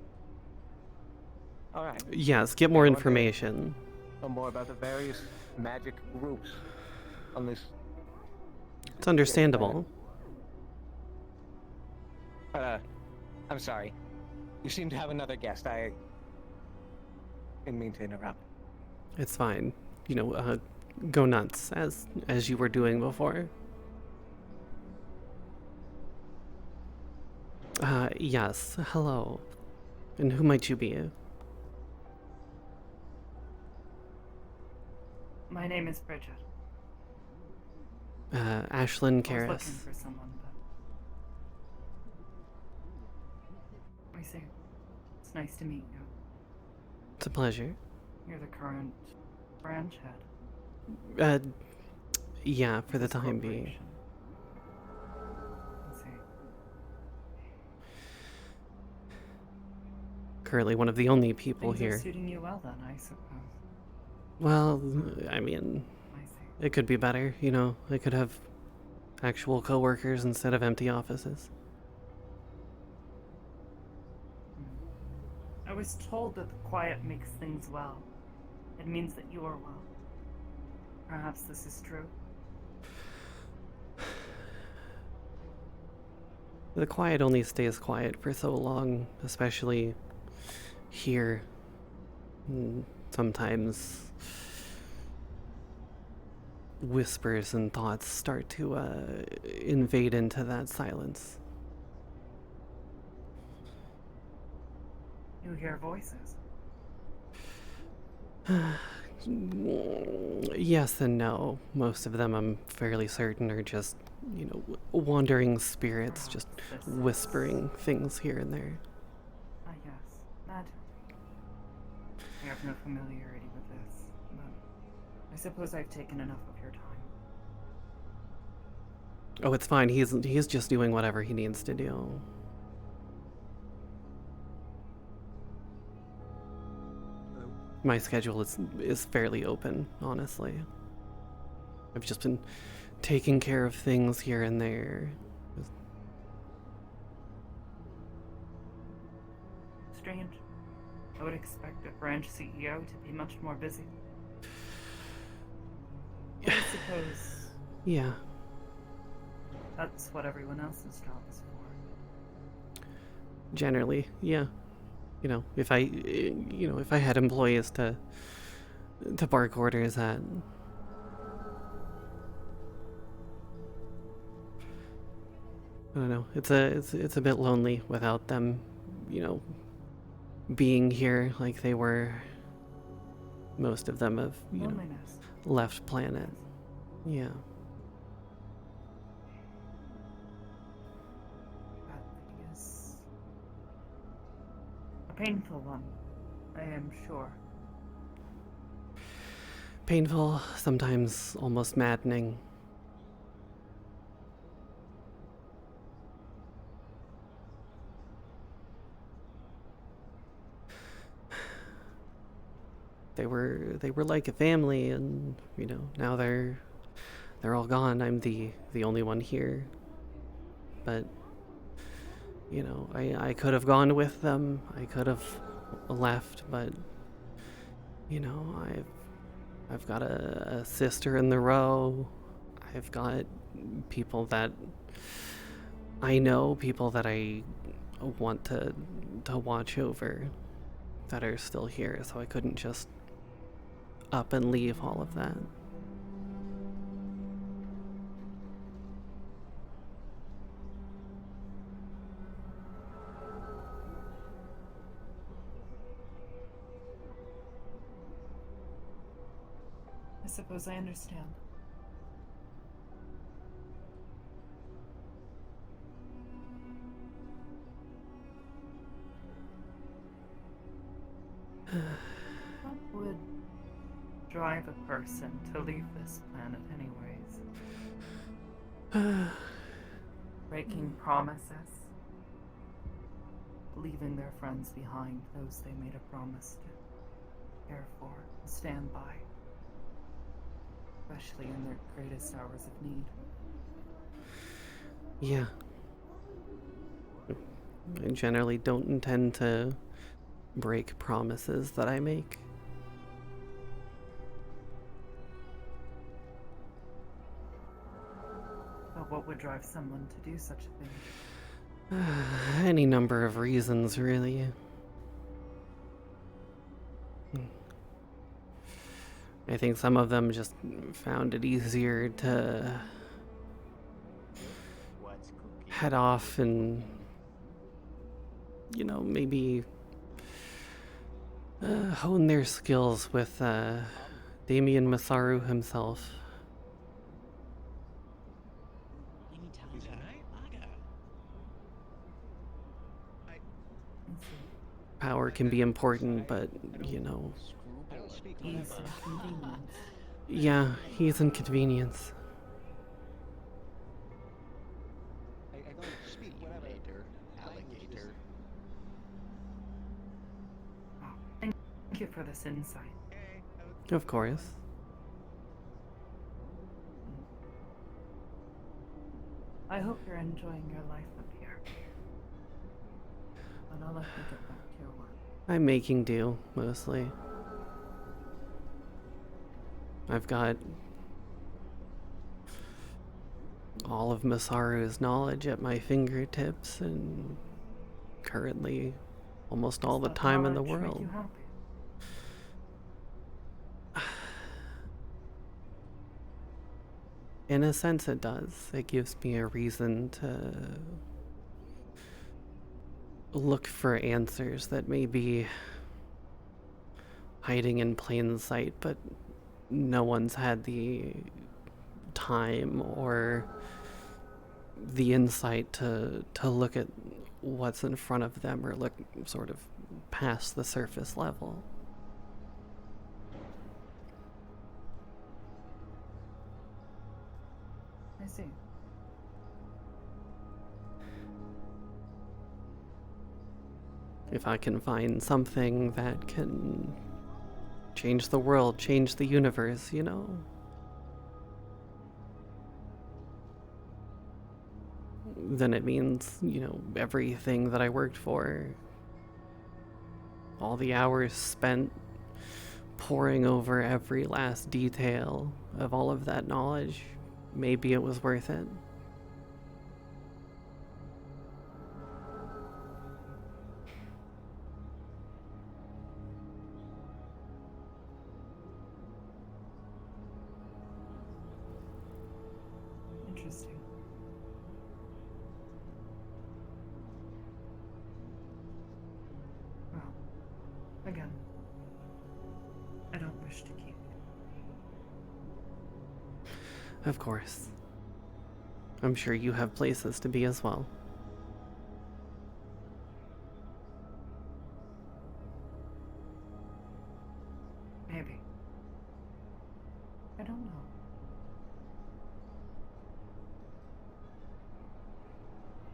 S3: Alright.
S1: Yes, get more
S3: I want to
S1: information.
S3: know more about the various magic groups on this.
S1: It's understandable.
S3: I'm sorry. You seem to have another guest. I didn't mean to interrupt.
S1: It's fine. You know, go nuts as you were doing before. Yes. Hello. And who might you be?
S13: My name is Bridget.
S1: Ashlyn
S13: I was looking
S1: Karras.
S13: for someone, but I see. It's nice to meet you.
S1: It's a pleasure.
S13: You're the current branch head.
S1: Yeah, for the
S13: This
S1: time being.
S13: corporation. I see.
S1: Currently one of the only people
S13: Things are
S1: here.
S13: suiting you well then, I suppose.
S1: Well, I mean,
S13: I see.
S1: it could be better, you know. I could have actual coworkers instead of empty offices.
S13: I was told that the quiet makes things well. It means that you are well. Perhaps this is true.
S1: The quiet only stays quiet for so long, especially here. Sometimes whispers and thoughts start to invade into that silence.
S13: You hear voices.
S1: Yes and no. Most of them, I'm fairly certain, are just, you know, wandering spirits, just whispering things here and there.
S13: Ah, yes. That. I have no familiarity with this, but I suppose I've taken enough of your time.
S1: Oh, it's fine. He's just doing whatever he needs to do. My schedule is fairly open, honestly. I've just been taking care of things here and there.
S13: Strange. I would expect a branch CEO to be much more busy. I suppose
S1: Yeah.
S13: that's what everyone else's job is for.
S1: Generally, yeah. You know, if I had employees to bark orders at. I don't know. It's a bit lonely without them, you know, being here like they were. Most of them have, you know, left planet. Yeah.
S13: That is a painful one, I am sure.
S1: Painful, sometimes almost maddening. They were like a family, and you know, now they're all gone. I'm the only one here. But you know, I could have gone with them. I could have left, but you know, I've got a sister in the row. I've got people that I know, people that I want to watch over that are still here, so I couldn't just up and leave all of that.
S13: I suppose I understand. What would drive a person to leave this planet anyways? Breaking promises. Leaving their friends behind, those they made a promise to care for, stand by. Especially in their greatest hours of need.
S1: Yeah. I generally don't intend to break promises that I make.
S13: But what would drive someone to do such a thing?
S1: Any number of reasons, really. I think some of them just found it easier to head off and, you know, maybe hone their skills with Damien Masaru himself. Power can be important, but, you know...
S13: Ease and convenience.
S1: Yeah, he's inconvenience.
S13: Thank you for this insight.
S1: Of course.
S13: I hope you're enjoying your life up here. But I'll let you get back to your work.
S1: I'm making do, mostly. I've got all of Masaru's knowledge at my fingertips, and currently almost all the time in the world. In a sense, it does. It gives me a reason to look for answers that may be hiding in plain sight, but no one's had the time or the insight to look at what's in front of them or look sort of past the surface level.
S13: I see.
S1: If I can find something that can change the world, change the universe, you know, then it means, you know, everything that I worked for, all the hours spent poring over every last detail of all of that knowledge, maybe it was worth it.
S13: Interesting. Well, again, I don't wish to keep you.
S1: Of course. I'm sure you have places to be as well.
S13: Maybe. I don't know.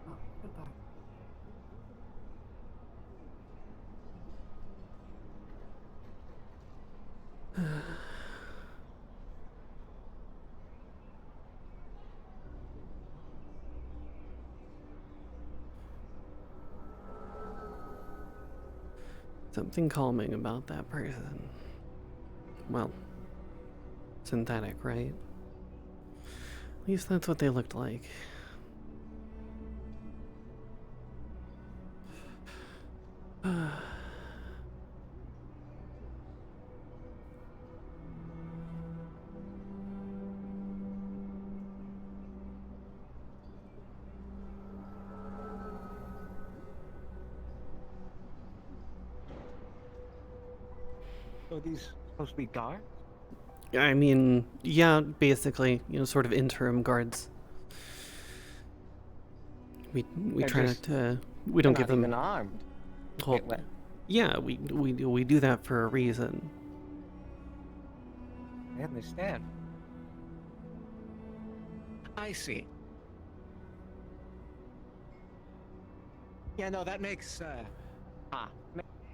S13: Oh, goodbye.
S1: Something calming about that person. Well, synthetic, right? At least that's what they looked like.
S3: Are these supposed to be guards?
S1: I mean, yeah, basically, you know, sort of interim guards. We
S3: They're
S1: try not
S3: just-
S1: to. We don't
S3: they're
S1: give
S3: not
S1: them.
S3: even armed.
S1: Well,
S3: Wait, what?
S1: yeah, we do that for a reason.
S3: I understand. I see. Yeah, no, that makes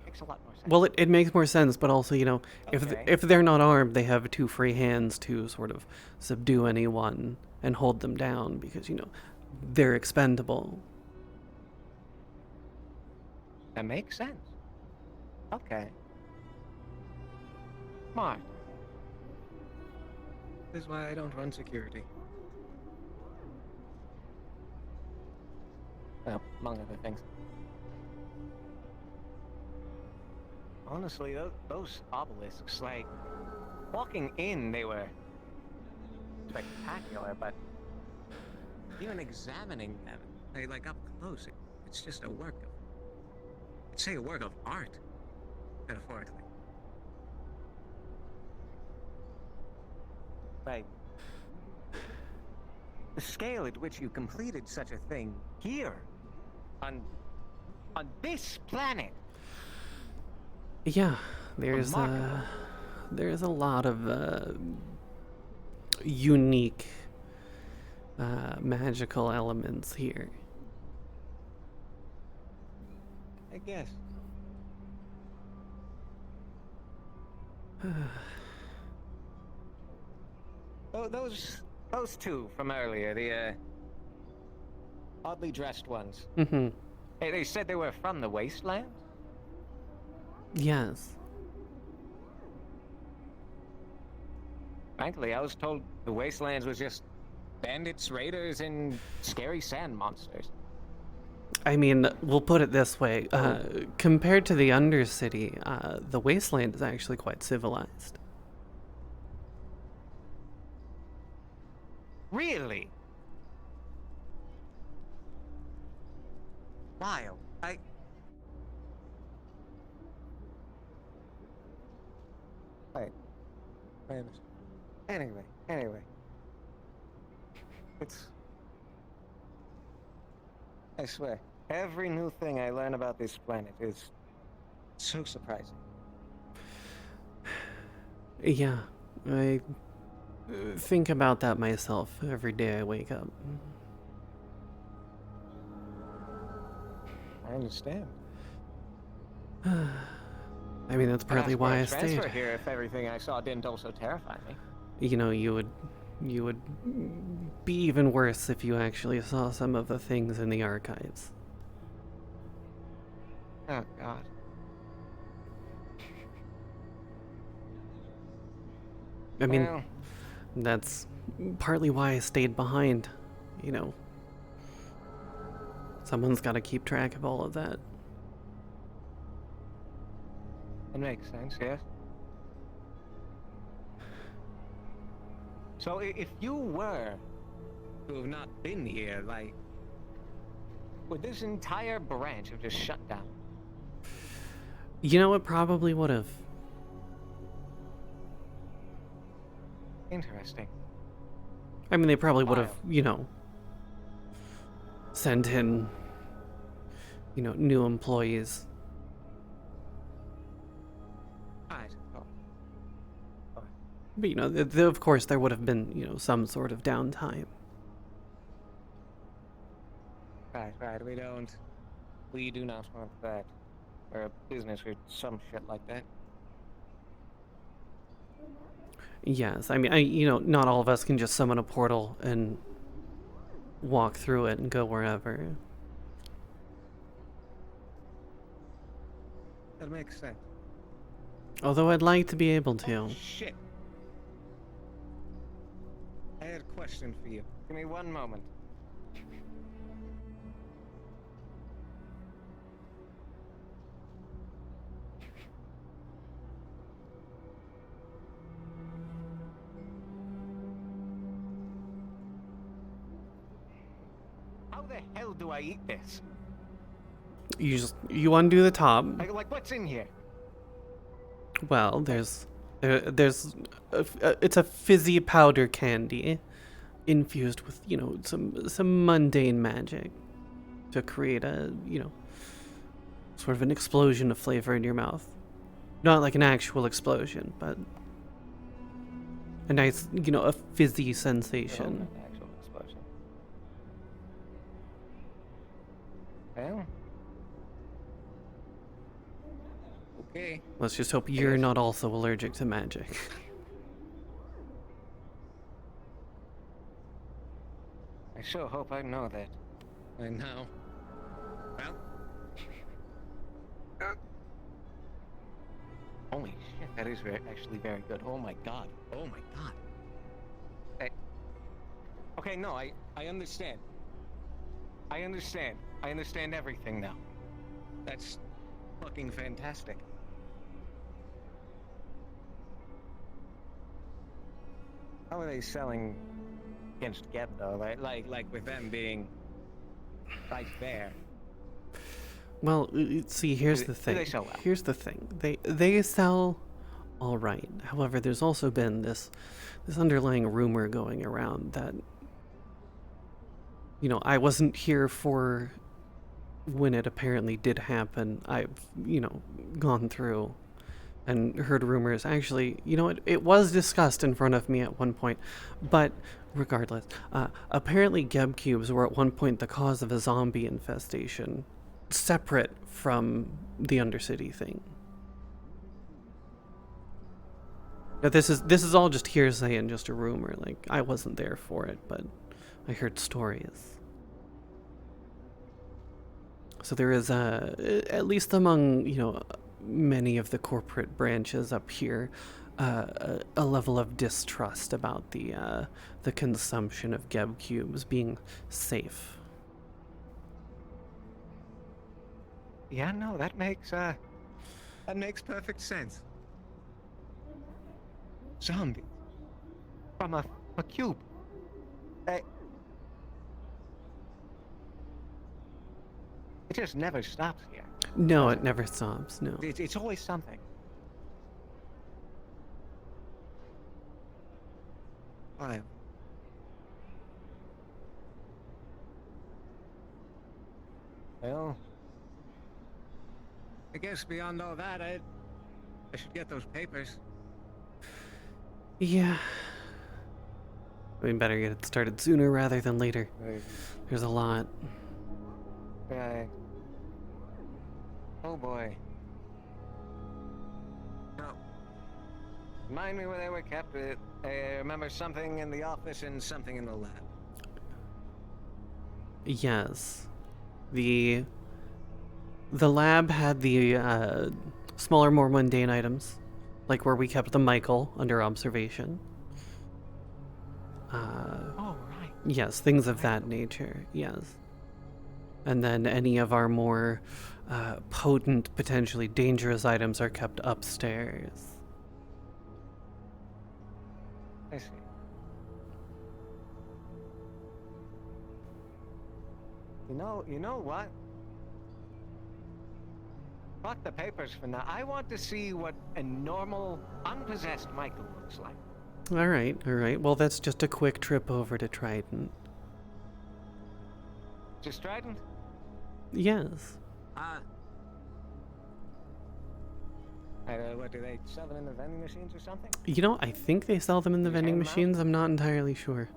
S3: makes a lot more sense.
S1: Well, it makes more sense, but also, you know,
S3: Okay.
S1: if they're not armed, they have two free hands to sort of subdue anyone and hold them down because, you know, they're expendable.
S3: That makes sense. Okay. Smart. This is why I don't run security. Well, among other things. Honestly, those obelisks, like, walking in, they were spectacular, but even examining them, like up close, it's just a work of, I'd say a work of art, metaphorically. Like, the scale at which you completed such a thing here, on this planet.
S1: Yeah, there's
S3: Remarkable.
S1: there's a lot of unique magical elements here.
S3: I guess. Oh, those two from earlier, the oddly dressed ones.
S1: Mm-hmm.
S3: Hey, they said they were from the wasteland?
S1: Yes.
S3: Frankly, I was told the wastelands was just bandits, raiders, and scary sand monsters.
S1: I mean, we'll put it this way. Compared to the Undercity, the Wasteland is actually quite civilized.
S3: Really? Wild. Wait a minute. Anyway. I swear, every new thing I learn about this planet is so surprising.
S1: Yeah, I think about that myself every day I wake up.
S3: I understand.
S1: I mean, that's partly why I stayed.
S3: Transfer here if everything I saw didn't also terrify me.
S1: You know, you would be even worse if you actually saw some of the things in the archives.
S3: Oh, God.
S1: I mean,
S3: Well,
S1: that's partly why I stayed behind, you know. Someone's got to keep track of all of that.
S3: it makes sense, yes. So if you were to have not been here, like, would this entire branch have just shut down?
S1: You know, it probably would have.
S3: Interesting.
S1: I mean, they probably would have, you know, sent in, you know, new employees.
S3: Right. Oh.
S1: But, you know, of course, there would have been, you know, some sort of downtime.
S3: Right. We do not want that. We're a business or some shit like that.
S1: Yes, I mean, you know, not all of us can just summon a portal and walk through it and go wherever.
S3: That makes sense.
S1: Although I'd like to be able to.
S3: Oh, shit. I had a question for you. Give me one moment. How the hell do I eat this?
S1: You undo the top.
S3: Like what's in here?
S1: Well, it's a fizzy powder candy infused with, you know, some mundane magic to create a, you know, sort of an explosion of flavor in your mouth. Not like an actual explosion, but a nice, you know, a fizzy sensation.
S3: Actual explosion. Well. Okay.
S1: Let's just hope you're not also allergic to magic.
S3: I sure hope I know that. I know. Well. Holy shit, that is actually very good. Oh my god. Oh my god. Hey. Okay, no, I understand. I understand everything now. That's fucking fantastic. How are they selling against Geb though? Like with them being right there.
S1: Well, see, here's the thing.
S3: Do they sell well?
S1: Here's the thing. They sell all right. However, there's also been this underlying rumor going around that, you know, I wasn't here for when it apparently did happen. I've, you know, gone through and heard rumors. Actually, you know, it was discussed in front of me at one point, but regardless, apparently Geb cubes were at one point the cause of a zombie infestation, separate from the Undercity thing. Now this is all just hearsay and just a rumor. Like, I wasn't there for it, but I heard stories. So there is at least among, you know, many of the corporate branches up here, a level of distrust about the consumption of Geb cubes being safe.
S3: Yeah, no, that makes perfect sense. Zombie from a cube. It just never stops here.
S1: No, it never stops. No.
S3: It's always something. Why? Well, I guess beyond all that, I should get those papers.
S1: Yeah. We better get it started sooner rather than later.
S3: Right.
S1: There's a lot.
S3: Right. Oh boy. No. Remind me where they were kept. I remember something in the office and something in the lab.
S1: Yes. The lab had the smaller, more mundane items, like where we kept the Michael under observation.
S3: Oh, right.
S1: Yes, things of that nature, yes. And then any of our more potent, potentially dangerous items are kept upstairs.
S3: I see. You know what? Fuck the papers for now. I want to see what a normal, unpossessed Michael looks like.
S1: All right. Well, that's just a quick trip over to Trident.
S3: Just Trident?
S1: Yes.
S3: What, do they sell them in the vending machines or something?
S1: You know, I think they sell them in the vending machines. I'm not entirely sure.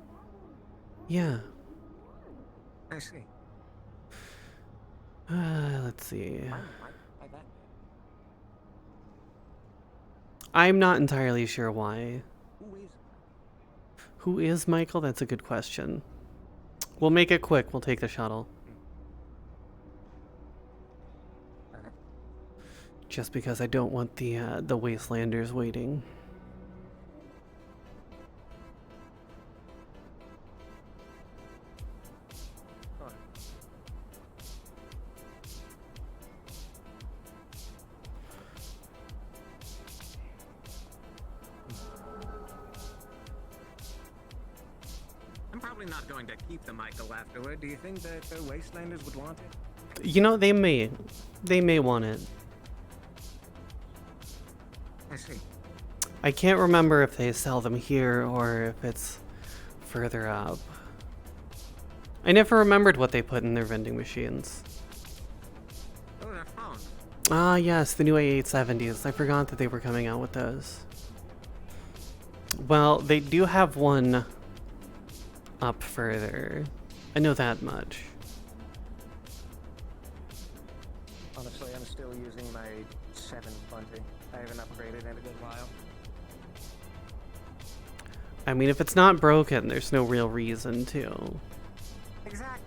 S1: Yeah.
S3: I see.
S1: Let's see. I'm not entirely sure why. Who is Michael? That's a good question. We'll make it quick. We'll take the shuttle. Just because I don't want the Wastelanders waiting.
S3: I'm probably not going to keep the Michael afterward. Do you think that the Wastelanders would want it?
S1: You know, they may want it.
S3: I see.
S1: I can't remember if they sell them here or if it's further up. I never remembered what they put in their vending machines.
S3: Oh, their phones.
S1: Ah, yes, the new A870s. I forgot that they were coming out with those. Well, they do have one up further. I know that much.
S3: Honestly, I'm still using my 720. I haven't upgraded in a good while.
S1: I mean, if it's not broken, there's no real reason to.
S3: Exactly.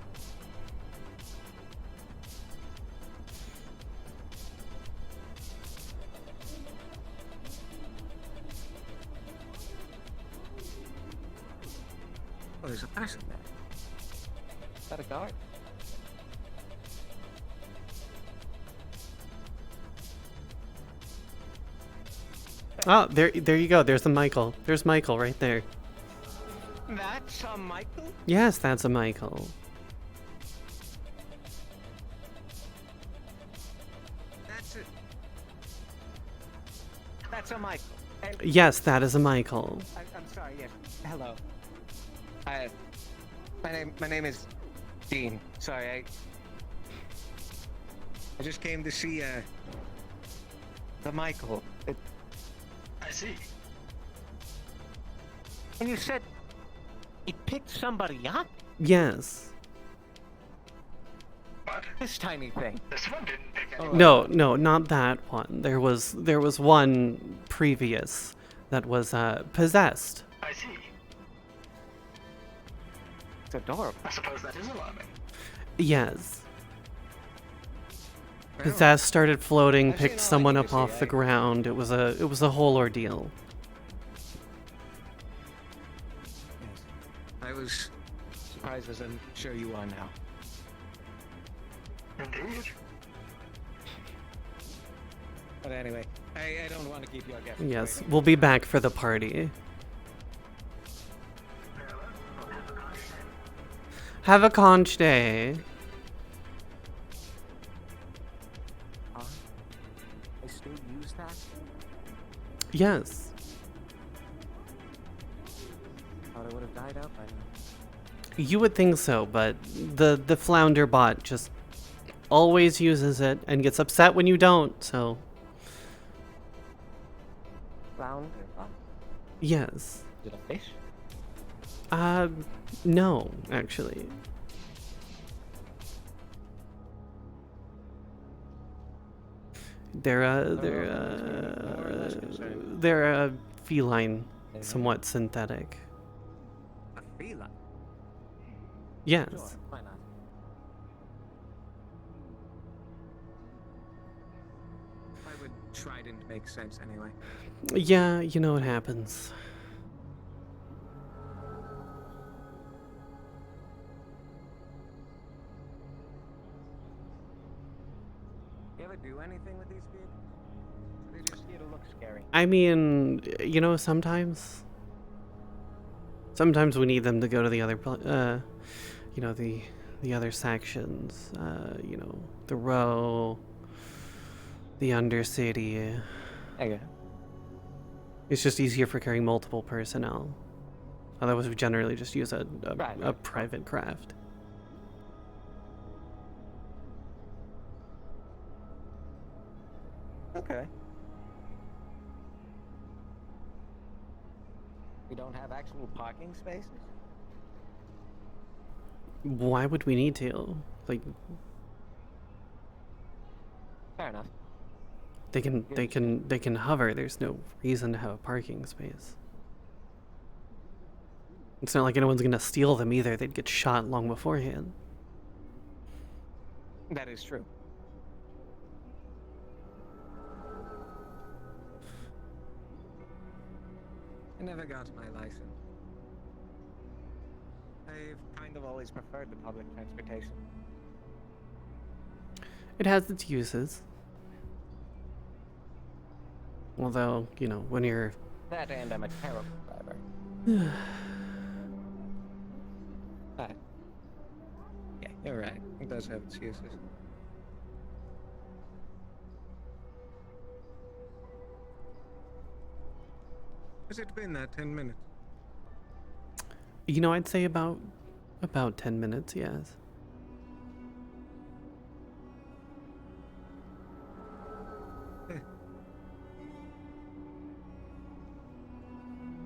S3: Oh, there's a person there. Is that a guard?
S1: Oh, there you go. There's the Michael. There's Michael right there.
S3: That's a Michael?
S1: Yes, that's a Michael.
S3: That's a Michael. And
S1: Yes, that is a Michael.
S3: I'm sorry. Yes. Hello. My name is Dean. Sorry, I just came to see the Michael.
S5: I see.
S3: And you said he picked somebody up?
S1: Yes.
S5: What?
S3: This tiny thing.
S5: This one didn't pick anyone.
S1: No, not that one. There was one previous that was possessed.
S5: I see.
S3: It's adorable.
S5: I suppose that is alarming.
S1: Yes. Possessed started floating,
S3: Actually,
S1: picked
S3: no, I
S1: someone
S3: think
S1: up
S3: I see.
S1: off the ground. It was a whole ordeal.
S3: Yes. I was surprised as I'm sure you are now.
S5: Indeed.
S3: But anyway, I don't want to keep your guests
S1: Yes,
S3: waiting.
S1: we'll be back for the party. Have a conch day.
S3: I still use that?
S1: Yes.
S3: Thought I would have died out by now.
S1: You would think so, but the flounder bot just always uses it and gets upset when you don't, so
S3: Flounder?
S1: yes.
S3: Is it a fish?
S1: No, actually. They're a feline, somewhat synthetic.
S3: A feline?
S1: Yes.
S3: Sure, why not? Why would trident make sense anyway?
S1: Yeah, you know what happens.
S3: You ever do anything with these vehicles? They just here to look scary.
S1: I mean, you know, sometimes we need them to go to the other, you know, the other sections. You know, the row, the undercity.
S3: Okay.
S1: It's just easier for carrying multiple personnel. Otherwise, we generally just use a
S3: Right.
S1: private craft.
S3: Okay. We don't have actual parking spaces?
S1: Why would we need to? Like,
S3: Fair enough.
S1: they can hover. There's no reason to have a parking space. It's not like anyone's gonna steal them either. They'd get shot long beforehand.
S3: That is true. I never got my license. I've kind of always preferred the public transportation.
S1: It has its uses. Although, you know, when you're
S3: That and I'm a terrible driver. But, yeah, you're right. It does have its uses. Has it been 10 minutes?
S1: You know, I'd say about 10 minutes, yes.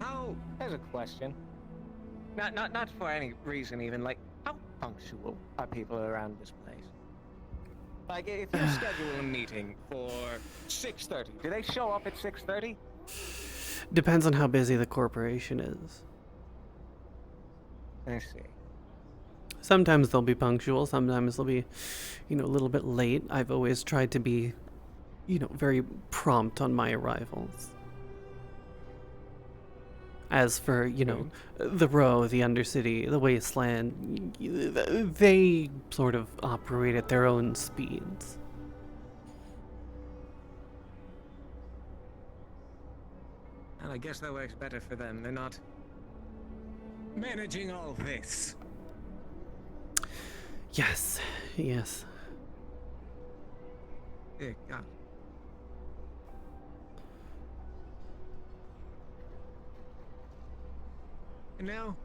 S3: How? There's a question. Not for any reason even. Like, how punctual are people around this place? Like, if you schedule a meeting for 6:30, do they show up at 6:30?
S1: Depends on how busy the corporation is.
S3: I see.
S1: Sometimes they'll be punctual, sometimes they'll be, you know, a little bit late. I've always tried to be, you know, very prompt on my arrivals. As for, you know, the row, the undercity, the wasteland, they sort of operate at their own speeds.
S3: And I guess that works better for them. They're not managing all this.
S1: Yes, yes.
S3: Dear God. And now,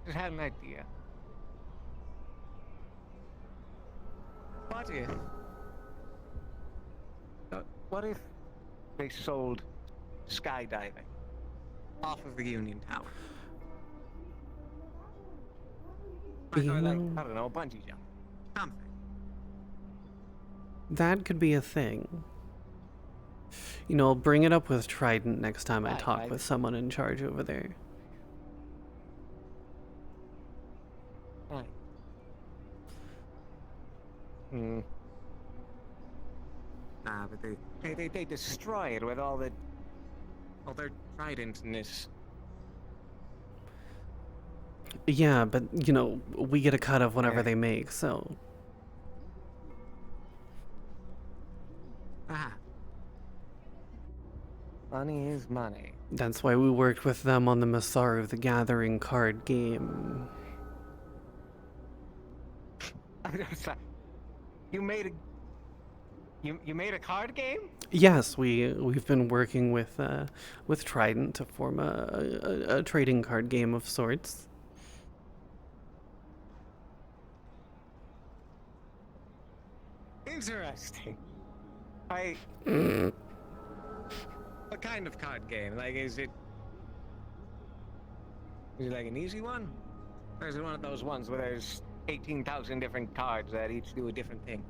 S3: I just had an idea. What if they sold skydiving off of the Union Tower? Or like, I don't know, bungee jump. Something.
S1: That could be a thing. You know, I'll bring it up with Trident next time I
S3: Right,
S1: talk
S3: right.
S1: with someone in charge over there.
S3: Right. Hmm. Nah, but they destroy it with all their tridentness.
S1: Yeah, but, you know, we get a cut of whatever
S3: Yeah.
S1: they make, so...
S3: Ah. Money is money.
S1: That's why we worked with them on the Masaru the Gathering card game.
S3: You made a... You made a card game?
S1: Yes, we've been working with Trident to form a trading card game of sorts.
S3: Interesting. What kind of card game? Like, is it like an easy one? Or is it one of those ones where there's 18,000 different cards that each do a different thing?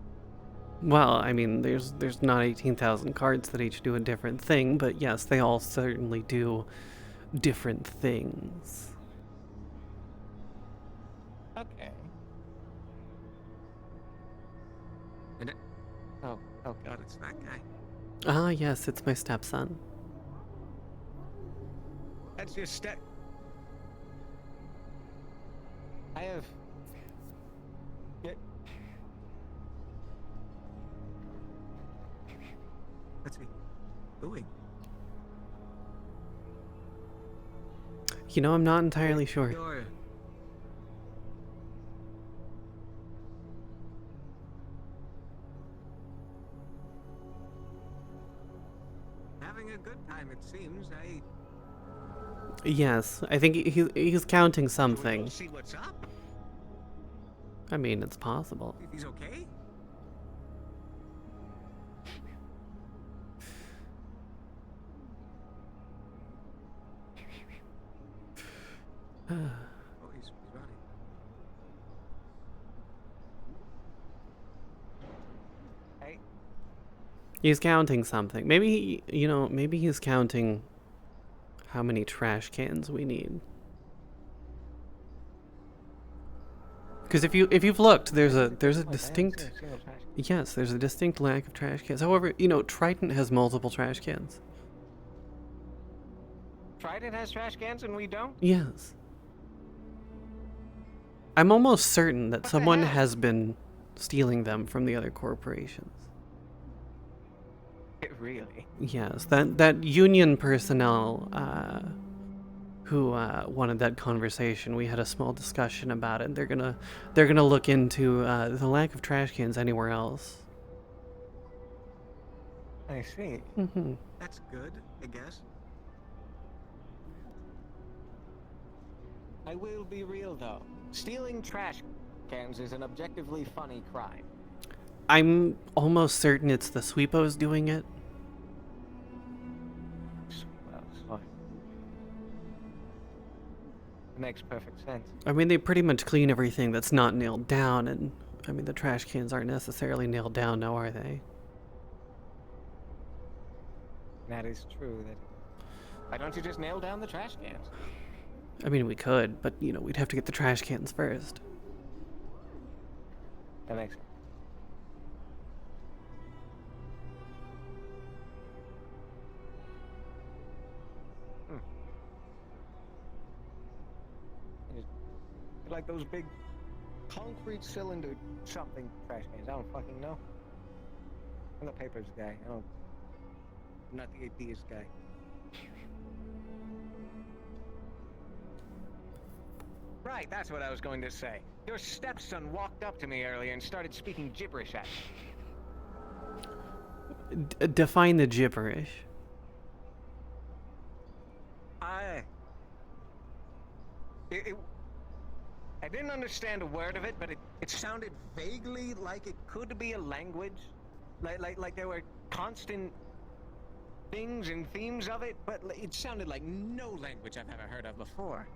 S1: Well, I mean, there's not 18,000 cards that each do a different thing, but yes, they all certainly do different things.
S3: Okay. And oh god, it's that guy.
S1: Ah, yes, it's my stepson.
S3: That's your step. I have. What's he doing?
S1: You know, I'm not entirely sure.
S3: You're... having a good time, it seems.
S1: Yes, I think he's counting something.
S3: See what's up?
S1: I mean, it's possible.
S3: If he's okay? Oh, he's running. Hey.
S1: He's counting something. Maybe maybe he's counting how many trash cans we need. Because if you've looked, there's a distinct there's a distinct lack of trash cans. However, you know, Trident has multiple trash cans.
S3: Trident has trash cans and we don't?
S1: Yes. I'm almost certain that someone has been stealing them from the other corporations.
S3: Really?
S1: Yes, that union personnel who wanted that conversation. We had a small discussion about it. They're gonna look into the lack of trash cans anywhere else.
S3: I see.
S1: Mm-hmm.
S3: That's good, I guess. I will be real though. Stealing trash cans is an objectively funny crime.
S1: I'm almost certain it's the Sweepos doing it.
S3: Well, it makes perfect sense.
S1: I mean, they pretty much clean everything that's not nailed down, and I mean, the trash cans aren't necessarily nailed down now, are they?
S3: That is true. Why don't you just nail down the trash cans?
S1: I mean, we could, but, you know, we'd have to get the trash cans first.
S3: That makes sense. Like those big concrete cylinder something trash cans. I don't fucking know. I'm the papers guy. I'm not the ideas guy. Right, that's what I was going to say. Your stepson walked up to me earlier and started speaking gibberish at me.
S1: Define the gibberish.
S3: I didn't understand a word of it, but it sounded vaguely like it could be a language. Like there were constant things and themes of it, but it sounded like no language I've ever heard of before.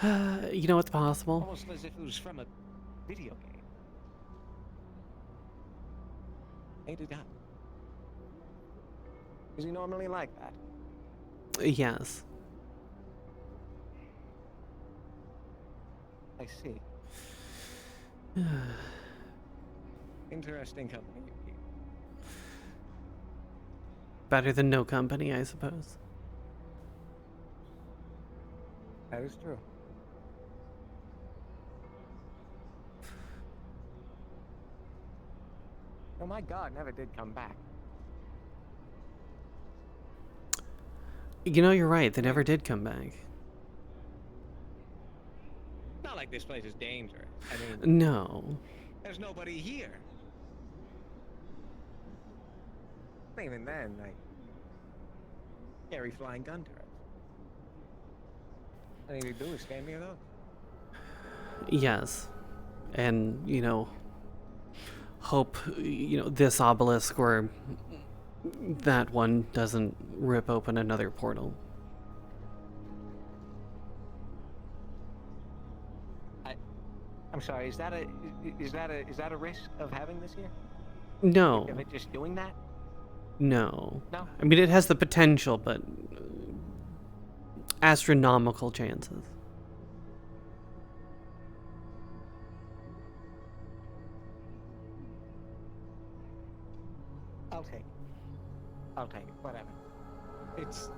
S1: You know, it's possible.
S3: Almost as if it was from a video game. Ain't it up? Is he normally like that?
S1: Yes.
S3: I see. Interesting company you keep.
S1: Better than no company, I suppose.
S3: That is true. Oh my God, never did come back.
S1: You know, you're right. They never did come back.
S3: Not like this place is dangerous. I mean,
S1: No.
S3: there's nobody here. Even then, like, carry flying gun turrets. All you do is stand near those.
S1: Yes. And, you know, hope, you know, this obelisk or that one doesn't rip open another portal.
S3: I'm sorry. Is that a risk of having this here?
S1: No.
S3: Of it just doing that?
S1: No.
S3: No?
S1: I mean, it has the potential, but astronomical chances.
S3: I'll take it. I'll take it. Whatever. It's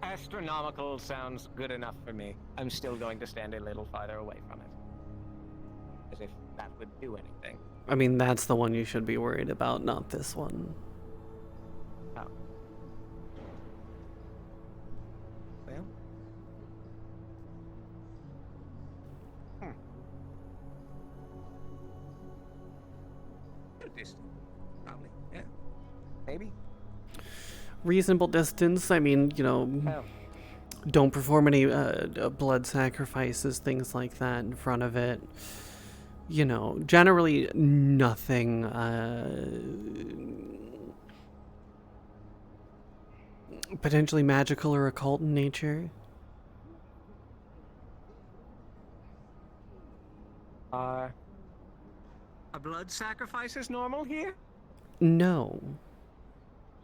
S3: astronomical sounds good enough for me. I'm still going to stand a little farther away from it. As if that would do anything.
S1: I mean, that's the one you should be worried about, not this one.
S3: Oh. Well. Good distance. Probably. Yeah. Maybe.
S1: Reasonable distance. I mean, you know,
S3: Oh.
S1: don't perform any blood sacrifices, things like that in front of it. You know, generally nothing potentially magical or occult in nature.
S3: Are blood sacrifices normal here?
S1: No.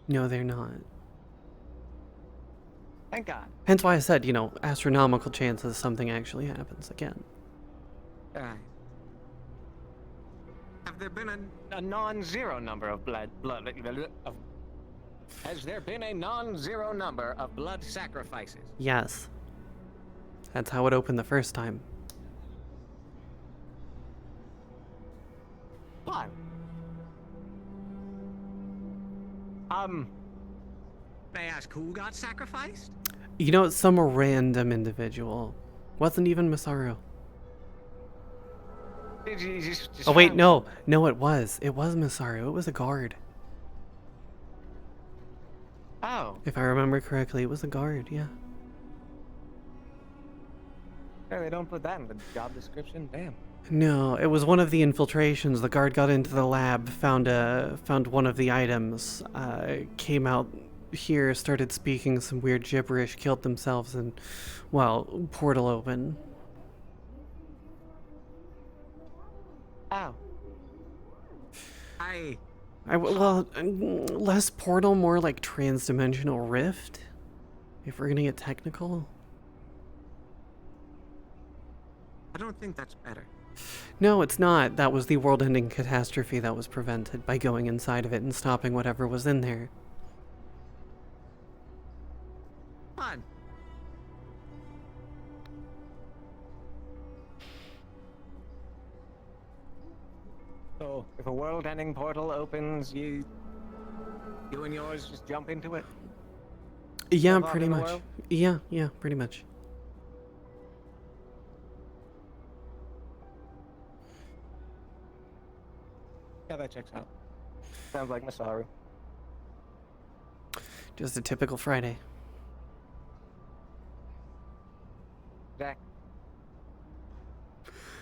S1: No, they're not.
S3: Thank God.
S1: Hence why I said, you know, astronomical chances something actually happens again.
S3: Have there been a non-zero number of has there been a non-zero number of blood sacrifices?
S1: Yes. That's how it opened the first time.
S3: Fun. May I ask who got sacrificed?
S1: You know, some random individual. Wasn't even Masaru.
S3: Did you just
S1: Oh wait, no. No, it was. It was Masaru. It was a guard.
S3: Oh.
S1: If I remember correctly, it was a guard, yeah.
S3: Yeah, they don't put that in the job description. Damn.
S1: No, it was one of the infiltrations. The guard got into the lab, found one of the items, came out here, started speaking some weird gibberish, killed themselves, and, well, portal open.
S3: Oh.
S1: Well, less portal, more like transdimensional rift, if we're gonna get technical.
S3: I don't think that's better.
S1: No, it's not. That was the world-ending catastrophe that was prevented by going inside of it and stopping whatever was in there.
S3: Fun. So, if a world-ending portal opens, you and yours just jump into it?
S1: Yeah,
S3: Jump off
S1: pretty
S3: in the
S1: much.
S3: world?
S1: Yeah, pretty much.
S3: Yeah, that checks out. Sounds like Masaru.
S1: Just a typical Friday.
S3: Jack.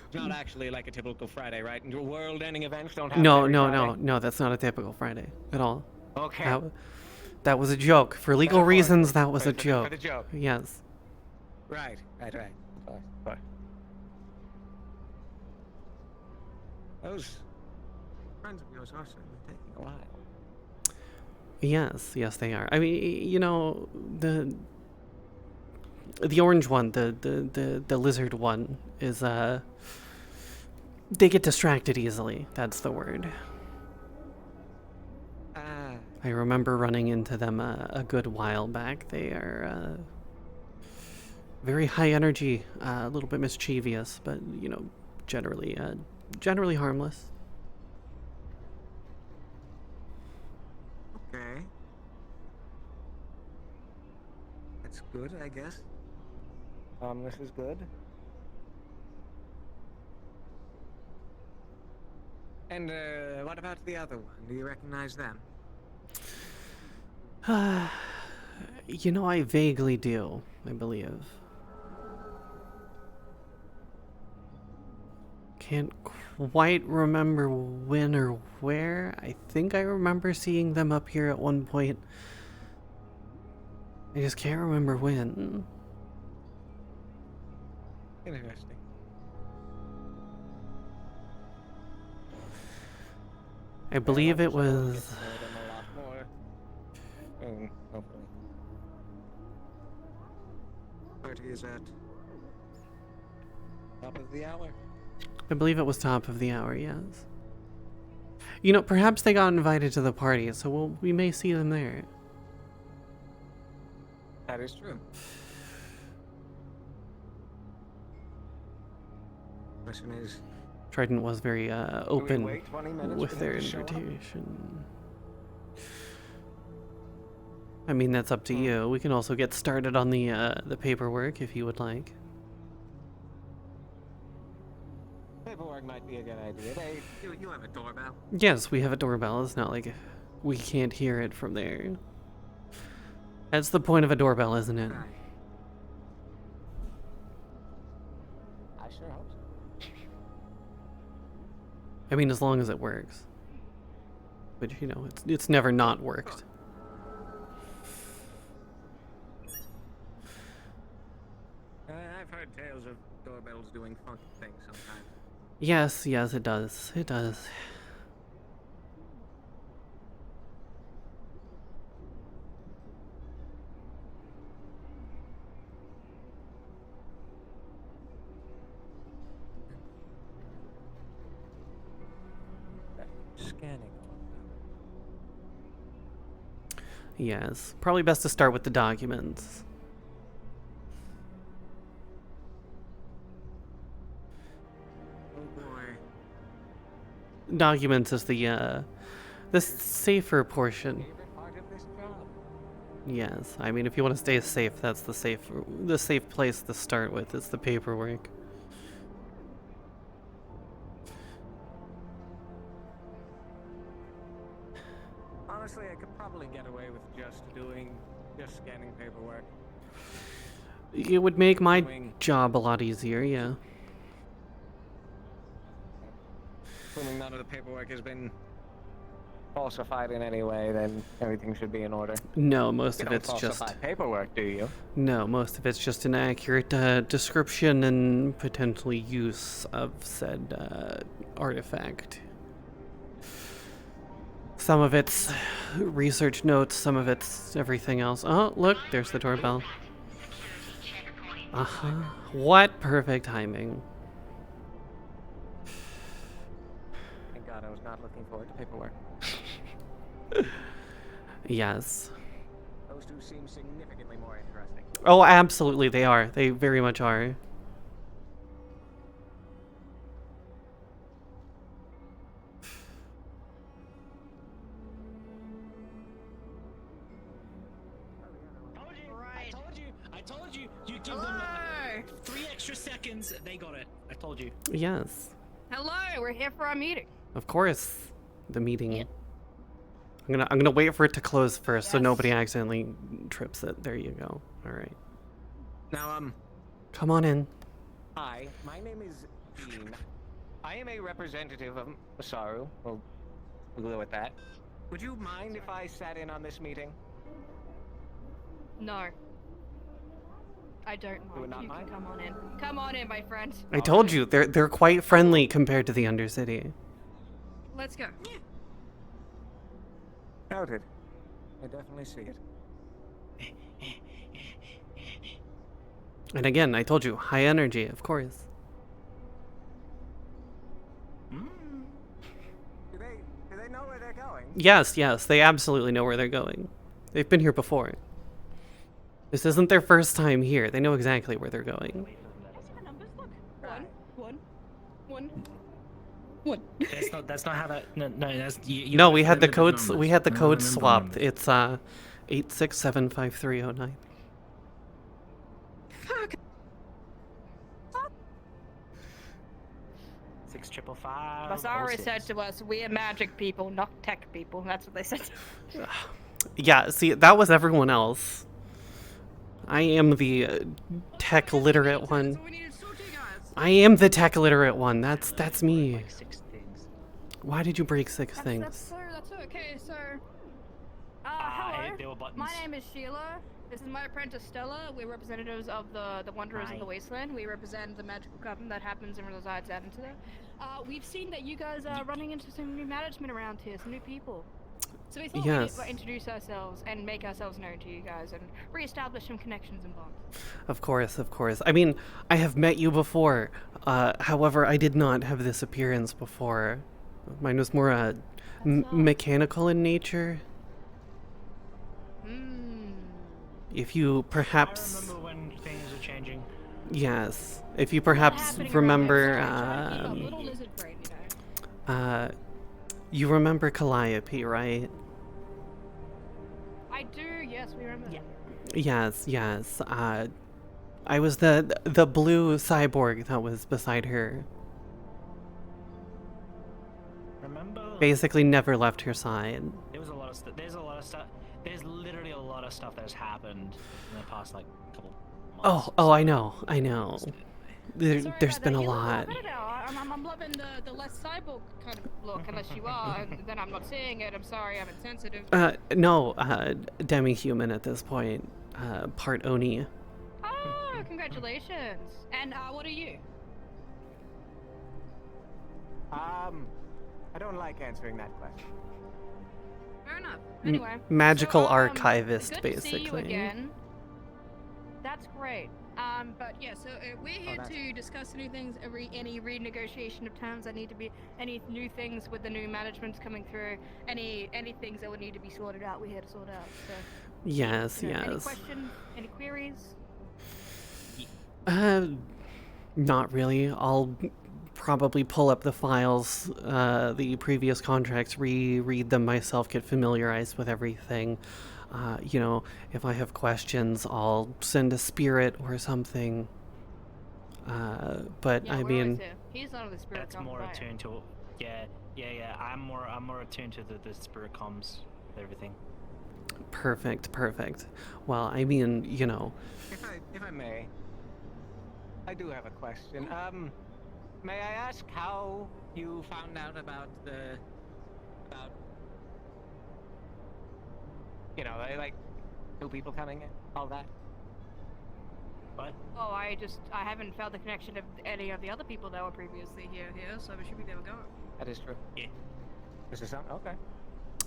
S3: It's not actually like a typical Friday, right? World-ending events don't happen every Friday.
S1: No, that's not a typical Friday at all.
S3: Okay.
S1: That was a joke. For legal reasons, that was a joke.
S3: For the joke.
S1: Yes.
S3: Right. Sorry. friends of yours are certainly taking a while.
S1: Yes, yes, they are. I mean, you know, the orange one, the lizard one is they get distracted easily. That's the word. I remember running into them a good while back. They are very high energy, a little bit mischievous, but you know, generally harmless.
S3: Okay. That's good, I guess. This is good. And what about the other one? Do you recognize them?
S1: You know, I vaguely do, I believe. Can't quite remember when or where. I think I remember seeing them up here at one point. I just can't remember when.
S3: Interesting.
S1: I believe it was...
S3: Hopefully. 30 is at top of the hour.
S1: I believe it was top of the hour, yes. You know, perhaps they got invited to the party, so we may see them there.
S3: That is true. Question is,
S1: Trident was very open
S3: wait 20 minutes
S1: with
S3: for
S1: their
S3: him to show up?
S1: invitation. I mean, that's up to you. We can also get started on the paperwork if you would like.
S3: Paperwork might be a good idea. You have a doorbell?
S1: Yes, we have a doorbell. It's not like we can't hear it from there. That's the point of a doorbell, isn't it?
S3: Right. I sure hope so.
S1: I mean, as long as it works. But, you know, it's never not worked.
S3: I've heard tales of doorbells doing funky things sometimes.
S1: Yes, yes, it does. It does.
S3: Scanning.
S1: Yes. Probably best to start with the documents.
S3: Oh boy.
S1: Documents is the safer portion.
S3: Favorite part of this job?
S1: Yes. I mean, if you want to stay safe, that's the safe place to start with. It's the paperwork.
S3: Honestly, I could probably get away with just scanning paperwork.
S1: It would make my job a lot easier, yeah.
S3: Assuming none of the paperwork has been falsified in any way, then everything should be in order.
S1: No, most
S3: You
S1: of
S3: don't
S1: it's just...
S3: falsify paperwork, do you?
S1: No, most of it's just an accurate description and potentially use of said artifact. Some of it's research notes, some of it's everything else. Oh, look, there's the doorbell. Uh-huh. What perfect timing.
S3: Thank God I was not looking forward to paperwork.
S1: Yes.
S3: Those two seem significantly more interesting.
S1: Oh, absolutely, they are. They very much are.
S11: I told you. You give them 3 extra seconds. They got it. I told you.
S1: Yes.
S12: Hello, we're here for our meeting.
S1: Of course. The meeting. Yeah. I'm gonna wait for it to close first, so nobody accidentally trips it. There you go. All right.
S3: Now,
S1: come on in.
S3: Hi, my name is Dean. I am a representative of Masaru. We'll go with that. Would you mind if I sat in on this meeting?
S12: No. I don't mind.
S3: You would not
S12: You
S3: mind?
S12: can come on in. Come on in, my friend.
S1: I told you they're quite friendly compared to the Undercity.
S12: let's go.
S3: Noted. I definitely see it.
S1: And again, I told you, high energy, of course.
S3: Do they know where they're going?
S1: Yes, yes, they absolutely know where they're going. They've been here before. This isn't their first time here. They know exactly where they're going.
S12: One.
S11: That's not how that. No, that's. You
S1: No, we had the
S11: limited
S1: codes.
S11: numbers.
S1: We had the
S11: No,
S1: code
S11: limited
S1: swapped.
S11: numbers.
S1: It's 8675309.
S12: Fuck.
S11: 6.5.
S12: Masari said to us, "We are magic people, not tech people." That's what they said.
S1: Yeah, see, that was everyone else. I am the tech literate one. I am the tech literate one. That's me. Why did you break six things?
S12: That's okay, sir. Hello.
S11: There were buttons.
S12: My name is Sheila. This is my apprentice Stella. We're representatives of the Wanderers of the Wasteland. We represent the magical coven that happens and resides out into there. We've seen that you guys are running into some new management around here, some new people. So we thought
S1: Yes.
S12: we'd introduce ourselves and make ourselves known to you guys and reestablish some connections and bonds.
S1: Of course, of course. I mean, I have met you before. However, I did not have this appearance before. Mine was more mechanical in nature. If you perhaps...
S11: I remember when things were changing.
S1: Yes. If you perhaps remember... you remember Calliope, right?
S12: I do, yes, we remember. Yeah.
S1: Yes, yes. I was the blue cyborg that was beside her.
S11: Remember?
S1: Basically never left her side.
S11: There was a lot of stuff. There's a lot of stuff. There's literally a lot of stuff that has happened in the past like couple months.
S1: Oh, I know. There's been a lot.
S12: I'm loving the less cyborg kind of look, unless you are, and then I'm not seeing it. I'm sorry, I'm insensitive.
S1: No, demi-human at this point. Part Oni.
S12: Oh, congratulations. And what are you?
S3: I don't like answering that question.
S12: Fair enough. Anyway.
S1: Magical
S12: so,
S1: archivist,
S12: good to see you
S1: basically.
S12: again. That's great. But yeah, so we're here to discuss new things, any renegotiation of terms that need to be, any new things with the new managements coming through, any things that would need to be sorted out, we're here to sort out. So,
S1: Yes,
S12: Any
S1: yes.
S12: questions? Any queries?
S1: Not really. I'll probably pull up the files, the previous contracts, reread them myself, get familiarized with everything. You know, if I have questions, I'll send a spirit or something. But
S12: Yeah,
S1: I
S12: we're
S1: mean,
S12: always here. He's not the spirit.
S11: That's more attuned to. Yeah. I'm more attuned to the spirit comms, everything.
S1: perfect. Well, I mean, you know.
S3: If I may, I do have a question. May I ask how you found out about you know, like new people coming in, all that?
S11: What?
S12: Oh, I haven't felt the connection of any of the other people that were previously here, so I'm assuming they were going.
S3: That is true.
S11: Yeah.
S3: This is something. Okay.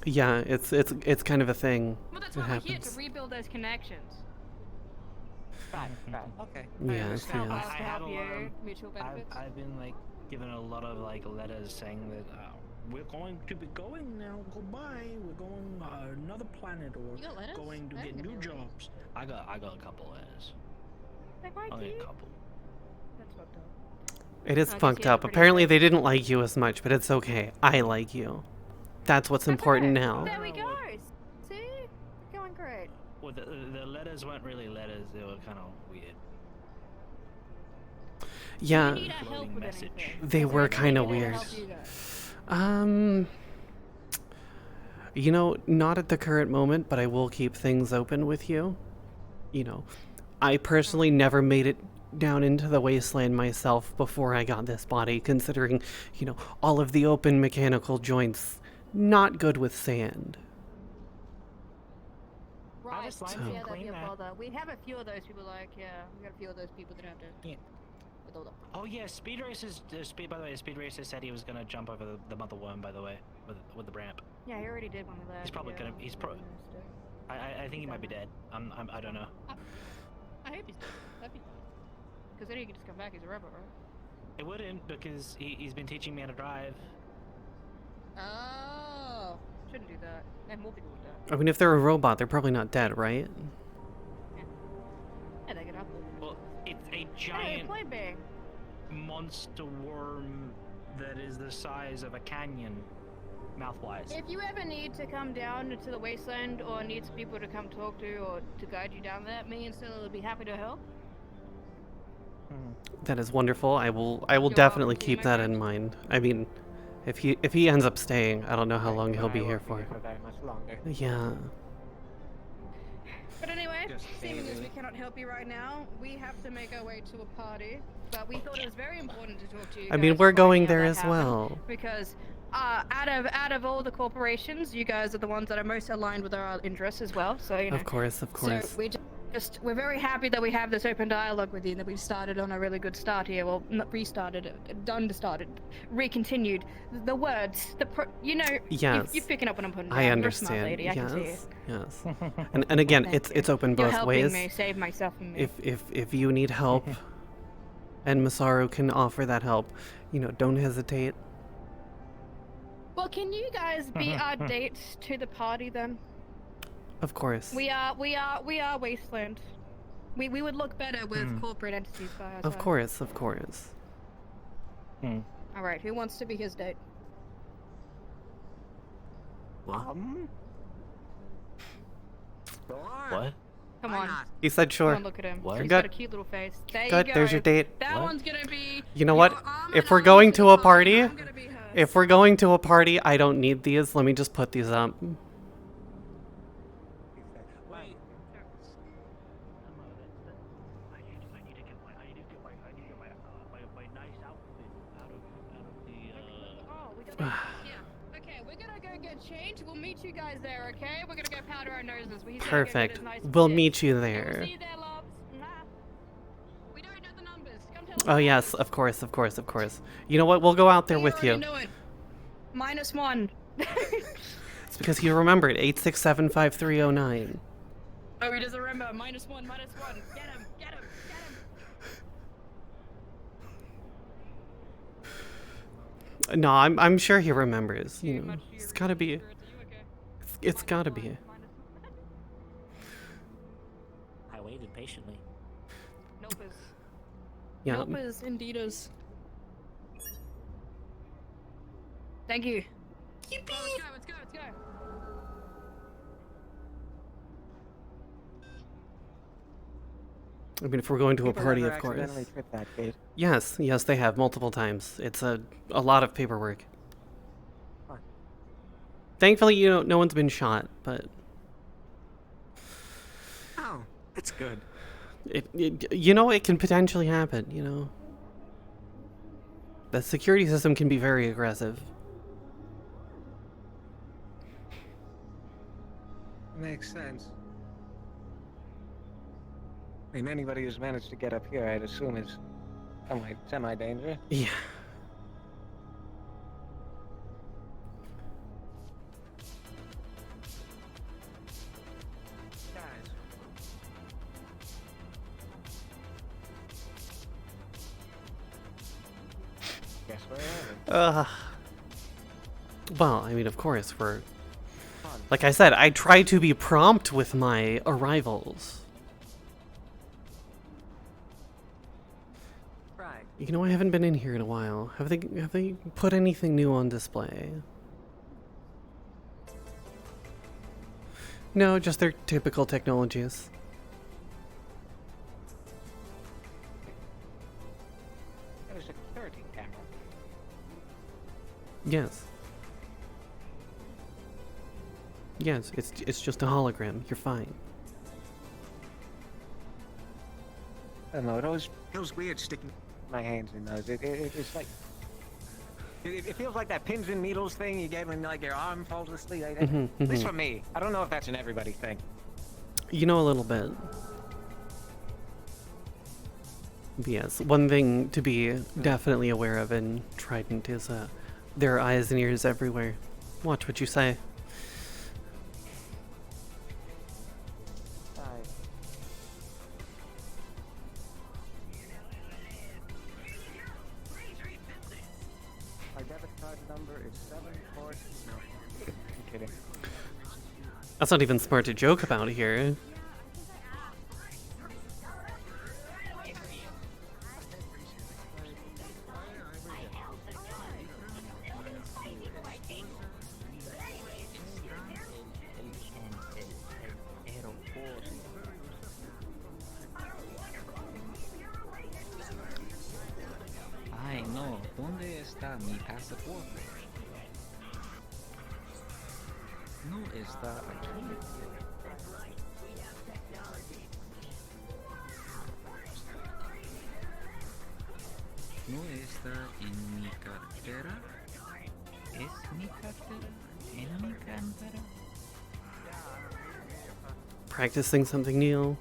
S1: Yeah, it's kind of a thing.
S12: Well, that's
S1: that
S12: why we're here,
S1: happens.
S12: to rebuild those connections.
S3: Right. Okay.
S1: Yes,
S12: Help
S1: yes.
S12: us to help you, mutual benefits.
S11: I've been like given a lot of like letters saying that we're going to be going now. Goodbye. We're going another planet or
S12: You got letters?
S11: going to
S12: I
S11: get
S12: didn't
S11: new
S12: get letters.
S11: jobs. I got a couple letters.
S12: Like, why
S11: I
S12: do
S11: got
S12: you?
S11: a couple.
S12: That's fucked up.
S1: It is
S12: I guess
S1: fucked
S12: you had a
S1: up.
S12: pretty
S1: Apparently
S12: good-
S1: they didn't like you as much, but it's okay. I like you. That's what's important now.
S12: There we go. See? We're going great.
S11: Well, the letters weren't really letters. They were kind of weird.
S1: Yeah,
S12: We need our help with
S11: message.
S12: anything.
S1: they
S12: Is there
S1: were
S12: anything
S1: kind
S12: we
S1: of
S12: can do to
S1: weird.
S12: help you guys?
S1: You know, not at the current moment, but I will keep things open with you. You know, I personally never made it down into the wasteland myself before I got this body, considering, you know, all of the open mechanical joints, not good with sand.
S12: Right.
S11: just like
S12: Yeah,
S11: to
S12: that'd be
S11: clean
S12: a
S11: that.
S12: bother. We have a few of those people. Like, yeah, we got a few of those people that have to.
S11: Yeah.
S12: hold up.
S11: Oh yeah, Speed Racer's by the way, Speed Racer said he was gonna jump over the mother worm. By the way, with the ramp.
S12: Yeah, he already did when we left.
S11: He's probably gonna. He's pro. I think he might be dead. I don't know.
S12: I hope he's dead. That'd be because then he can just come back as a robot, right?
S11: It wouldn't because he's been teaching me how to drive.
S12: Oh, shouldn't do that. And more people would die.
S1: I mean, if they're a robot, they're probably not dead, right?
S12: Yeah, they get up.
S11: Well, it's a
S12: Hey,
S11: giant
S12: play bang.
S11: monster worm that is the size of a canyon, mouth-wise.
S12: If you ever need to come down to the wasteland or needs people to come talk to or to guide you down there, me and Stella would be happy to help.
S1: That is wonderful. I will definitely keep that in mind. I mean, if he ends up staying, I don't know how long he'll be here for.
S3: Very much longer.
S1: Yeah.
S12: But anyway,
S3: Just
S12: seeing as
S3: maybe.
S12: we cannot help you right now, we have to make our way to a party. But we thought it was very important to talk to you.
S1: I mean,
S12: guys
S1: we're
S12: to find
S1: going
S12: out
S1: there
S12: that
S1: as
S12: happened,
S1: well.
S12: Because out of all the corporations, you guys are the ones that are most aligned with our interests as well. So you know.
S1: Of course, of course.
S12: So we're very happy that we have this open dialogue with you, and that we've started on a really good start here. Well, not restarted, recontinued. The words, you know,
S1: Yes.
S12: you're picking up what I'm putting down.
S1: I
S12: You're a
S1: understand.
S12: smart lady, I can see
S1: Yes.
S12: it.
S1: Yes. And again,
S12: Thank
S1: it's open
S12: You're
S1: both
S12: helping
S1: ways.
S12: me save myself and me.
S1: If you need help, and Masaru can offer that help, you know, don't hesitate.
S12: Well, can you guys be our dates to the party then?
S1: Of course.
S12: We are Wasteland. We would look better with corporate entities by our
S1: Of
S12: side.
S1: course, of course.
S12: All right, who wants to be his date?
S9: What?
S3: What?
S12: Come on.
S1: He said sure.
S12: Come on, look at him.
S9: What?
S12: He's
S1: Good.
S12: got a cute little face. There
S1: Good,
S12: you go.
S1: there's your date.
S12: That
S9: What?
S12: one's gonna be.
S1: You know what?
S12: your arm
S1: If
S12: and
S1: we're
S12: arm
S1: going
S12: to
S1: to
S12: the
S1: a
S12: party,
S1: party,
S12: I'm gonna be hers.
S1: if we're going to a party, I don't need these. Let me just put these up.
S12: Oh, we got yeah. Okay, we're gonna go get changed. We'll meet you guys there, okay? We're gonna go powder our noses. He's gonna go get
S1: Perfect.
S12: his nice
S1: We'll
S12: fit.
S1: meet you
S12: Okay,
S1: there.
S12: We'll see you there, loves. Mwah. We don't know the numbers. Come tell us.
S1: Oh yes, of course, of course, of course. You know what? We'll go out there
S12: We
S1: with
S12: already
S1: you.
S12: know it. -1.
S1: It's because you remembered 8675309.
S12: Oh, he doesn't remember. -1, -1. Get him, get him, get him.
S1: No, I'm sure he remembers.
S12: Too
S1: You know,
S12: much
S1: it's gotta be.
S12: Are you okay?
S1: It's gotta be.
S9: I waited patiently.
S12: Nopers.
S1: Yeah.
S12: Nopers, indeeders. Thank you. Yippee! Let's go.
S1: I mean, if we're going to a
S3: People
S1: party,
S3: ever
S1: of course.
S3: accidentally trip that kid?
S1: Yes, yes, they have multiple times. It's a lot of paperwork.
S3: Fine.
S1: Thankfully, you know, no one's been shot, but
S3: Oh, that's good.
S1: you know, it can potentially happen. You know, the security system can be very aggressive.
S3: Makes sense. I mean, anybody who's managed to get up here, I'd assume is semi-dangerous.
S1: Yeah.
S3: Guys. Guess where I am.
S1: Well, I mean, of course, we're. Like I said, I try to be prompt with my arrivals.
S3: Right.
S1: You know, I haven't been in here in a while. Have they put anything new on display? No, just their typical technologies.
S3: There's a security camera.
S1: Yes. Yes, it's just a hologram. You're fine.
S3: I don't know. It always feels weird sticking my hands in those. It's like it feels like that pins and needles thing you get when like your arm falls asleep. At least for me. I don't know if that's an everybody thing.
S1: You know, a little bit. But yes, one thing to be definitely aware of in Trident is there are eyes and ears everywhere. Watch what you say.
S3: Our debit card number is 74. No, I'm kidding.
S1: That's not even smart to joke about here.
S9: Ay, no. ¿Dónde está mi pasaporte? No está aquí. No está en mi cartera. ¿Es mi cartera? ¿En mi cartera?
S1: Practicing something new.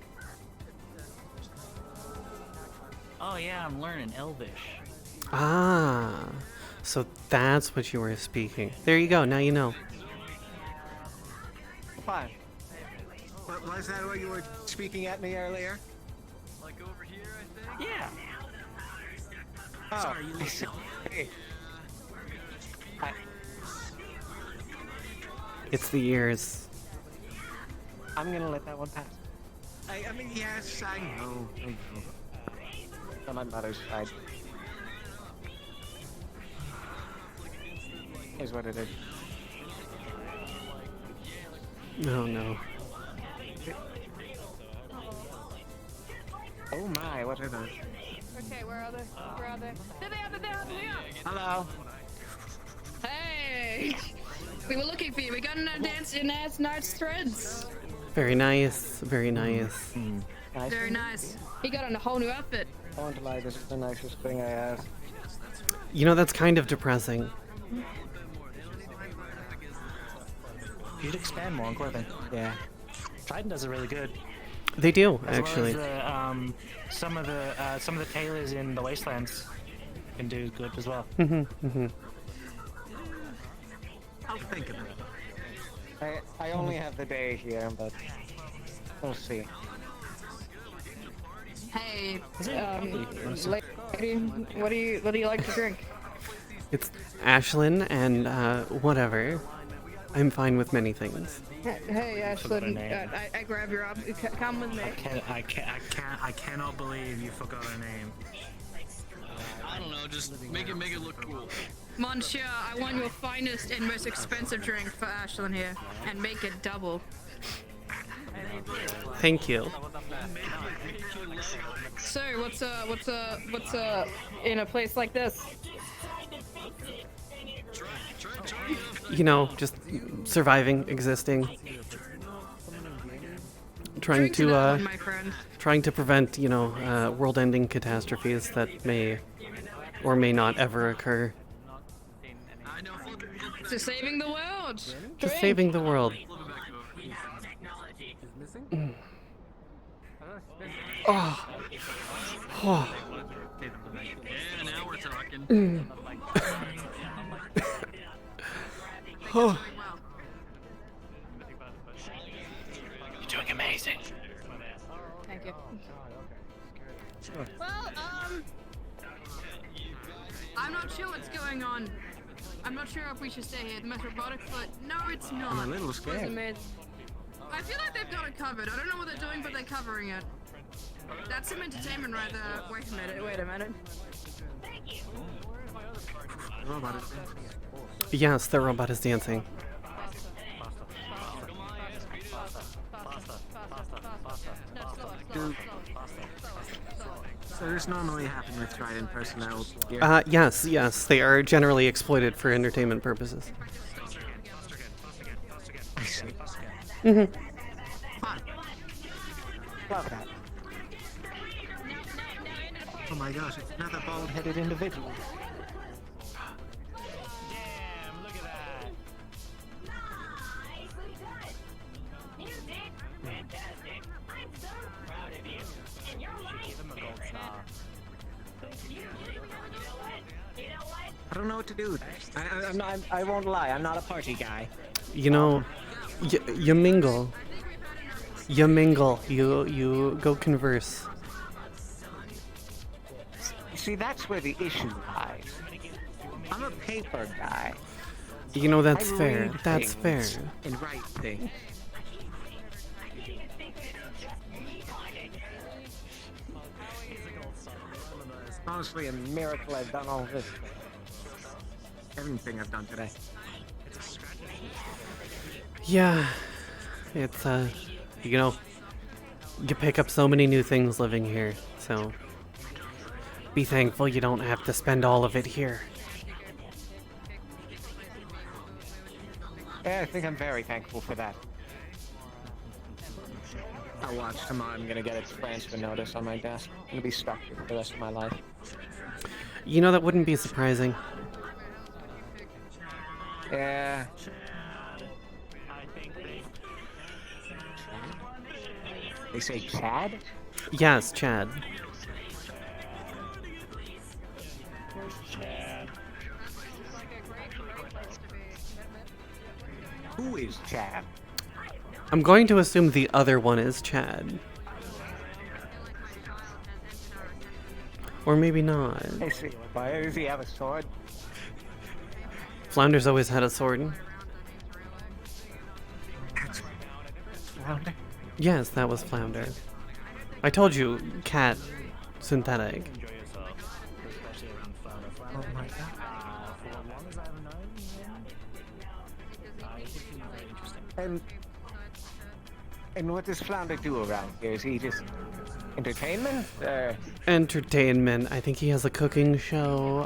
S9: Oh yeah, I'm learning Elvish.
S1: Ah, so that's what you were speaking. There you go, now you know.
S3: Fine. What was that what you were speaking at me earlier?
S11: Like over here, I think?
S3: Yeah. Oh,
S11: Sorry, you look
S3: hey.
S1: It's the ears.
S3: I'm gonna let that one pass. I mean, yes, I know. On my mother's side. Is what it is.
S1: Oh no.
S3: Oh my, what are those?
S12: Okay, where are they? Where are they? There they are, there they are, there they are!
S3: Hello.
S12: Hey! We were looking for you. We got in our dance in Night's threads.
S1: Very nice, very nice.
S3: Nice.
S12: Very nice. He got on a whole new outfit.
S3: I won't lie, this is the nicest thing I have.
S1: You know, that's kind of depressing.
S11: You should expand more on clothing.
S3: Yeah.
S11: Trident does it really good.
S1: They do,
S11: As
S1: actually.
S11: well as some of the tailors in the Wastelands can do good as well.
S3: I'll think of it. I only have the day here, but we'll see.
S12: Hey, lady, what do you like to drink?
S1: It's Ashlyn and whatever. I'm fine with many things.
S12: Hey, Ashlyn, I grab your arm. Come with me.
S11: I cannot believe you forgot her name.
S14: I don't know, just make it look cool.
S12: Monsieur, I want your finest and most expensive drink for Ashlyn here, and make it double.
S1: Thank you.
S12: So, what's in a place like this?
S1: You know, just surviving, existing. Trying
S12: Drink to that
S1: to
S12: one, my friend.
S1: trying to prevent, you know, world-ending catastrophes that may or may not ever occur.
S12: To saving the world.
S1: Just
S12: Drink.
S1: saving the world. Oh. Oh.
S14: Yeah, now we're talking.
S1: Oh.
S9: You're doing amazing.
S12: Thank you.
S3: Sure.
S12: Well, I'm not sure what's going on. I'm not sure if we should stay here. The most robotic foot. No, it's not.
S3: I'm a little scared.
S12: Listen, man. I feel like they've got it covered. I don't know what they're doing, but they're covering it. That's some entertainment right there. Wait a minute. Wait a minute.
S3: Robot is
S1: Yes, the robot is dancing.
S3: So this normally happens with Trident personnel here?
S1: Yes, they are generally exploited for entertainment purposes.
S3: I see.
S1: Mm-hmm.
S3: Love that. Oh my gosh, it's another bald-headed individual.
S11: Damn, look at that.
S6: Fantastic. I'm so proud of you. And you're right. Give him a gold star.
S3: don't know what to do. I'm not. I won't lie. I'm not a party guy.
S1: You know, you mingle. You mingle. You go converse.
S3: See, that's where the issue lies. I'm a paper guy.
S1: You know, that's
S3: I
S1: fair.
S3: read
S1: That's fair.
S3: things and write things. It's honestly a miracle I've done all this. Everything I've done today.
S1: Yeah, it's you know, you pick up so many new things living here, so be thankful you don't have to spend all of it here.
S3: Yeah, I think I'm very thankful for that. I'll watch tomorrow. I'm gonna get a transfer notice on my desk. I'm gonna be stuck here for the rest of my life.
S1: You know, that wouldn't be surprising.
S3: Yeah. They say Chad?
S1: Yes, Chad.
S3: Who is Chad?
S1: I'm going to assume the other one is Chad. Or maybe not.
S3: I see. Why does he have a sword?
S1: Flounder's always had a sword.
S3: Flounder?
S1: Yes, that was Flounder. I told you, cat, synthetic.
S3: Oh my god. And what does Flounder do around here? Is he just entertainment?
S1: Entertainment. I think he has a cooking show.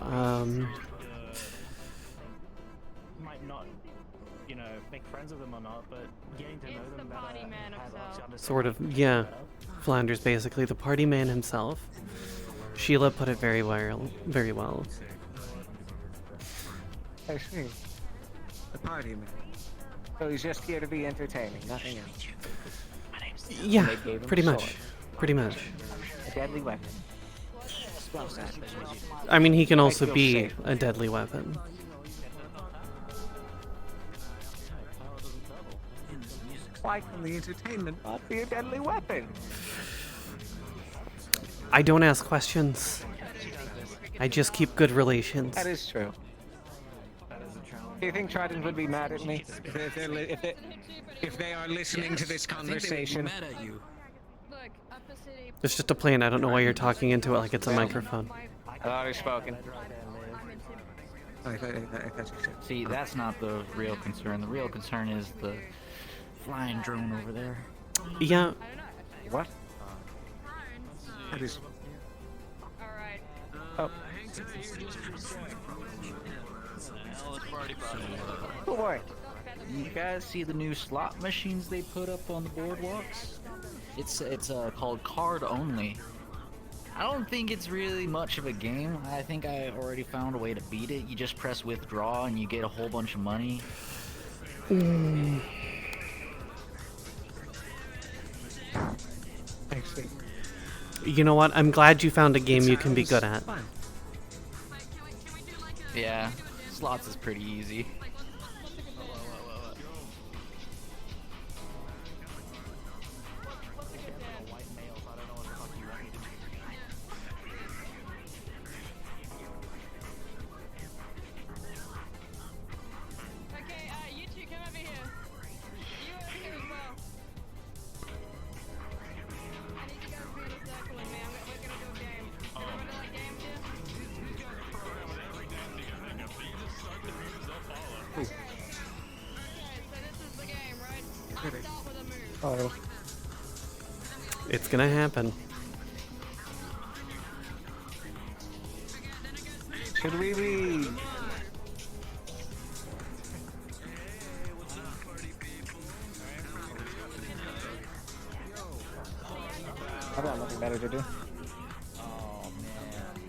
S11: Might not, you know, make friends with them or not, but getting to know them better.
S1: Sort of, yeah. Flounder's basically the party man himself. Sheila put it very well. Very well.
S3: I see. The party man. So he's just here to be entertaining, nothing else.
S1: Yeah,
S3: They gave him
S1: pretty
S3: a
S1: much.
S3: sword.
S1: Pretty much.
S3: A deadly weapon. Well said.
S1: I mean, he can also
S3: feel
S1: be
S3: safe.
S1: a deadly weapon.
S3: Why can the entertainment not be a deadly weapon?
S1: I don't ask questions. I just keep good relations.
S3: That is true. Do you think Trident would be mad at me if they are listening to this conversation?
S9: Mad at you.
S1: It's just a plane. I don't know why you're talking into it like it's a microphone.
S3: I've already spoken.
S9: See, that's not the real concern. The real concern is the flying drone over there.
S1: Yeah.
S3: What? That is. Oh.
S9: Don't worry. You guys see the new slot machines they put up on the boardwalks? It's called card only. I don't think it's really much of a game. I think I already found a way to beat it. You just press withdraw and you get a whole bunch of money.
S1: Mm.
S3: I see.
S1: You know what? I'm glad you found a game you can be good at.
S9: Yeah, slots is pretty easy.
S3: Oh.
S1: It's gonna happen.
S3: Should we be... I've got nothing better to do.
S9: Oh man.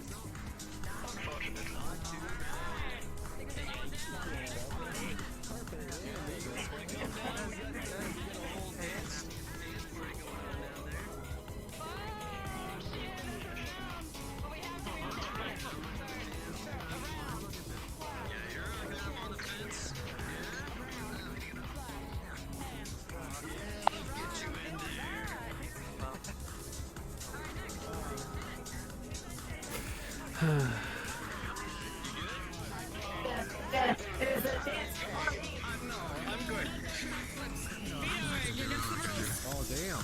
S15: Oh, damn.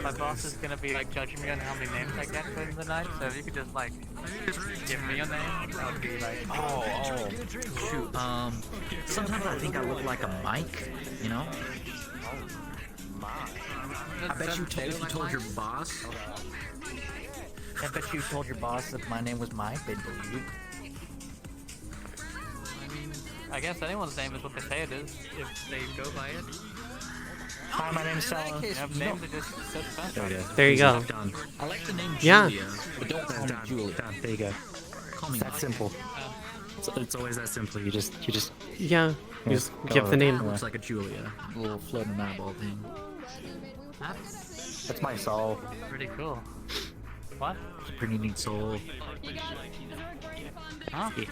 S16: My boss is gonna be like judging me on how many names I get in the night, so if you could just like give me a name, that would be like.
S9: Oh, shoot. Sometimes I think I look like a Mike, you know? I bet you told your boss.
S16: I bet you told your boss that my name was Mike, they'd believe you. I guess anyone's name is what they say it is, if they go by it. Hi, my name's Sal. You have names that just set fast.
S1: There you go.
S9: Done. I like the name
S1: Yeah.
S9: Julia, but don't call me Julia.
S17: Done. There you go.
S9: Call me
S17: It's that
S9: Mike.
S17: simple. It's always that simple. You just.
S1: Yeah. You just
S17: go
S1: give the
S17: with it.
S1: name.
S9: Looks like a Julia. A little floating eyeball thing.
S17: That's my soul.
S16: Pretty cool. What?
S9: It's a pretty neat soul.
S16: Huh?
S9: Yeah.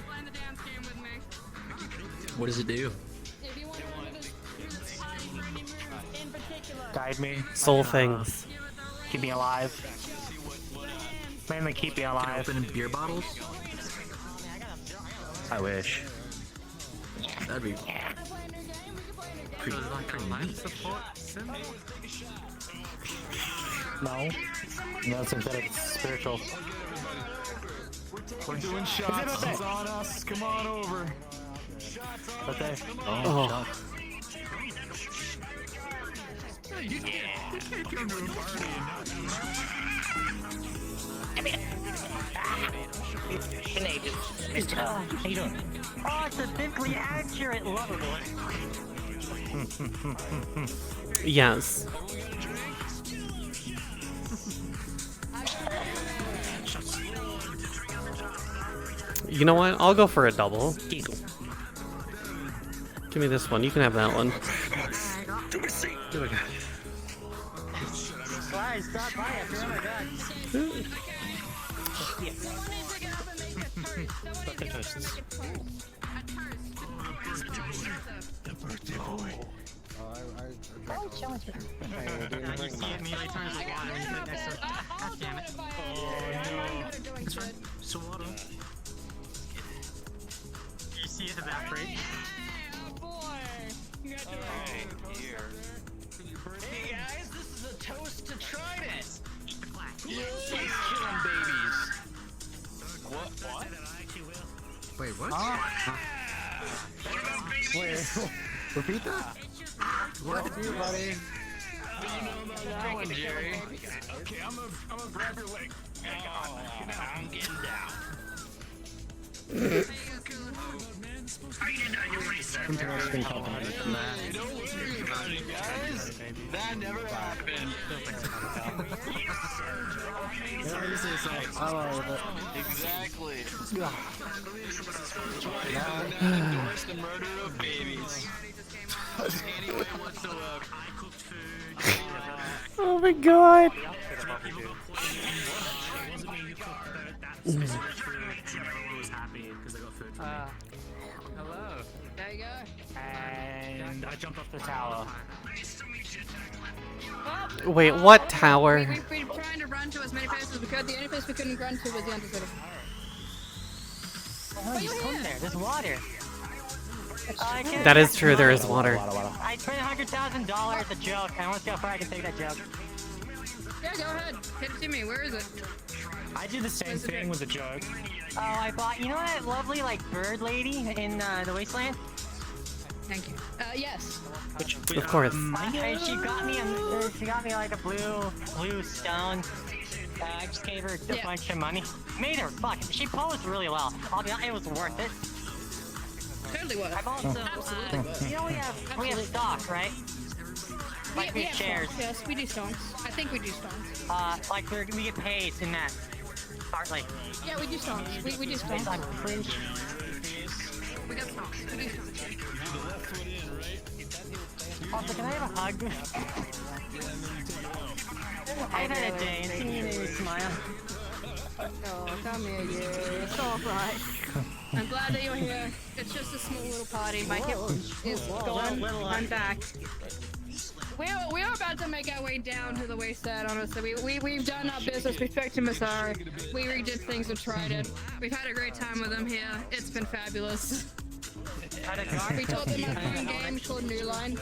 S9: What does it do?
S17: Guide me.
S1: Soul things.
S17: Keep me alive. Mainly keep me
S9: Can
S17: alive.
S9: open beer bottles?
S17: I wish.
S9: That'd be pretty, pretty neat.
S17: No. No, it's synthetic. It's spiritual.
S15: We're doing shots. It's on us. Come on over.
S17: Okay.
S1: Oh.
S15: You can't come to a party and not
S17: How you doing? Oh, it's a simply accurate lovable.
S1: Yes. You know what? I'll go for a double. Give me this one. You can have that one. Do it.
S17: Why? Stop by after. Oh my god.
S15: The birthday boy.
S17: So what? You see it evaporate?
S14: Hey guys, this is a toast to Trident. He's killing babies. What?
S15: Wait, what?
S17: Wait, repeat that?
S15: What? You, buddy?
S14: That one, Jerry.
S15: Okay, I'm gonna grab your leg.
S14: I'm getting down.
S17: Interesting compliment.
S14: Don't worry about it, guys. That never happened. Exactly. Endorse the murder of babies. Any way whatsoever.
S1: Oh my god.
S16: Hello.
S12: There you go.
S17: And I jumped off the tower.
S1: Wait, what tower?
S12: We're trying to run to as many places as we could. The only place we couldn't run to was the Undercity.
S17: Oh, you come there. There's water.
S1: That is true, there is water.
S17: I spent $100,000 a joke. I want to see how far I can take that joke.
S12: Yeah, go ahead. Hit it to me. Where is it?
S17: I do the same thing with a joke. Oh, I bought. You know that lovely bird lady in the wasteland?
S12: Thank you. Yes.
S1: Of course.
S17: And she got me like a blue stone. I just gave her a bunch of money. Made her fuck. She posed really well. I'll be honest, it was worth it.
S12: Totally was.
S17: I've also, you know, we have stock, right? Like
S12: we
S17: these
S12: have
S17: shares.
S12: Stonks. Yes, we do stonks. I think we do stonks.
S17: Like we get paid in that. Partly.
S12: Yeah, we do songs. We do songs.
S17: I'm cringe.
S12: We got songs. We do songs.
S17: Also, can I have a hug? I've had a day and seeing you smile.
S12: Oh, come here, you. It's alright. I'm glad that you're here. It's just a small little party. My hip is gone. I'm back. We are about to make our way down to the wayside, honestly. We've done our business. We spoke to Masari. We redid things with Trident. We've had a great time with them here. It's been fabulous. We told them a fun game called New Line.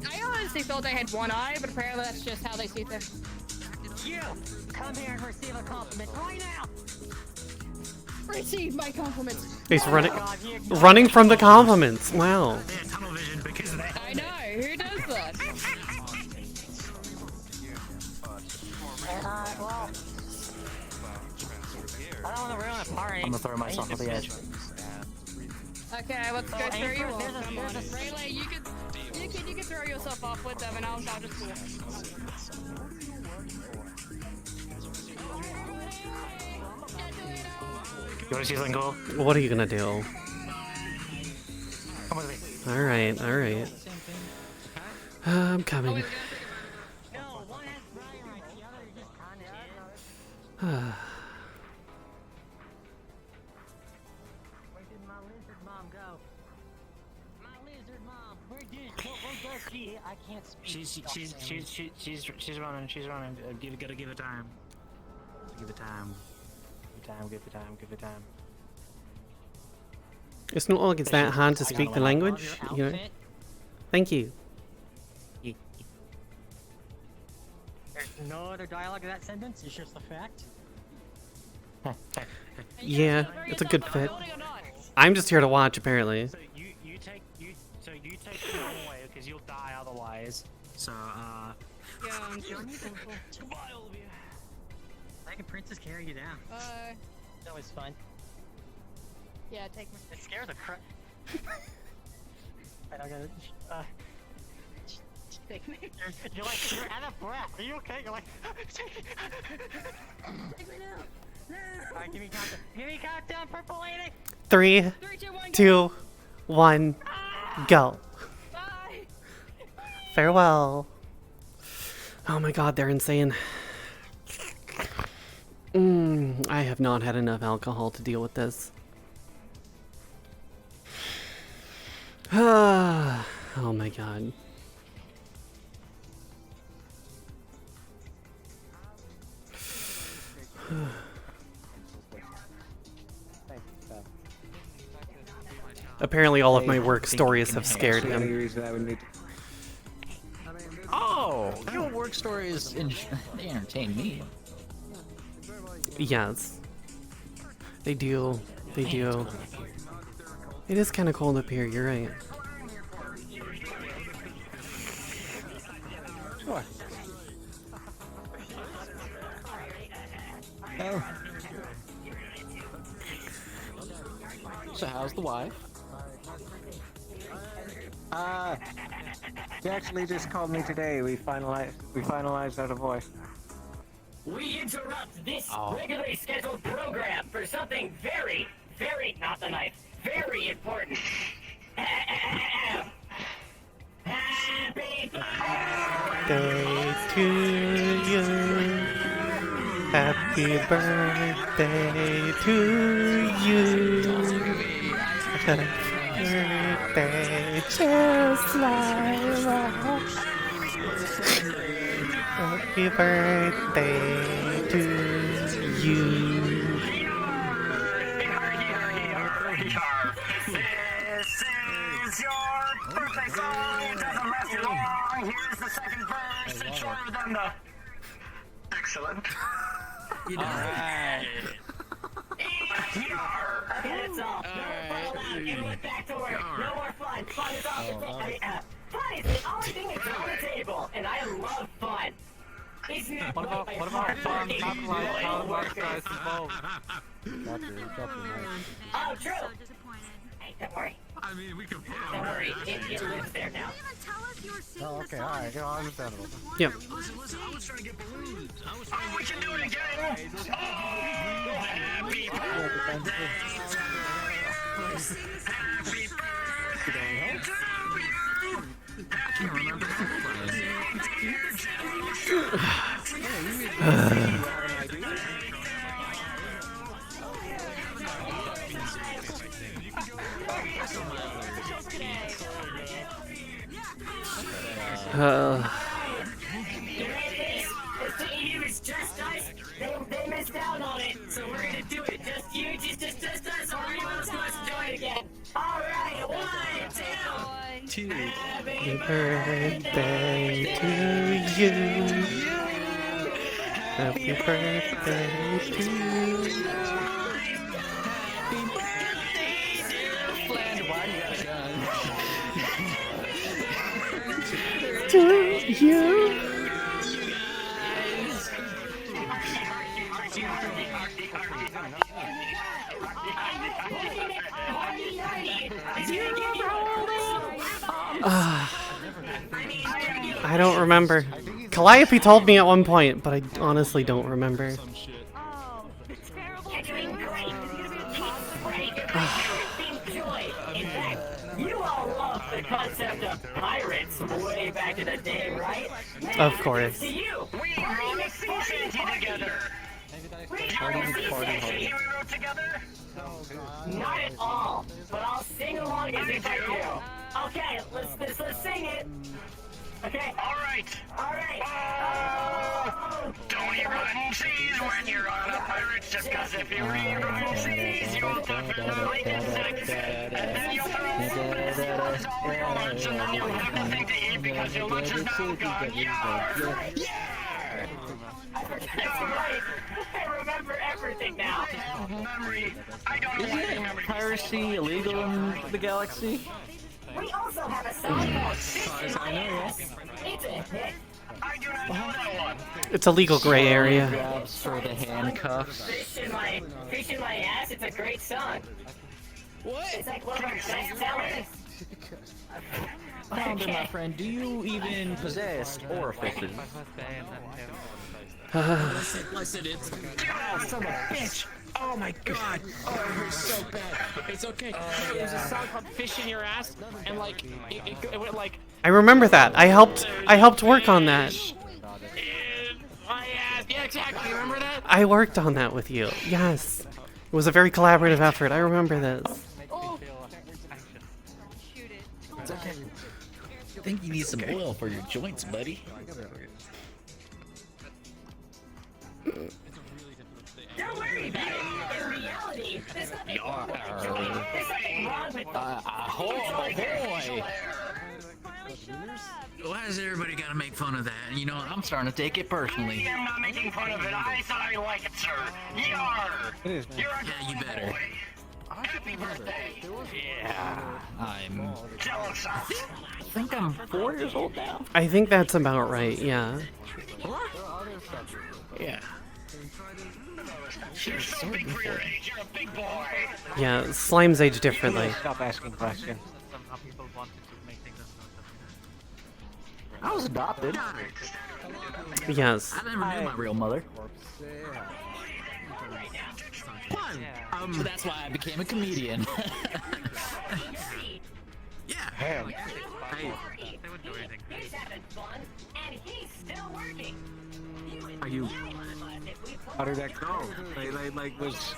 S12: I honestly thought they had one eye, but apparently that's just how they see things.
S17: You! Come here and receive a compliment right now!
S12: Receive my compliments.
S1: He's running from the compliments. Wow.
S12: I know. Who does that?
S17: Well, I don't want to ruin a party.
S9: I'm gonna throw myself off the edge.
S12: Okay, let's go through you off. Come on. Rayleigh, you could throw yourself off with them, and I'll just do it.
S9: You wanna see something cool?
S1: What are you gonna do?
S9: Come with me.
S1: Alright, alright. I'm coming.
S17: Where did my lizard mom go? My lizard mom, where does she? I can't speak.
S11: She's running. She's running. Gotta give it time. Give it time. Give it time.
S1: It's not like it's that hard to speak the language, you know. Thank you.
S17: There's no other dialogue in that sentence, it's just a fact.
S1: Yeah, it's a good fit. I'm just here to watch, apparently.
S11: So you take the wrong way because you'll die otherwise. So
S12: Yeah, I'm
S11: goodbye, all of you.
S17: I can princess carry you down. That was fun.
S12: Yeah, take me.
S17: It scares the crap. I don't get it.
S12: Take me.
S17: You're like, you're out of breath. Are you okay? You're like, take me now. Alright, give me countdown. Give me countdown, purple lady.
S1: 3, 2, 1, go.
S12: Bye.
S1: Farewell. Oh my god, they're insane. I have not had enough alcohol to deal with this. Oh my god. Apparently all of my work stories have scared him.
S9: Oh, your work stories they entertain me.
S1: Yes. They do. They do. It is kind of cold up here, you're right.
S9: Sure. Oh. So how's the wife?
S3: She actually just called me today. We finalized our divorce.
S7: We interrupt this regularly scheduled program for something very, very, not the knife, very important. Happy
S1: Birthday to you. Happy birthday to you. Happy birthday, just like happy birthday to you.
S5: This is your birthday song. It doesn't last long. Here's the second verse. It's shorter than the. Excellent.
S9: You did right.
S7: Okay, that's all. No more fun allowed. Everyone back to work. No more fun. Fun is off the table. Fun is the only thing that's on the table, and I love fun.
S16: What about fun? Talk about how the guys involved.
S7: Oh, true. Hey, don't worry.
S15: I mean, we can put
S7: Don't worry. It lives there now.
S15: Oh, okay, alright. Understandable.
S1: Yep.
S15: Listen, I was trying to get balloons.
S5: We can do it again. Happy birthday! Happy birthday to you! I can't remember
S7: It's just us. They missed out on it, so we're gonna do it. Just you, just us, or anyone else wants to join again. All right, 1, 2.
S1: Happy birthday to you. Happy birthday to you. To you. I don't remember. Calliope told me at one point, but I honestly don't remember.
S7: You all love the concept of pirates way back in the day, right?
S1: Of course.
S7: To you,
S5: we wrote a symphony together. Together?
S7: Not at all, but I'll sing along as if I do. Okay, let's sing it. Okay.
S5: All right. Don't eat rotten cheese when you're on a pirate, just cause if you eat rotten cheese, you'll definitely get sick. And then you'll throw all your lunch, and then you'll have nothing to eat because your lunch is now gone. Yeah!
S7: That's right. I remember everything now.
S5: Memory. I don't know why memory.
S9: Piracy illegal in the galaxy?
S7: We also have a song called Fish in My Ass. It's a hit.
S5: I do not know that one.
S1: It's a legal gray area.
S9: Grabs for the handcuffs.
S7: Fish in My Ass. It's a great song.
S14: What?
S7: It's like one of our best sellers.
S9: Founder, my friend, do you even possess orifices?
S14: Listen, it's... Oh, son of a bitch! Oh my god! Oh, it hurts so bad. It's okay. There was a song called "Fish in Your Ass," and like it went like.
S1: I remember that. I helped work on that.
S14: My ass. Yeah, exactly. You remember that?
S1: I worked on that with you. Yes. It was a very collaborative effort. I remember this.
S9: It's okay. I think you need some oil for your joints, buddy.
S7: Don't worry about it. In reality, there's nothing wrong with
S9: Why does everybody gotta make fun of that? You know, I'm starting to take it personally.
S5: I'm not making fun of it. I said I like it, sir. Yar!
S9: Yeah, you better.
S5: Happy birthday!
S9: Yeah, I'm...
S5: Jealous.
S9: I think I'm 4 years old now.
S1: I think that's about right, yeah.
S9: Yeah.
S5: You're so big for your age. You're a big boy.
S1: Yeah, slimes age differently.
S3: Stop asking questions.
S16: Somehow people wanted to make things
S9: I was adopted.
S1: Yes.
S9: I never knew my real mother. So that's why I became a comedian. Yeah.
S7: Hey.
S16: They would do anything.
S7: He's having fun, and he's still working.
S3: Are you? How did that go? Like was?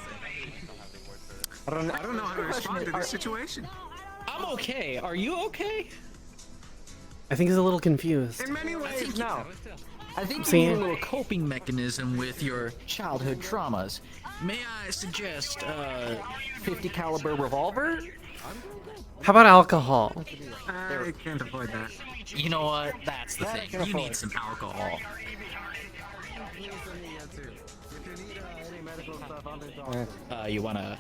S3: I don't know how to respond to this situation.
S14: I'm okay. Are you okay?
S1: I think he's a little confused.
S3: In many ways, no.
S9: I think
S1: See?
S9: you need a little coping mechanism with your childhood traumas. May I suggest 50 caliber revolver?
S1: How about alcohol?
S3: I can't avoid that.
S9: You know what? That's the thing. You need some alcohol. You want a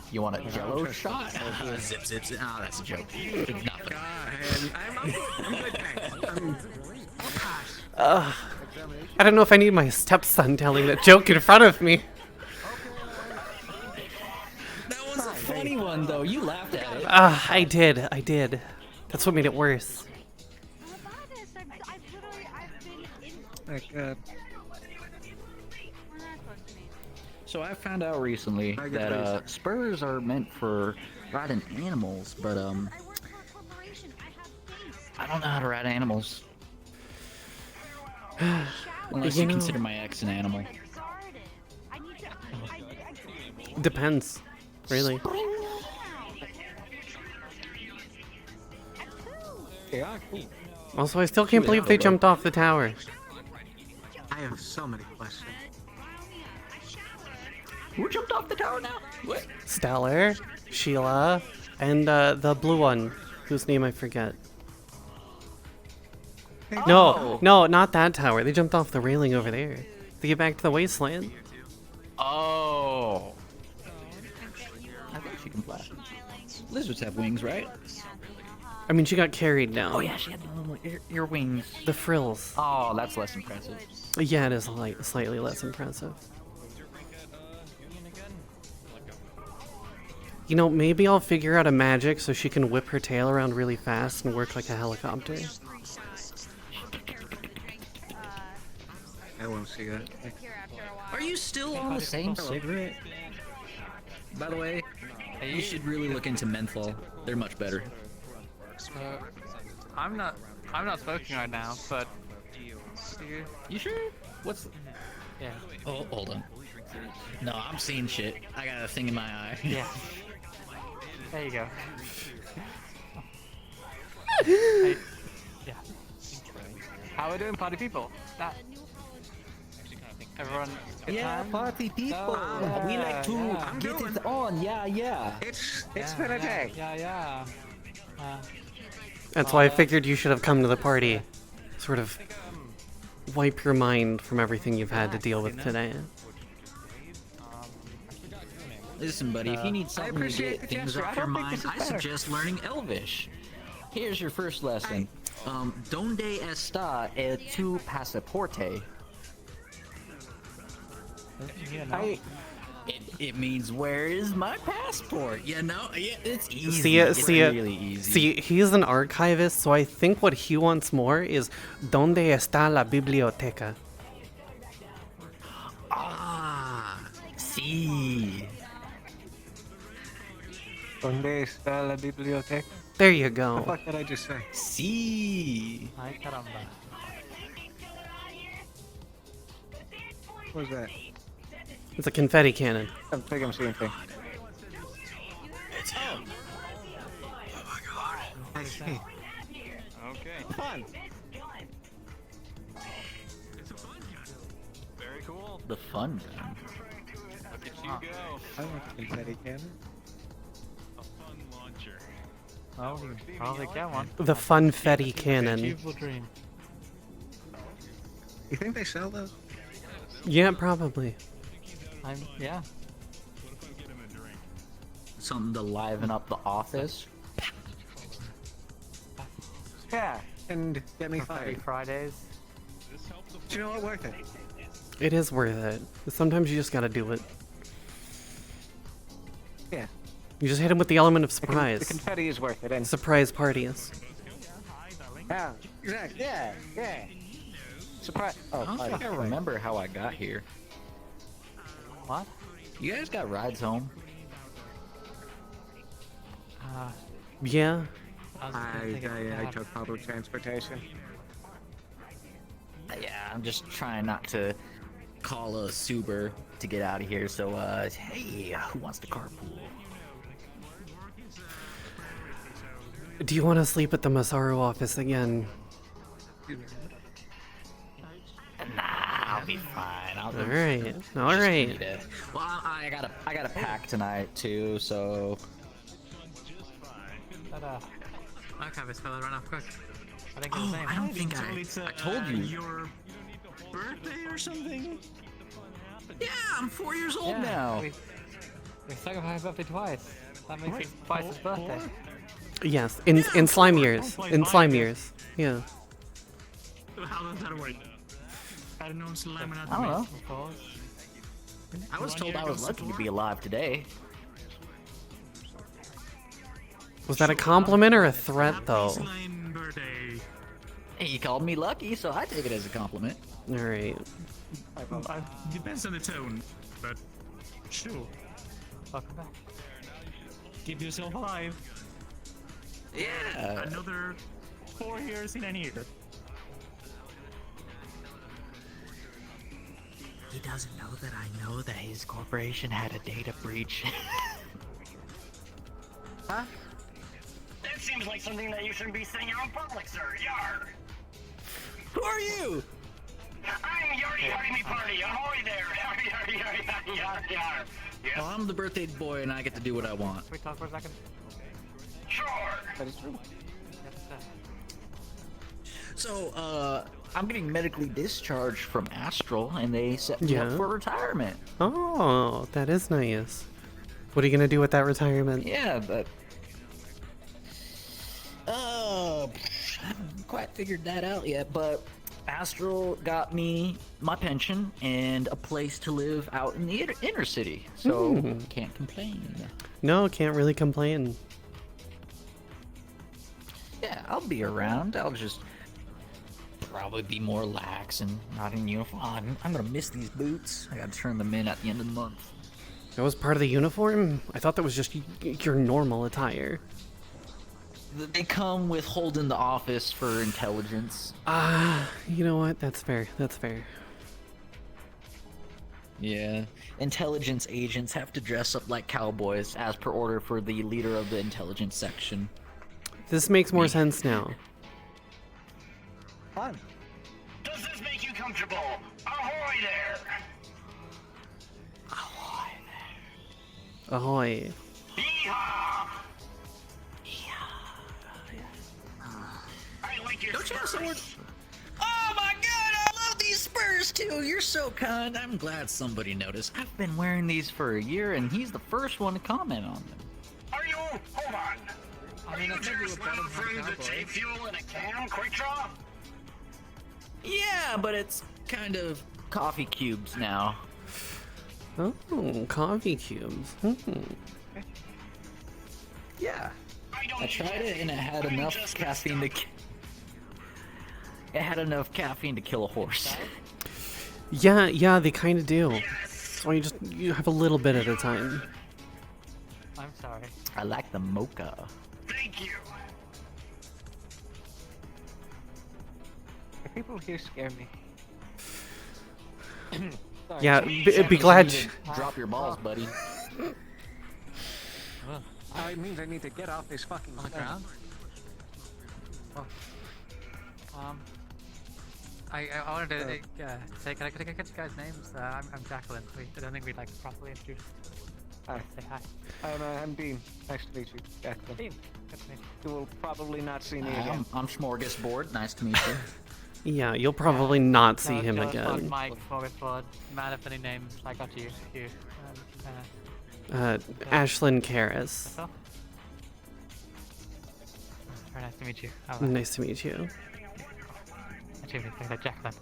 S9: Jello shot? Zip. Oh, that's a joke. It's nothing.
S3: I'm good, thanks.
S1: I don't know if I need my stepson telling that joke in front of me.
S9: That was a funny one, though. You laughed at it.
S1: I did. That's what made it worse.
S9: So I found out recently that spurs are meant for riding animals, but I don't know how to ride animals. Unless you consider my ex an animal.
S1: Depends, really.
S3: Yeah, cool.
S1: Also, I still can't believe they jumped off the tower.
S3: I have so many questions.
S9: Who jumped off the tower now? What?
S1: Stellar, Sheila, and the blue one, whose name I forget. No, no, not that tower. They jumped off the railing over there to get back to the wasteland.
S9: Oh. I think she can fly. Lizards have wings, right?
S1: I mean, she got carried down.
S9: Oh yeah, she had the little ear wings.
S1: The frills.
S9: Oh, that's less impressive.
S1: Yeah, it is slightly less impressive. You know, maybe I'll figure out a magic so she can whip her tail around really fast and work like a helicopter.
S3: I won't see that.
S9: Are you still on the same cigarette? By the way, you should really look into menthol. They're much better.
S16: I'm not smoking right now, but
S9: you sure? What's?
S16: Yeah.
S9: Oh, hold on. No, I'm seeing shit. I got a thing in my eye.
S16: Yeah. There you go. Hey, yeah. How are we doing, party people? Everyone.
S9: Party people. We like to get it on. Yeah.
S3: It's been a day.
S16: Yeah.
S1: That's why I figured you should have come to the party. Sort of wipe your mind from everything you've had to deal with today.
S9: Listen, buddy, if you need something to get things off your mind, I suggest learning Elvish. Here's your first lesson. Donde está el tu pasaporte? It means, where is my passport? You know, yeah, it's easy. Really easy.
S1: See, he's an archivist, so I think what he wants more is Donde está la biblioteca?
S9: Ah, sí.
S3: ¿Dónde está la biblioteca?
S1: There you go.
S3: What the fuck did I just say?
S9: Sí.
S16: Ay, caramba.
S3: What was that?
S1: It's a confetti cannon.
S3: I think I'm seeing things.
S9: Oh
S3: my god. I see.
S10: Okay.
S3: Fun.
S10: Very cool.
S9: The fun gun.
S10: Look at you go.
S3: I want confetti cannon.
S10: A fun launcher.
S16: Oh, you can probably get one.
S1: The funfetti cannon.
S16: Achievable dream.
S3: You think they sell those?
S1: Yeah, probably.
S16: Yeah.
S9: Something to liven up the office.
S3: Yeah, and get me
S16: Confetti
S3: fired.
S16: Fridays.
S3: Do you know what? Worth it.
S1: It is worth it. Sometimes you just gotta do it.
S3: Yeah.
S1: You just hit him with the element of surprise.
S3: The confetti is worth it. And
S1: Surprise parties.
S3: yeah, exactly. Yeah. Surprise.
S9: I don't think I remember how I got here.
S16: What?
S9: You guys got rides home?
S1: Yeah.
S3: I took public transportation.
S9: Yeah, I'm just trying not to call a Suber to get out of here, so, hey, who wants to carpool?
S1: Do you want to sleep at the Masaru office again?
S9: Nah, I'll be fine.
S1: Alright.
S9: Well, I got a pack tonight too, so.
S16: Archivist fell right off quick. I think
S9: Oh, I don't think I told you.
S15: Your birthday or something?
S9: Yeah, I'm 4 years old now.
S16: We sang about his birthday twice. That makes it twice his birthday.
S1: Yes, in slime years. In slime years. Yeah.
S15: How does that work? I don't know, slamming out
S9: I don't know.
S15: the
S9: I was told I was lucky to be alive today.
S1: Was that a compliment or a threat, though?
S9: He called me lucky, so I take it as a compliment.
S1: Alright.
S15: Depends on the tone, but Sure.
S9: Welcome back.
S15: Keep yourself alive.
S9: Yeah.
S15: Another 4 years in a year.
S9: He doesn't know that I know that his corporation had a data breach.
S5: Huh? That seems like something that you shouldn't be saying out in public, sir. Yar!
S9: Who are you?
S5: I'm Yardy Yardy Me Party. Ahoy there! Yardy Yardy Yardy Yardy Yar Yar. Yes?
S9: Well, I'm the birthday boy and I get to do what I want.
S16: Can we talk for a second?
S5: Sure!
S16: That is true.
S9: So, I'm getting medically discharged from Astral and they set me up for retirement.
S1: Oh, that is nice. What are you gonna do with that retirement?
S9: Yeah, but I haven't quite figured that out yet, but Astral got me my pension and a place to live out in the inner city, so can't complain.
S1: No, can't really complain.
S9: Yeah, I'll be around. I'll just probably be more lax and not in uniform. I'm gonna miss these boots. I gotta turn them in at the end of the month.
S1: That was part of the uniform? I thought that was just your normal attire.
S9: They come with holding the office for intelligence.
S1: You know what? That's fair. That's fair.
S9: Yeah. Intelligence agents have to dress up like cowboys as per order for the leader of the intelligence section.
S1: This makes more sense now.
S9: Fun.
S5: Does this make you comfortable? Ahoy there!
S1: Ahoy.
S5: Yeehaw! I like your
S9: Don't you have
S5: spurs.
S9: someone? Oh my god, I love these spurs too. You're so kind. I'm glad somebody noticed. I've been wearing these for a year and he's the first one to comment on them.
S5: Are you? Hold on. Are you just not offering to take fuel in a can, quick draw?
S9: Yeah, but it's kind of coffee cubes now.
S1: Oh, coffee cubes.
S9: Yeah. I tried it and it had enough caffeine to kill a horse.
S1: Yeah, they kind of do. So you have a little bit at a time.
S16: I'm sorry.
S9: I like the mocha.
S5: Thank you.
S16: The people here scare me. Sorry.
S1: Yeah, be glad.
S9: Drop your balls, buddy.
S3: It means I need to get off this fucking
S16: On the ground? Well, I wanted to say, can I get you guys' names? I'm Jacqueline. I don't think we'd like properly introduce.
S3: Hi.
S16: Say hi.
S3: I'm Dean. Nice to meet you, Jacqueline.
S16: Dean. Good to meet
S3: You will probably not see me again.
S9: I'm Smorgasbord. Nice to meet you.
S1: Yeah, you'll probably not see him
S16: Fun,
S1: again.
S16: Mike, Smorgasbord. Man of many names. I got you.
S1: Ashlyn Karras.
S16: Very nice to meet you.
S1: Nice to meet you.
S16: Jacqueline.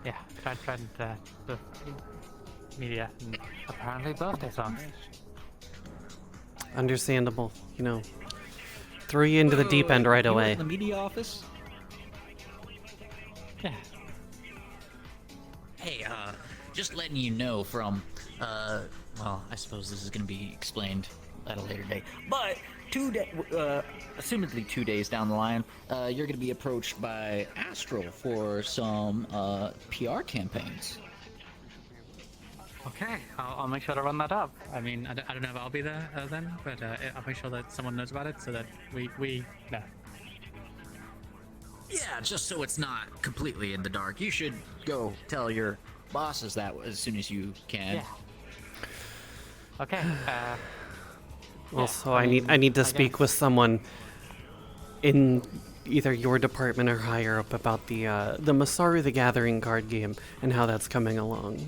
S16: Yeah, tried the media and apparently birthday songs.
S1: Understandable, you know. Throw you into the deep end right
S9: You work
S1: away.
S9: in the media office?
S16: Yeah.
S9: Hey, just letting you know from, well, I suppose this is gonna be explained at a later date, but assumedly 2 days down the line, you're gonna be approached by Astral for some, PR campaigns.
S16: Okay, I'll make sure to run that up. I mean, I don't know if I'll be there then, but I'll make sure that someone knows about it so that we know.
S9: Yeah, just so it's not completely in the dark. You should go tell your bosses that as soon as you can.
S16: Yeah. Okay.
S1: Also, I need to speak with someone in either your department or higher up about the Masaru the Gathering card game and how that's coming along.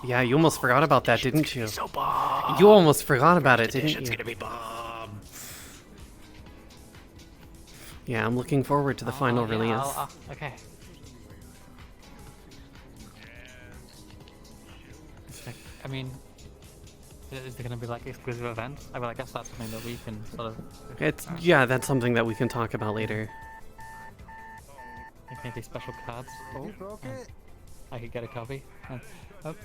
S1: Yeah, you almost forgot about that, didn't you?
S9: So bomb.
S1: You almost forgot about it, didn't
S9: It's
S1: you?
S9: gonna be bomb.
S1: Yeah, I'm looking forward to the final release.
S16: Okay. I mean, is there gonna be like exclusive events? I mean, I guess that's something that we can sort of.
S1: Yeah, that's something that we can talk about later.
S16: Like maybe special cards.
S3: Oh, broke it?
S9: I could get a copy. Oh.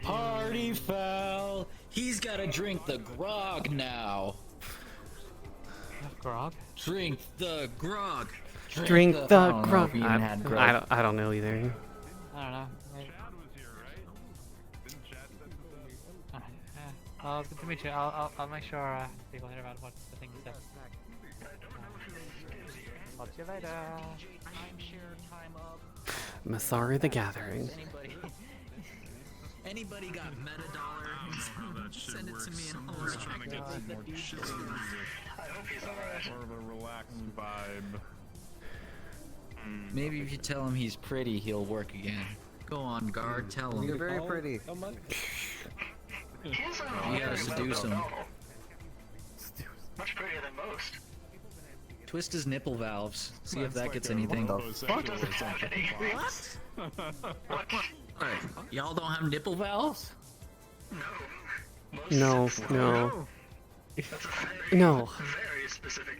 S9: Party foul! He's gotta drink the grog now.
S16: Grog?
S9: Drink the grog.
S1: Drink the
S9: I
S1: grog.
S9: don't know if you even had grog.
S1: I don't know either.
S16: I don't know. Oh, good to meet you. I'll make sure people hear about what the thing is. Talk to you later.
S9: Time up.
S1: Masaru the Gathering.
S9: Anybody got $1 Send it to me and I'll
S18: trying to get some more chill. More of a relaxed vibe.
S9: Maybe if you tell him he's pretty, he'll work again. Go on, guard, tell him.
S3: You're very pretty.
S9: You gotta seduce him.
S5: Much prettier than most.
S9: Twist his nipple valves. See if that gets anything.
S5: What?
S9: Hey, y'all don't have nipple valves?
S1: No, no. No.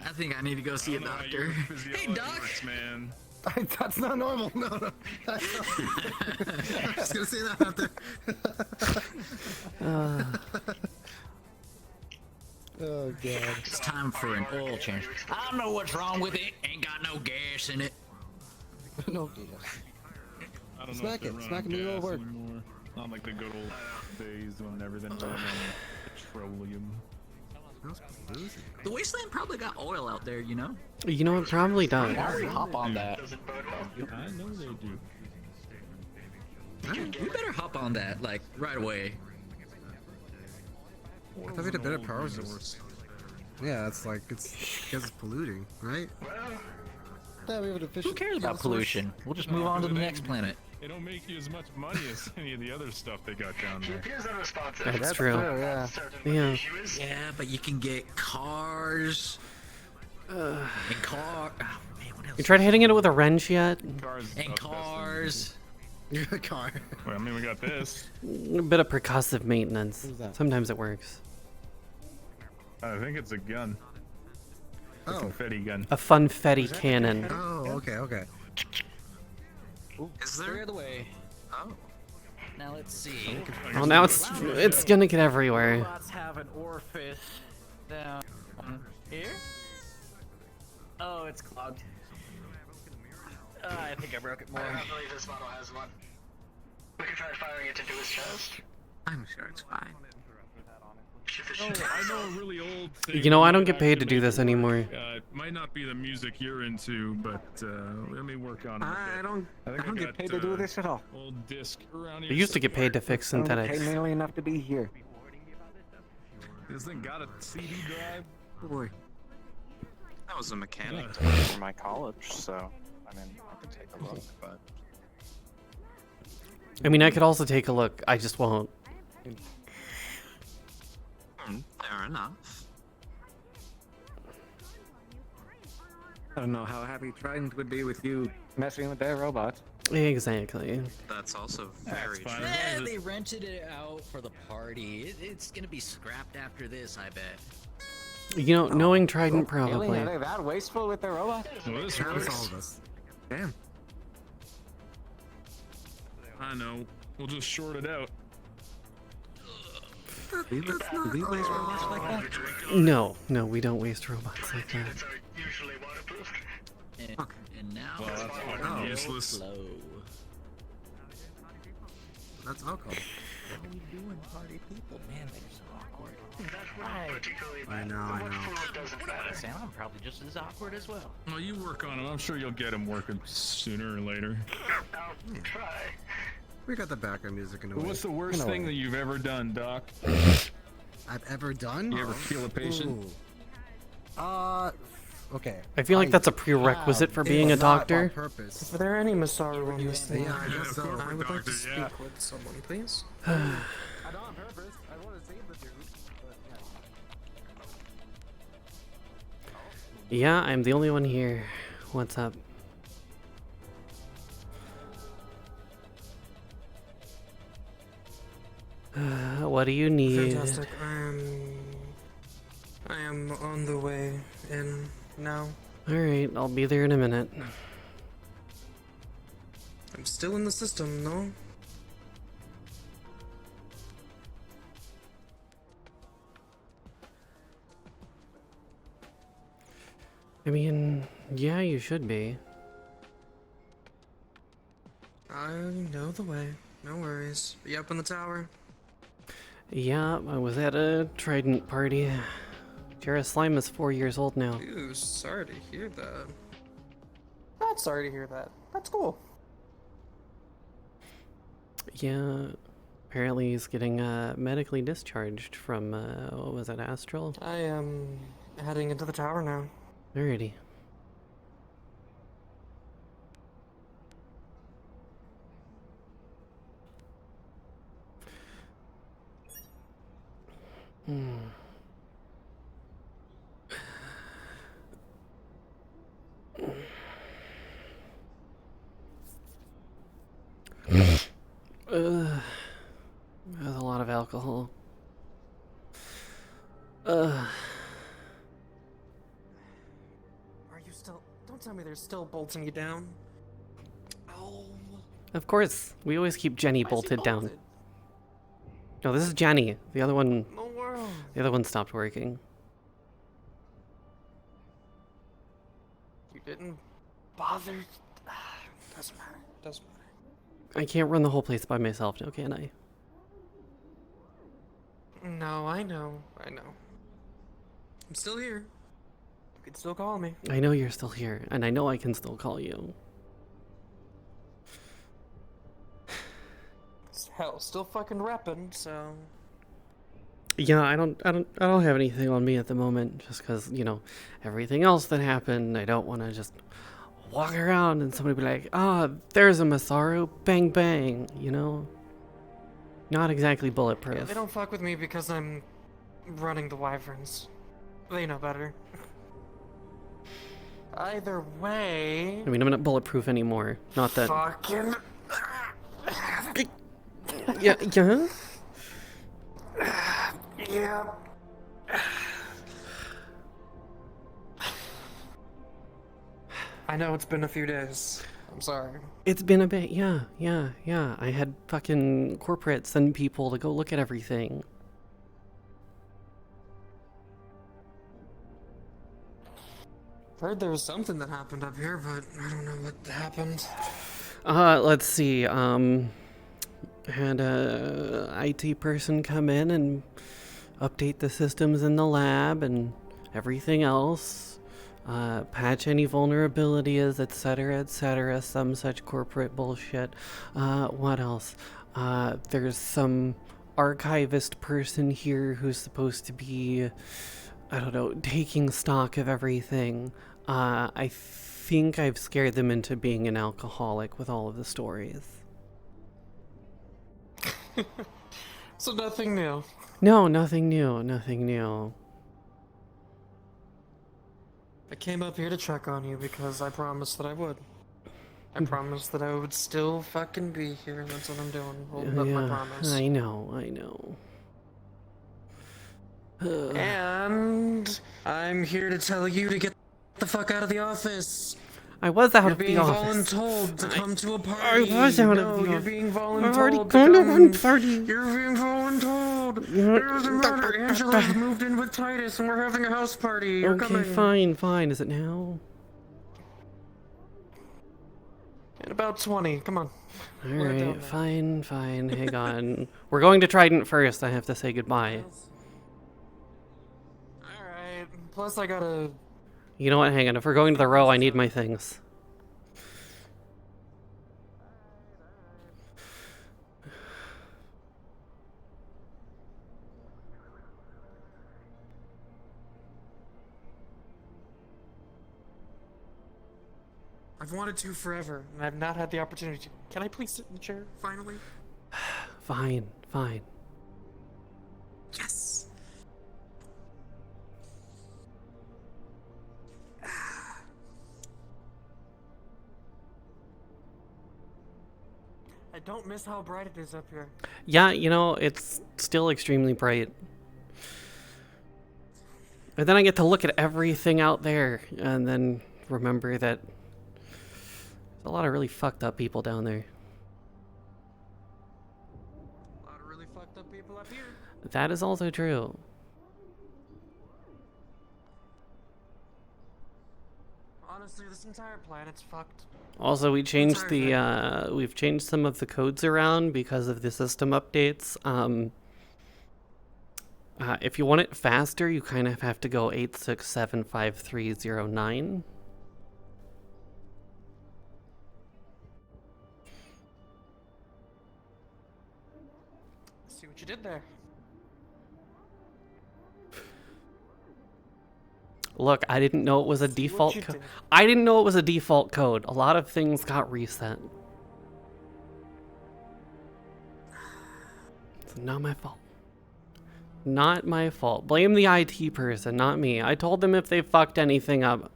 S9: I think I need to go see a doctor. Hey, doc!
S18: Man.
S3: That's not normal. No, no. I'm just gonna say that out there.
S9: Oh god. It's time for an oil change. I don't know what's wrong with it. Ain't got no gas in it.
S3: No gas.
S18: I don't know
S3: Smack
S18: if
S3: it.
S18: they
S3: Smack
S18: run
S3: it in the
S18: gas
S3: over.
S18: anymore. Not like the good old days when everything ran on petroleum.
S9: The Wasteland probably got oil out there, you know?
S1: You know, it probably does.
S9: Hop on that.
S18: I know they do.
S9: You better hop on that, like, right away.
S3: I thought we had a better power source. Yeah, it's like, it's because it's polluting, right? Yeah, we have an efficient.
S9: Who cares about pollution? We'll just move on to the next planet.
S18: They don't make you as much money as any of the other stuff they got down there.
S1: That's true. Yeah. Yeah.
S9: Yeah, but you can get cars. And car. Oh, man, what else?
S1: You tried hitting it with a wrench yet?
S9: Cars.
S3: Car.
S18: Well, I mean, we got this.
S1: A bit of percussive maintenance. Sometimes it works.
S18: I think it's a gun. A confetti gun.
S1: A funfetti cannon.
S3: Oh, okay, okay.
S9: Is there? Clear the way. Oh. Now let's see.
S1: Well, now it's gonna get everywhere.
S16: Robots have an orifice down here. Oh, it's clogged. I think I broke it more.
S5: I don't believe this model has one. We can try firing it into his chest.
S9: I'm sure it's fine.
S18: I know a really old thing.
S1: You know, I don't get paid to do this anymore.
S18: It might not be the music you're into, but let me work on it.
S3: I don't
S18: think
S3: get paid to do this at all.
S18: Old disc around
S1: I
S18: here.
S1: used to get paid to fix synthetics.
S3: Pay nearly enough to be here.
S18: This thing got a CD drive.
S3: Oh boy.
S10: I was a mechanic for my college, so I mean, I could take a look, but
S1: I mean, I could also take a look. I just won't.
S10: fair enough.
S3: I don't know how happy Trident would be with you messing with their robots.
S1: Exactly.
S10: That's also very true.
S9: Yeah, they rented it out for the party. It's gonna be scrapped after this, I bet.
S1: You know, knowing Trident
S3: Really?
S1: probably.
S3: Are they that wasteful with their robots?
S18: Well, this
S3: All
S18: works.
S3: of us. Damn.
S18: I know. We'll just short it out.
S3: Do we waste robots like that?
S1: No, no, we don't waste robots like that.
S9: And now
S18: Well, that's fucking useless.
S9: slow.
S3: That's alcohol.
S9: How are we doing, party people? Man, they're so awkward.
S3: I know.
S16: Sam, I'm probably just as awkward as well.
S18: Well, you work on them. I'm sure you'll get them working sooner or later.
S3: We got the background music in a
S18: But
S3: way.
S18: what's the worst thing that you've ever done, Doc?
S3: I've ever done?
S18: You ever kill a patient?
S3: Ooh. Okay.
S1: I feel like that's a prerequisite for being a doctor.
S3: Purpose.
S19: Are there any Masaru on this thing?
S3: Yeah, I guess so.
S19: I would like to
S18: Doctor,
S19: speak
S18: yeah.
S19: with someone, please.
S3: I don't on purpose. I want to save the dude. But
S1: Yeah, I'm the only one here. What's up? What do you need?
S19: Fantastic. I am on the way in now.
S1: Alright, I'll be there in a minute.
S19: I'm still in the system, no?
S1: I mean, yeah, you should be.
S19: I know the way. No worries. Be up in the tower.
S1: Yeah, I was at a Trident party. Jara Slime is 4 years old now.
S19: Ooh, sorry to hear that.
S20: Not sorry to hear that. That's cool.
S1: Yeah, apparently he's getting medically discharged from, what was it, Astral?
S19: I am heading into the tower now.
S1: Alrighty. That's a lot of alcohol.
S19: Are you still... Don't tell me they're still bolting you down. Oh.
S1: Of course, we always keep Jenny bolted down. No, this is Jenny. The other one...
S19: No world.
S1: The other one stopped working.
S19: You didn't bother... Doesn't matter. Doesn't matter.
S1: I can't run the whole place by myself now, can I?
S19: No, I know. I know. I'm still here. You can still call me.
S1: I know you're still here, and I know I can still call you.
S19: Hell, still fucking repping, so...
S1: Yeah, I don't have anything on me at the moment, just because, you know, everything else that happened, I don't want to just walk around and somebody be like, ah, there's a Masaru, bang bang, you know? Not exactly bulletproof.
S19: Yeah, they don't fuck with me because I'm running the Wyverns. They know better. Either way...
S1: I mean, I'm not bulletproof anymore. Not that...
S19: Fucking...
S1: Yeah, yeah?
S19: Yeah. I know it's been a few days. I'm sorry.
S1: It's been a bit, yeah. I had fucking corporate send people to go look at everything.
S19: Heard there was something that happened up here, but I don't know what happened.
S1: Let's see, had a IT person come in and update the systems in the lab and everything else, patch any vulnerabilities, etc., some such corporate bullshit. What else? There's some archivist person here who's supposed to be, I don't know, taking stock of everything. I think I've scared them into being an alcoholic with all of the stories.
S19: So nothing new.
S1: No, nothing new.
S19: I came up here to check on you because I promised that I would. I promised that I would still fucking be here, and that's what I'm doing. Holding up my promise.
S1: I know.
S19: And I'm here to tell you to get the fuck out of the office.
S1: I was out of the office.
S19: You're being voluntold to come to a party.
S1: I was out of the office.
S19: You're being voluntold.
S1: I've already gone to one party.
S19: You're being voluntold. It doesn't matter. Angela's moved in with Titus, and we're having a house party. You're
S1: Okay,
S19: coming.
S1: fine. Is it now?
S19: In about 20. Come on.
S1: Alright, fine. Hang on. We're going to Trident first. I have to say goodbye.
S19: Alright. Plus, I gotta...
S1: You know what? Hang on. If we're going to the row, I need my things.
S19: I've wanted to forever, and I've not had the opportunity to. Can I please sit in the chair, finally?
S1: Fine.
S19: Yes! I don't miss how bright it is up here.
S1: Yeah, you know, it's still extremely bright. And then I get to look at everything out there, and then remember that there's a lot of really fucked up people down there.
S19: really fucked up people up here.
S1: That is also true.
S19: Honestly, this entire planet's fucked.
S1: Also, we changed the we've changed some of the codes around because of the system updates. If you want it faster, you kind of have to go 8675309.
S19: See what you did there.
S1: Look, I didn't know it was a default code. I didn't know it was a default code. A lot of things got reset. It's not my fault. Not my fault. Blame the IT person, not me. I told them if they fucked anything up,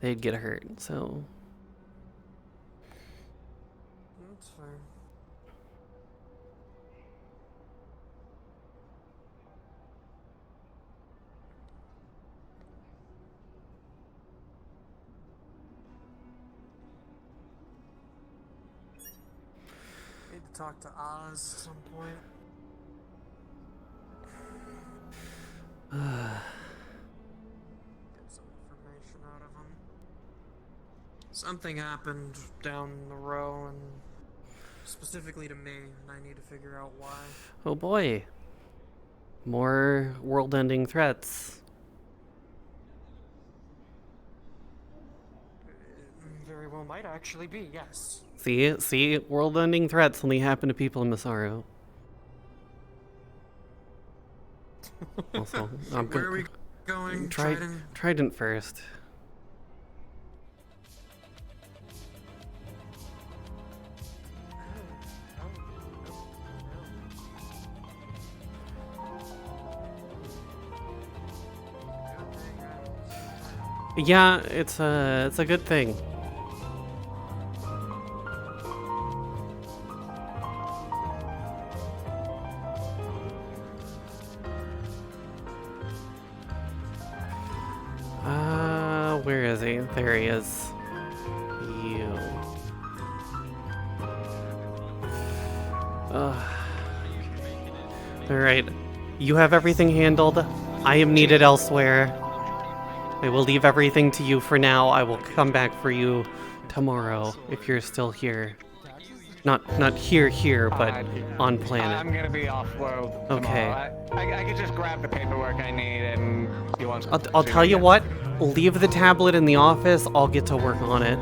S1: they'd get hurt, so...
S19: That's fair. Need to talk to Oz at some point. Get some information out of him. Something happened down the row, and specifically to me, and I need to figure out why.
S1: Oh boy. More world-ending threats.
S19: Very well might actually be, yes.
S1: See, world-ending threats only happen to people in Masaru. Also, I'm
S19: Where are we going?
S1: Trident first. Yeah, it's a good thing. Where is he? There he is. You. Alright. You have everything handled. I am needed elsewhere. I will leave everything to you for now. I will come back for you tomorrow if you're still here. Not here, but on planet.
S3: I'm gonna be off-world
S1: Okay.
S3: tomorrow. I could just grab the paperwork I need and you want.
S1: I'll tell you what. Leave the tablet in the office. I'll get to work on it.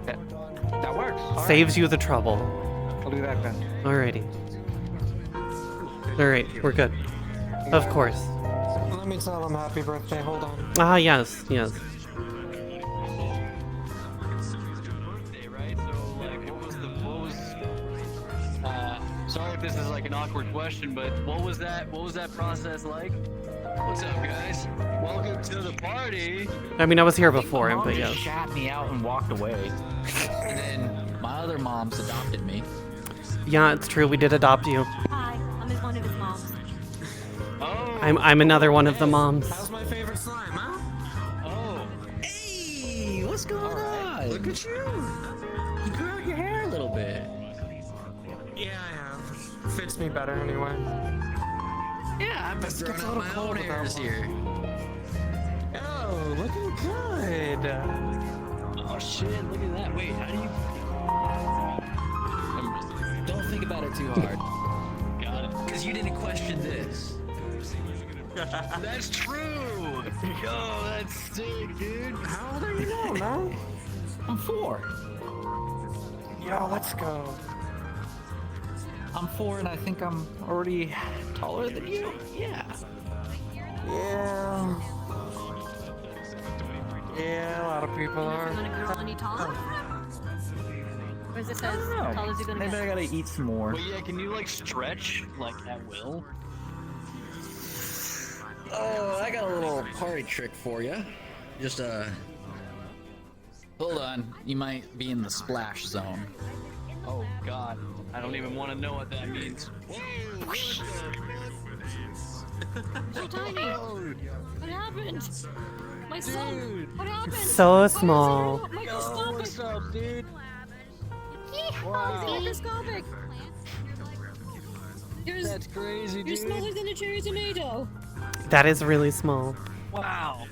S3: That works.
S1: Saves you the trouble.
S3: I'll do that then.
S1: Alrighty. Alright, we're good. Of course.
S19: Let me tell him happy birthday, hold on.
S1: Ah, yes, yes.
S9: Sorry if this is like an awkward question, but what was that process like? What's up, guys? Welcome to the party.
S1: I mean, I was here before him, but
S9: Mom
S1: yes.
S9: just shat me out and walked away. And then my other moms adopted me.
S1: Yeah, it's true. We did adopt you.
S21: Hi, I'm one of his moms.
S9: Oh.
S1: I'm another one of the moms.
S19: How's my favorite slime, huh?
S9: Oh. Hey, what's going on?
S19: Look at you.
S9: You grew out your hair a little bit.
S19: Yeah, I have. Fits me better anyway.
S9: Yeah, I've been growing out my own hairs here.
S19: Oh, looking good.
S9: Oh shit, look at that. Wait, how do you... Don't think about it too hard. Got it. Because you didn't question this. That's true! Yo, that's sick, dude.
S19: How old are you now, man?
S9: I'm 4.
S19: Yo, let's go.
S9: I'm 4 and I think I'm already taller than you? Yeah.
S19: Yeah. Yeah, a lot of people are.
S21: Is he gonna grow any taller? Or is it as tall as you're gonna
S9: Maybe
S21: get?
S9: I gotta eat some more. But yeah, can you like stretch like at will? Oh, I got a little party trick for you. Just hold on. You might be in the splash zone. Oh God, I don't even want to know what that means.
S21: So tiny. What happened? My son. What happened?
S1: So small.
S21: Microscopic.
S9: What's up, dude?
S21: Yeehaw, he's microscopic.
S9: That's crazy, dude.
S21: You're smaller than a cherry tomato.
S1: That is really small.
S9: Wow.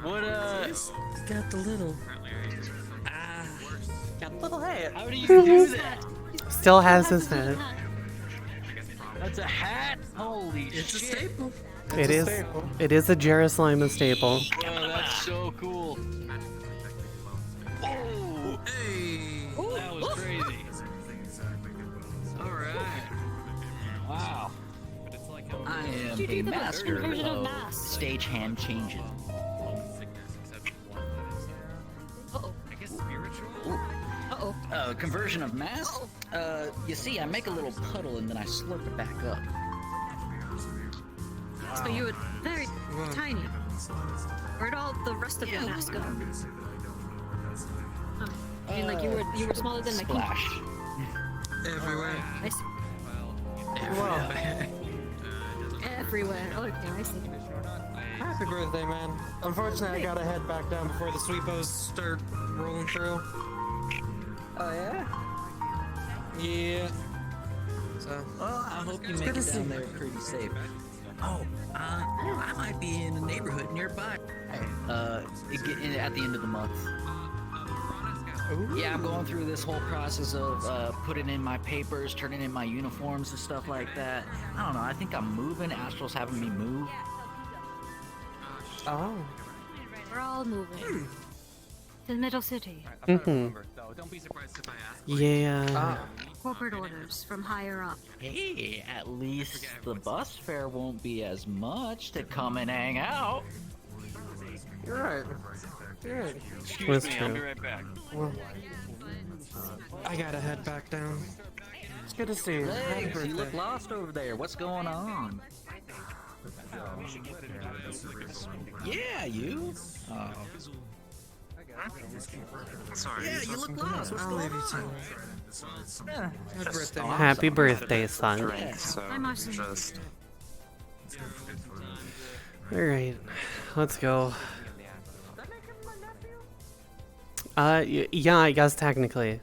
S9: What
S19: Got the little.
S9: Got a little hat. How do you do that?
S1: Still has his head.
S9: That's a hat? Holy shit.
S19: It's a staple.
S1: It is. It is a Jerusalem staple.
S9: Bro, that's so cool. Oh, hey. That was crazy. Alright. Wow. I am
S21: You do
S9: a
S21: the
S9: master
S21: version of
S9: of
S21: mass.
S9: stagehand changes.
S21: Uh-oh.
S9: Conversion of mass? You see, I make a little puddle and then I slurp it back up.
S21: So you were very tiny. Where'd all the rest of your mass go? Oh. I mean, like you were smaller than my
S9: Splash.
S19: Everywhere.
S21: I see.
S19: Everywhere.
S21: Everywhere. Okay, I see.
S19: Happy birthday, man. Unfortunately, I gotta head back down before the sweepos start rolling through.
S9: Oh, yeah?
S19: Yeah. So.
S9: Well, I hope you make it down there pretty safe. Oh, I might be in the neighborhood nearby. At the end of the month. Ooh. Yeah, I'm going through this whole process of putting in my papers, turning in my uniforms and stuff like that. I don't know, I think I'm moving. Astral's having me move.
S19: Oh.
S21: We're all moving. To the middle city.
S1: Mm-hmm. Yeah.
S21: Corporate orders from higher up.
S9: Hey, at least the bus fare won't be as much to come and hang out.
S19: You're right. You're right.
S1: Excuse me, I'll be
S14: right back.
S19: Well, I gotta head back down. It's good to see you. Happy
S9: Legs, you look
S19: birthday.
S9: lost over there. What's going on? Yeah, you.
S19: Sorry.
S9: Yeah, you look lost. What's
S19: I'll
S9: going
S19: leave you
S9: on?
S19: to it. Happy birthday, man.
S1: Happy birthday, son.
S21: I'm Ashlyn.
S1: Alright, let's go. Yeah, I guess technically.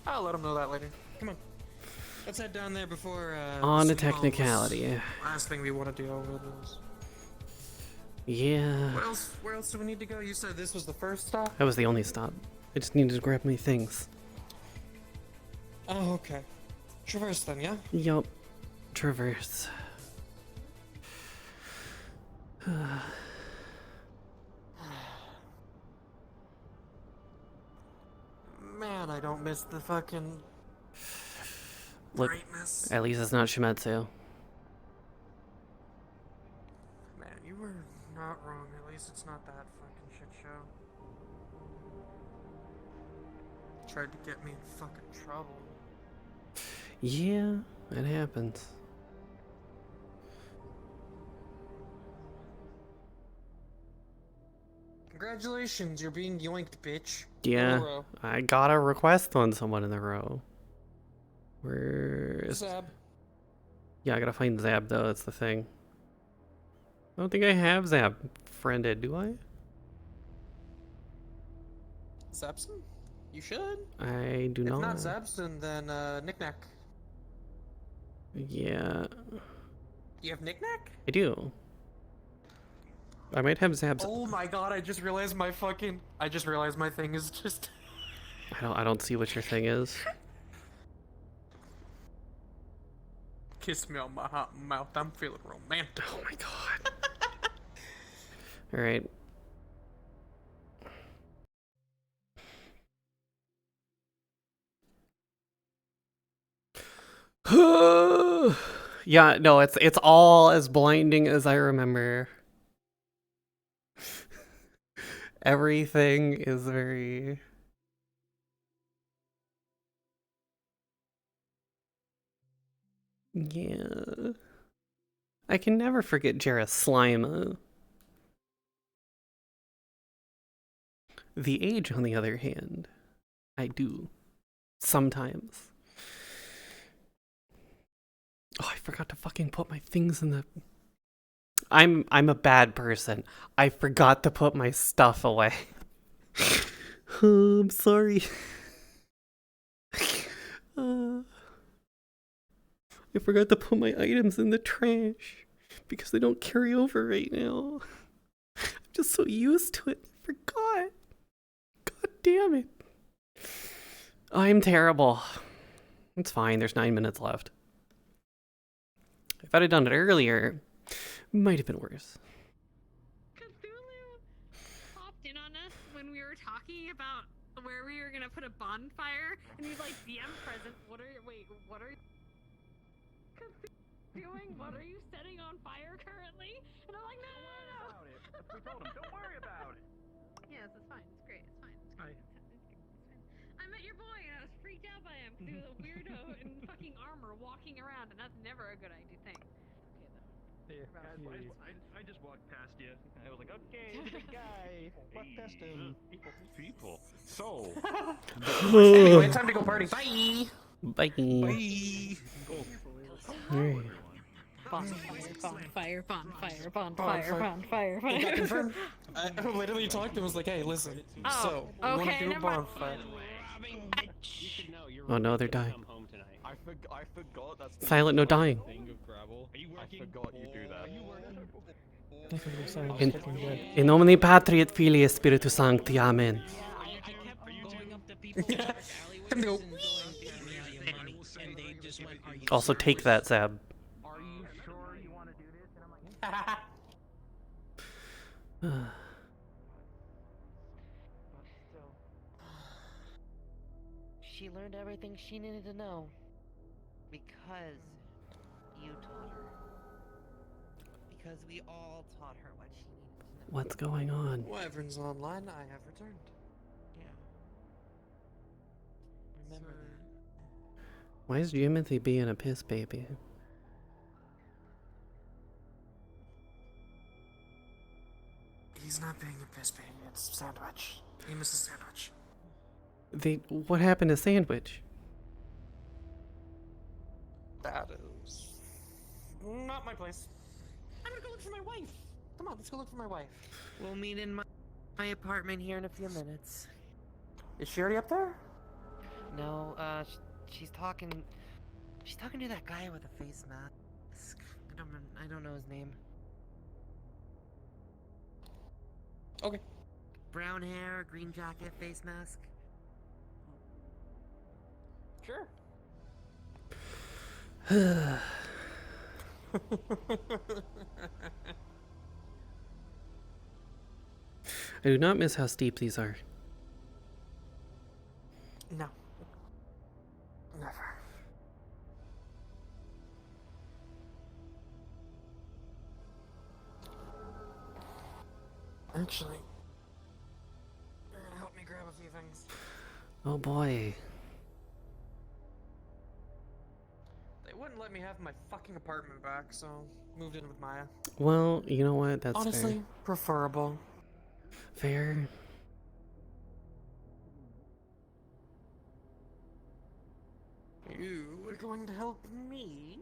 S19: I'll let him know that later. Come on. Let's head down there before,
S1: On a
S19: Sweet Hall's
S1: technicality.
S19: Last thing we want to deal with is...
S1: Yeah.
S19: Where else do we need to go? You said this was the first stop?
S1: That was the only stop. I just needed to grab my things.
S19: Oh, okay. Traverse then, yeah?
S1: Yup. Traverse.
S19: Man, I don't miss the fucking...
S1: Look,
S19: brightness.
S1: at least it's not Shimetsu.
S19: Man, you were not wrong. At least it's not that fucking shit show. Tried to get me in fucking trouble.
S1: Yeah, it happens.
S19: Congratulations, you're being yoinked, bitch.
S1: Yeah, I got a request on someone in the row. Where's...
S19: Zab.
S1: Yeah, I gotta find Zab though, that's the thing. I don't think I have Zab friended, do I?
S19: Zabson? You should.
S1: I do
S19: If
S1: not.
S19: not Zabson, then Knick-Knack.
S1: Yeah,
S19: You have Knick-Knack?
S1: I do. I might have Zab's...
S19: Oh my god, I just realized my thing is just...
S1: I don't see what your thing is.
S19: Kiss me on my hot mouth, I'm feeling romantic.
S1: Oh my god. Alright. Yeah, no, it's all as blinding as I remember. Everything is very... Yeah. I can never forget Jerusalem. The Age, on the other hand, I do. Sometimes. Oh, I forgot to fucking put my things in the... I'm a bad person. I forgot to put my stuff away. Oh, I'm sorry. I forgot to put my items in the trash because they don't carry over right now. I'm just so used to it. I forgot. God damn it. I'm terrible. It's fine. There's 9 minutes left. If I'd have done it earlier, it might have been worse.
S12: Cthulhu popped in on us when we were talking about where we were gonna put a bonfire, and he's like, "DM present. What are you doing? What are you setting on fire currently?" And I'm like, "No, no, no, no."
S4: We told him, don't worry about it.
S12: Yes, it's fine. It's great. It's fine. It's fine. I met your boy, and I was freaked out by him because he was a weirdo in fucking armor walking around, and that's never a good idea thing. Okay, though.
S18: I just walked past you. I was like, okay, the big guy. Walk past him. People. So.
S19: Anyway, time to go party. Bye.
S1: Bye.
S18: Bye.
S1: Alright.
S12: Bonfire.
S19: Did that confirm? I literally talked to him. Was like, hey, listen. So, we want to do a bonfire.
S1: Oh no, they're dying.
S10: I forgot that's the
S1: Silent, no dying.
S10: thing of gravel. I forgot you do that.
S1: In nomine Patri et Filii et Spiritus Sancti, Amen. Also take that, Zab.
S4: Are you sure you want to do this? And I'm like,
S2: She learned everything she needed to know because you taught her. Because we all taught her what she needed to know.
S1: What's going on?
S19: Wyvern's online. I have returned.
S2: Yeah. Remember that.
S1: Why is Jimothy being a piss baby?
S19: He's not being a piss baby. It's Sandwich. He misses Sandwich.
S1: What happened to Sandwich?
S19: That is not my place. I'm gonna go look for my wife. Come on, let's go look for my wife.
S2: We'll meet in my apartment here in a few minutes.
S19: Is she already up there?
S2: No, she's talking to that guy with a face mask. I don't know his name.
S19: Okay.
S2: Brown hair, green jacket, face mask.
S19: Sure.
S1: I do not miss how steep these are.
S19: No. Never. Actually, you're gonna help me grab a few things.
S1: Oh boy.
S19: They wouldn't let me have my fucking apartment back, so moved in with Maya.
S1: Well, you know what? That's
S19: honestly preferable.
S1: Fair.
S19: You are going to help me?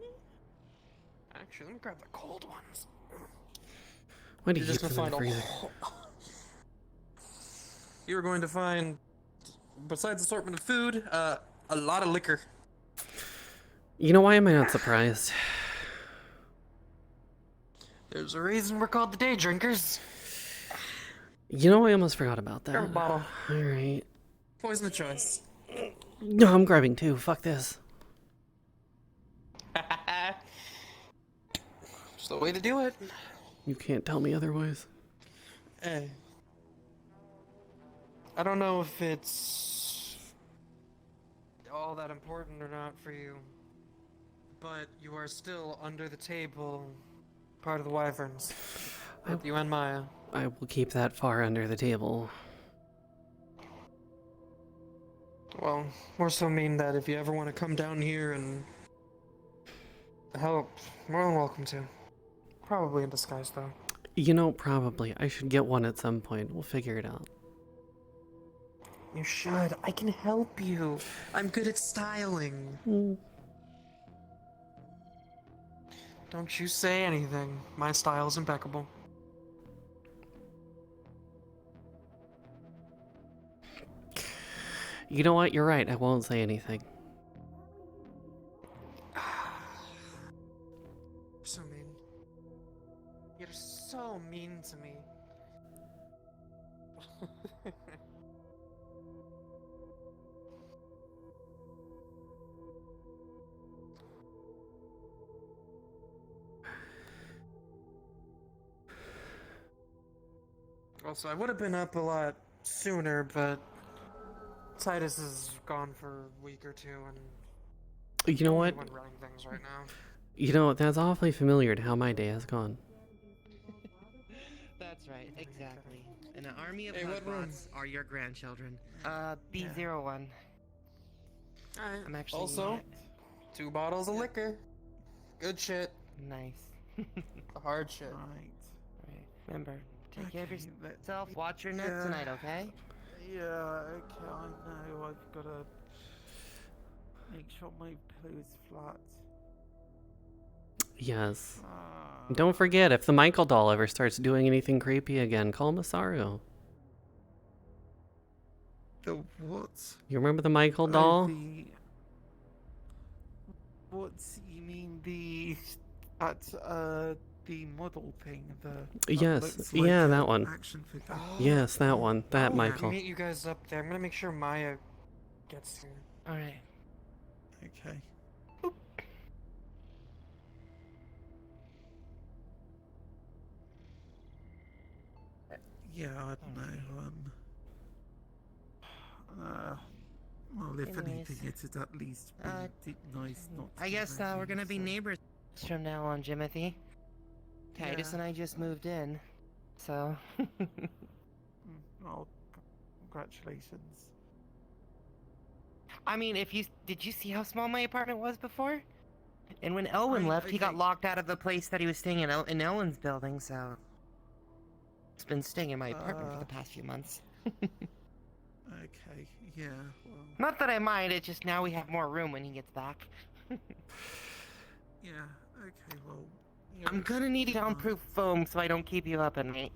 S19: Actually, let me grab the cold ones.
S1: Why do
S19: You're
S1: you
S19: just
S1: keep
S19: gonna
S1: them in
S19: find
S1: the freezer?
S19: You're going to find, besides assortment of food, a lot of liquor.
S1: You know, why am I not surprised?
S19: There's a reason we're called the day drinkers.
S1: You know, I almost forgot about that.
S19: Grab a bottle.
S1: Alright.
S19: Poison of choice.
S1: No, I'm grabbing two. Fuck this.
S19: Just the way to do it.
S1: You can't tell me otherwise.
S19: Hey. I don't know if it's all that important or not for you, but you are still under the table, part of the Wyverns. You and Maya.
S1: I will keep that far under the table.
S19: Well, more so mean that if you ever want to come down here and help, more than welcome to. Probably in disguise, though.
S1: You know, probably. I should get one at some point. We'll figure it out.
S19: You should. I can help you. I'm good at styling. Don't you say anything. My style's impeccable.
S1: You know what? You're right. I won't say anything.
S19: Also, I would have been up a lot sooner, but Titus is gone for a week or two, and
S1: You know
S19: I'm
S1: what?
S19: the one running things right now.
S1: You know, that's awfully familiar to how my day has gone.
S2: That's right, exactly. An army of
S19: Hey, what room?
S2: Hugbots are your grandchildren. B01. I'm actually
S19: Also, 2 bottles of liquor. Good shit.
S2: nice.
S19: Hard shit.
S2: Right. Remember, take care of yourself. Watch your net tonight, okay?
S8: Yeah, okay, I know. I've got to make sure my pillow's flat.
S1: Yes. Don't forget, if the Michael doll ever starts doing anything creepy again, call Masaru.
S8: The what?
S1: You remember the Michael doll?
S8: What you mean the model thing?
S1: Yes,
S8: looks like
S1: yeah,
S8: an
S1: that one.
S8: action figure.
S1: Yes, that one. That
S19: I'll
S1: Michael.
S19: meet you guys up there. I'm gonna make sure Maya gets here.
S2: Alright.
S8: Okay. Yeah, I don't know. Well, if
S2: Anyways,
S8: anything, it'd at least be nice not to
S2: I
S8: be
S2: guess
S8: raging,
S2: we're gonna be
S8: so-
S2: neighbors from now on, Jimothy. Titus and I just moved in, so.
S8: Oh, congratulations.
S2: I mean, did you see how small my apartment was before? And when Elwin left, he got locked out of the place that he was staying in Elwin's building, so. It's been staying in my apartment for the past few months.
S8: Okay, yeah, well...
S2: Not that I mind, it's just now we have more room when he gets back.
S8: Yeah, okay, well...
S2: I'm gonna need soundproof foam so I don't keep you up at night.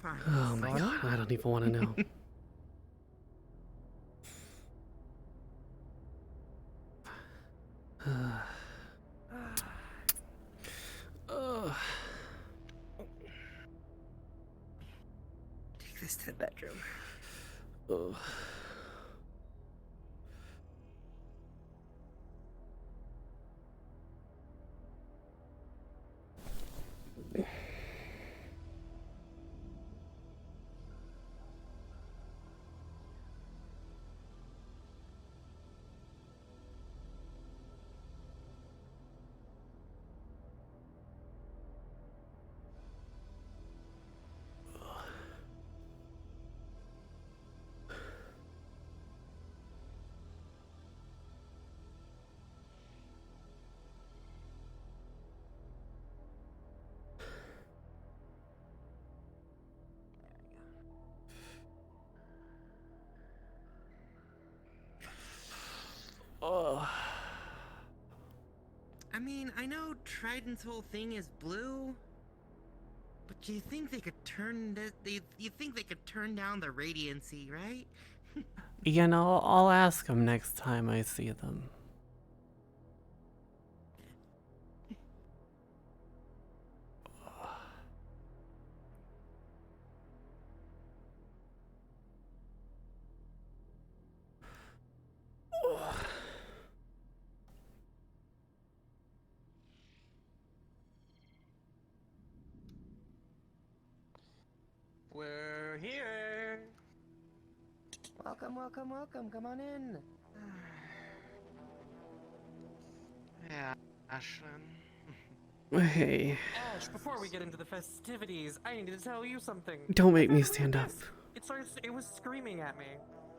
S8: Thanks.
S1: Oh my god, I don't even want to know.
S2: Take this to the bedroom.
S1: Ugh.
S2: I mean, I know Trident's whole thing is blue, but you think they could turn you think they could turn down the radiancy, right?
S1: You know, I'll ask them next time I see them.
S19: We're here.
S2: Welcome, welcome, welcome. Come on in.
S19: Yeah, Ashlyn.
S1: Hey,
S19: Ash, before we get into the festivities, I need to tell you something.
S1: don't make me stand up.
S19: It was screaming at me.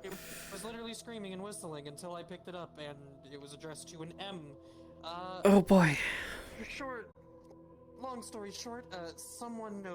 S19: It was literally screaming and whistling until I picked it up, and it was addressed to an M.
S1: Oh boy.
S19: Long story short, someone knows